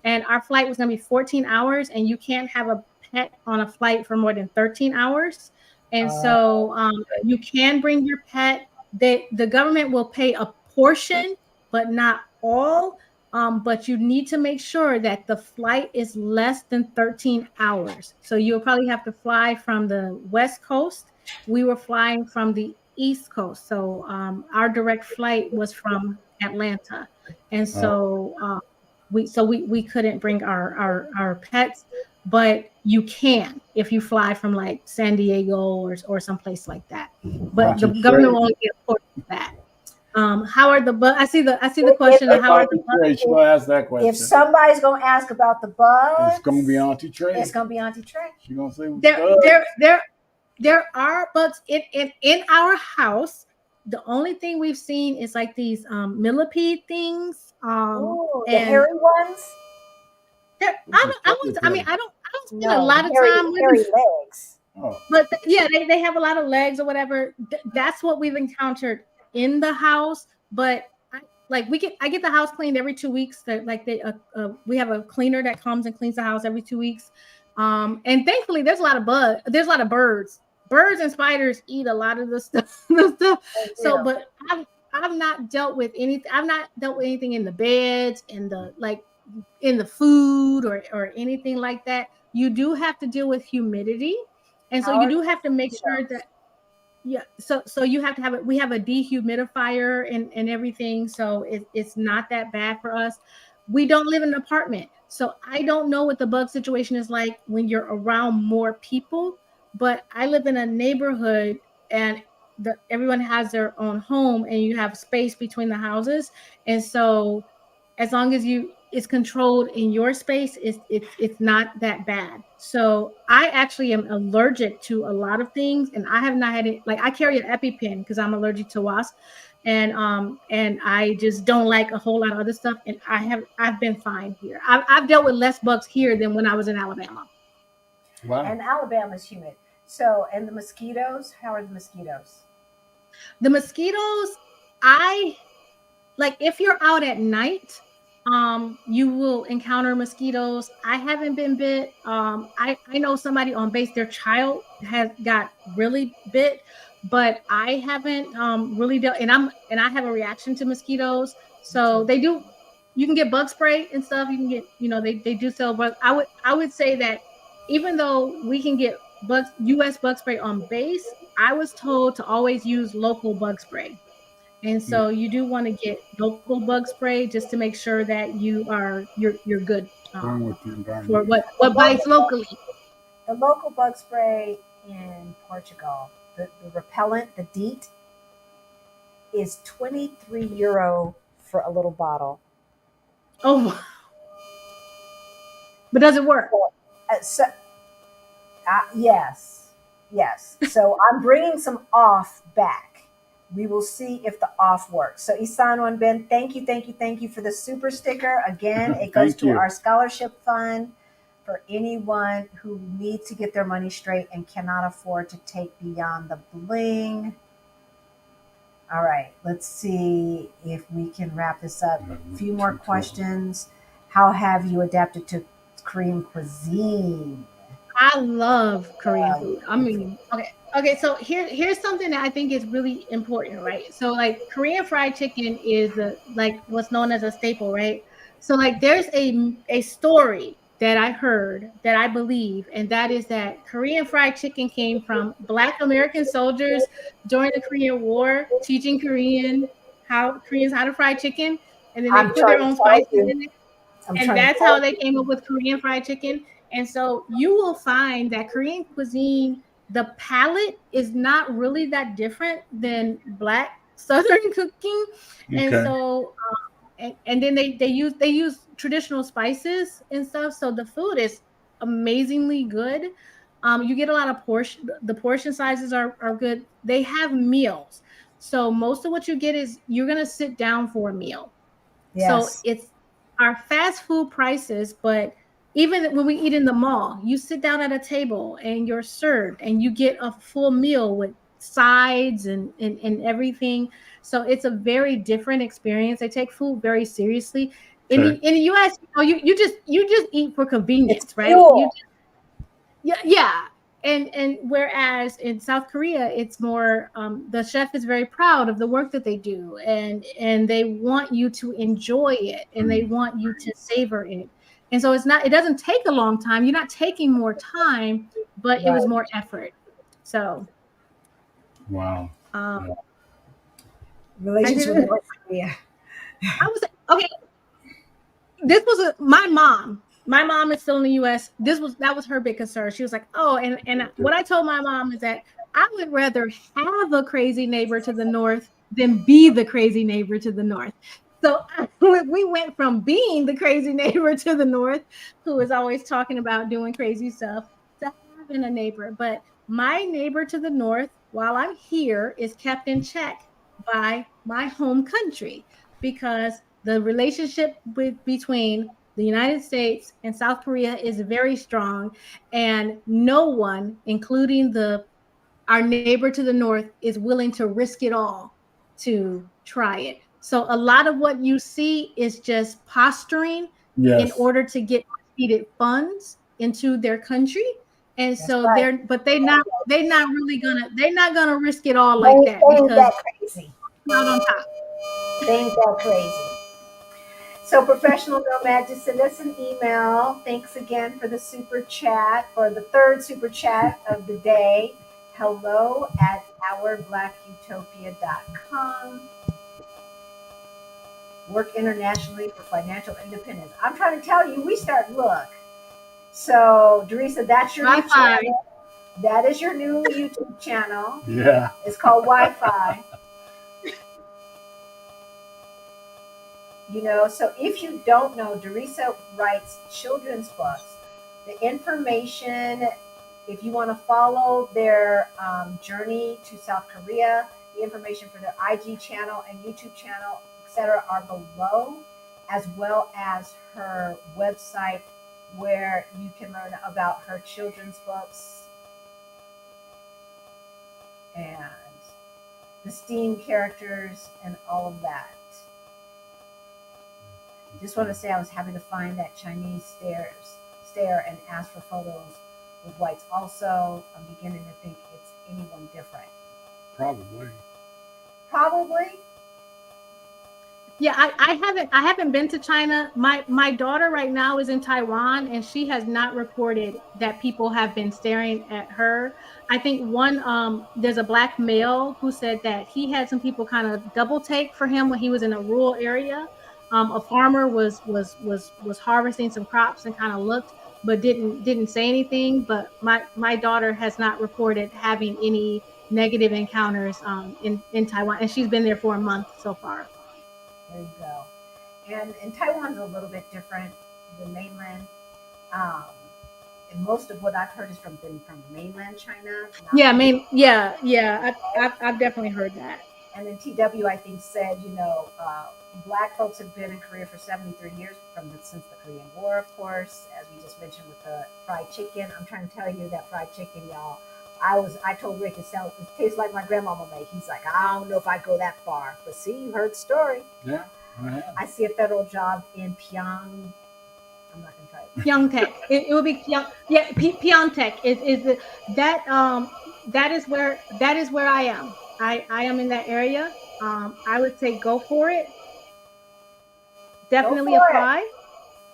and our flight was going to be 14 hours, and you can't have a pet on a flight for more than 13 hours. And so you can bring your pet. The government will pay a portion, but not all. But you need to make sure that the flight is less than 13 hours. So you'll probably have to fly from the West Coast. We were flying from the East Coast. So our direct flight was from Atlanta. And so we couldn't bring our pets, but you can if you fly from like San Diego or someplace like that. But the government won't get for that. How are the bugs? I see the question. How are the bugs? She'll ask that question. If somebody's gonna ask about the bugs, it's gonna be Auntie Trey. It's gonna be Auntie Trey. She's gonna say there are bugs in our house. The only thing we've seen is like these millipede things. Ooh, the hairy ones. I don't spend a lot of time with hairy legs. Oh. But yeah, they have a lot of legs or whatever. That's what we've encountered in the house. But I get the house cleaned every 2 weeks. We have a cleaner that comes and cleans the house every 2 weeks. And thankfully, there's a lot of there's a lot of birds. Birds and spiders eat a lot of the stuff. So, but I've not dealt with anything. I've not dealt with anything in the beds, in the food or anything like that. You do have to deal with humidity, and so you do have to make sure that. Yeah, so you have to have it. We have a dehumidifier and everything, so it's not that bad for us. We don't live in an apartment, so I don't know what the bug situation is like when you're around more people. But I live in a neighborhood, and everyone has their own home, and you have space between the houses, and so as long as it's controlled in your space, it's not that bad. So I actually am allergic to a lot of things, and I have not had it. Like I carry an EpiPen because I'm allergic to wasps, and I just don't like a whole lot of other stuff. And I've been fine here. I've dealt with less bugs here than when I was in Alabama. Wow. And Alabama's humid. So, and the mosquitoes, how are the mosquitoes? The mosquitoes, if you're out at night, you will encounter mosquitoes. I haven't been bit. I know somebody on base, their child has got really bit, but I haven't really dealt. And I have a reaction to mosquitoes. So you can get bug spray and stuff. You can get, they do sell bugs. I would say that even though we can get U.S. bug spray on base, I was told to always use local bug spray. And so you do want to get local bug spray just to make sure that you're good for what bites locally. The local bug spray in Portugal, the repellent, the DEET, is €23 for a little bottle. Oh, but does it work? Yes. So I'm bringing some off back. We will see if the off works. So Isanwan Ben, thank you for the super sticker. Again, it goes to our scholarship fund for anyone who needs to get their money straight and cannot afford to take beyond the bling. All right, let's see if we can wrap this up. A few more questions. How have you adapted to Korean cuisine? I love Korean food. I mean, okay. So here's something that I think is really important, right? So like Korean fried chicken is what's known as a staple, right? So like there's a story that I heard that I believe, and that is that Korean fried chicken came from Black American soldiers during the Korean War, teaching Koreans how to fry chicken, and then they put their own spices in it, and that's how they came up with Korean fried chicken. And so you will find that Korean cuisine, the palate is not really that different than Black Southern cooking. Okay. And so, and then they use traditional spices and stuff. So the food is amazingly good. You get a lot of the portion sizes are good. They have meals. So most of what you get is you're going to sit down for a meal. Yes. So it's our fast food prices, but even when we eat in the mall, you sit down at a table and you're served and you get a full meal with sides and everything. So it's a very different experience. They take food very seriously. In the US, you just eat for convenience, it's right? Yeah. And whereas in South Korea, it's more the chef is very proud of the work that they do, and they want you to enjoy it, and they want you to savor it. And so it doesn't take a long time. You're not taking more time, but it was more effort. So. Wow. Um, Relations with North Korea. I was okay. This was my mom. My mom is still in the U.S. That was her big concern. She was like, "Oh," and what I told my mom is that I would rather have a crazy neighbor to the north than be the crazy neighbor to the north. So we went from being the crazy neighbor to the north, who is always talking about doing crazy stuff, to having a neighbor. But my neighbor to the north, while I'm here, is kept in check by my home country, because the relationship between the United States and South Korea is very strong, and no one, including our neighbor to the north, is willing to risk it all to try it. So a lot of what you see is just posturing in Yes. order to get needed funds into their country. And That's so right. they're not gonna risk it all They like ain't, that, they ain't because that crazy. out on top. They ain't that crazy. So, Professional Nomad, just send us an email. Thanks again for the super chat, or the third super chat of the day. Hello at ourblackutopia.com. Work internationally for financial independence. I'm trying to tell you, look. So, Doresa, that's your new Wi-Fi. channel. That is your new YouTube channel. Yeah. It's called Wi-Fi. So if you don't know, Doresa writes children's books. The information, if you want to follow their journey to South Korea, the information for their IG channel and YouTube channel, etc., are below, as well as her website, where you can learn about her children's books and the STEAM characters and all of that. Just want to say I was happy to find that Chinese stare and ask for photos with whites. Also, I'm beginning to think it's anyone different. Probably. Yeah, I haven't been to China. My daughter right now is in Taiwan, and she has not reported that people have been staring at her. I think there's a black male who said that he had some people kind of double take for him when he was in a rural area. A farmer was harvesting some crops and kind of looked, but didn't say anything. But my daughter has not reported having any negative encounters in Taiwan, and she's been there for a month so far. There you go. And Taiwan's a little bit different than mainland. Um, and most of what I've heard is from mainland China. I've definitely heard that. And then TW, I think, said, black folks have been in Korea for 73 years since the Korean War, of course, as we just mentioned with the fried chicken. I'm trying to tell you that fried chicken, y'all. I told Rick it tastes like my grandmama made. He's like, I don't know if I go that far, but see, you heard the story. Yeah. I see a federal job in Pyong. I'm not going to try it. Pyeongtaek. It will be Pyong. Yeah, Pyeongtaek is that is where I am. I am in that area. I would say go for it. Definitely apply.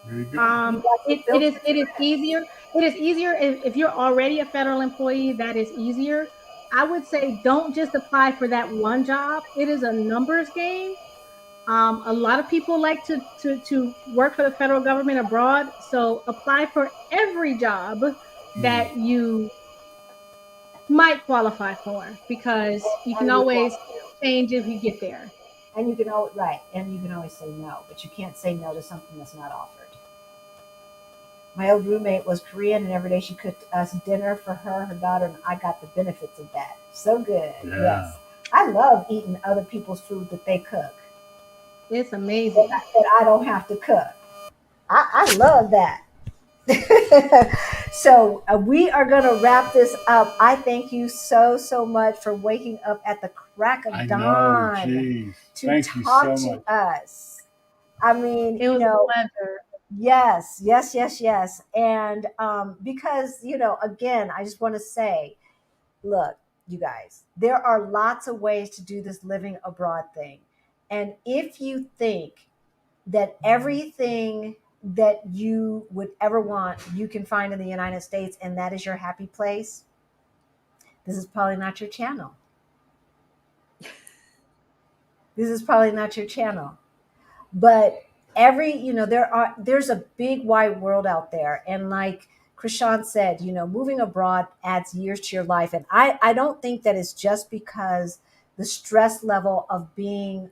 There you go. It is easier. It is easier if you're already a federal employee. That is easier. I would say don't just apply for that one job. It is a numbers game. A lot of people like to work for the federal government abroad, so apply for every job that you might qualify for, because you can always change if you get there. And you can always say no, but you can't say no to something that's not offered. My old roommate was Korean, and every day she cooked us dinner for her daughter, and I got the benefits of that. So good. Yeah. Yes. I love eating other people's food that they cook. It's amazing. That I don't have to cook. I love that. So we are going to wrap this up. I thank you so much for waking up at the crack of dawn to talk to us. I mean, it was a pleasure. Yes. And because, again, I just want to say, look, you guys, there are lots of ways to do this living abroad thing. And if you think that everything that you would ever want, you can find in the United States, and that is your happy place, this is probably not your channel. this is probably not your channel. But there's a big wide world out there. And like Krishan said, moving abroad adds years to your life. And I don't think that it's just because the stress level of being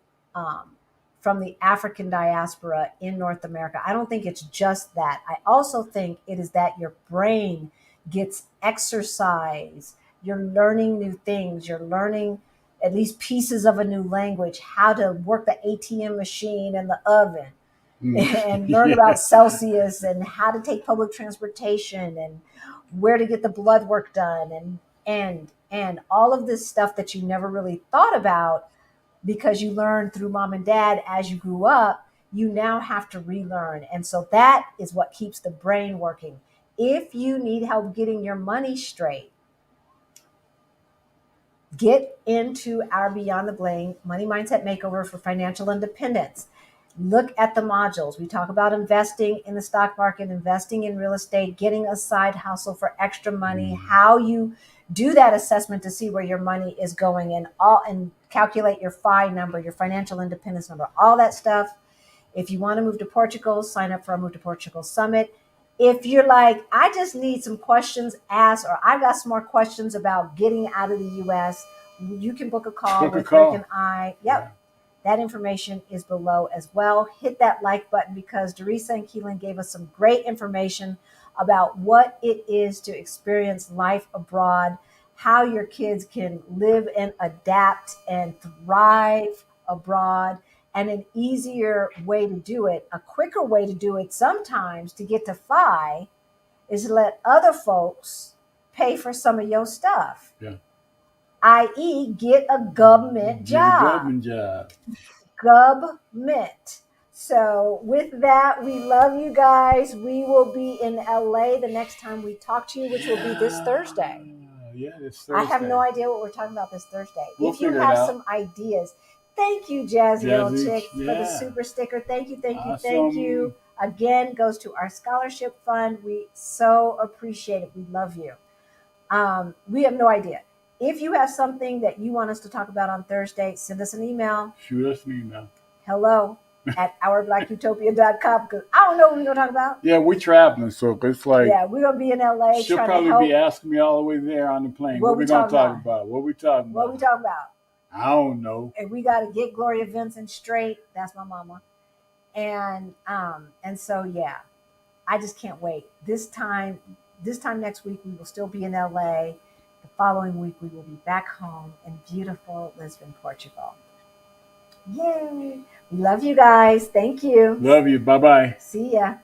from the African diaspora in North America. I don't think it's just that. I also think it is that your brain gets exercise. You're learning new things. You're learning at least pieces of a new language, how to work the ATM machine and the oven, and learn about Celsius and how to take public transportation and where to get the blood work done and all of this stuff that you never really thought about because you learned through mom and dad as you grew up. You now have to relearn. And so that is what keeps the brain working. If you need help getting your money straight, get into our Beyond the Bling Money Mindset Makeover for Financial Independence. Look at the modules. We talk about investing in the stock market, investing in real estate, getting a side hustle for extra money, how you do that assessment to see where your money is going, and calculate your FI number, your financial independence number, all that stuff. If you want to move to Portugal, sign up for our Move to Portugal Summit. If you're like, I just need some questions asked, or I got some more questions about getting out of the US, you can book a call with Rick and I. Yep. Yeah. That information is below as well. Hit that like button because Doresa and Keelan gave us some great information about what it is to experience life abroad, how your kids can live and adapt and thrive abroad, and an easier way to do it, a quicker way to do it sometimes to get to FI is to let other folks pay for some of your stuff. Yeah. i.e. get a government job. Government. So with that, we love you guys. We will be in LA the next time we talk to you, which will be this Thursday. Yeah, this Thursday. I have no idea what we're talking about this Thursday. If you have some ideas, thank you, Jazzy Old Chick, for the super sticker. Thank you, thank you, awesome. Thank you. Again, goes to our scholarship fund. We so appreciate it. We love you. We have no idea. If you have something that you want us to talk about on Thursday, send us an email. Shoot us an email. Hello at ourblackutopia.com, because I don't know what we're going to talk about. Yeah, we're traveling, so it's like... Yeah, we're going to be in LA. She'll probably be asking me all the way there on the plane. What we going to talk about? What we talking about? What we talking about? I don't know. And we got to get Gloria Vincent straight. That's my mama. And so, yeah, I just can't wait. This time next week, we will still be in LA. The following week, we will be back home in beautiful Lisbon, Portugal. Yay! We love you guys. Thank you. Love you. Bye-bye. See ya.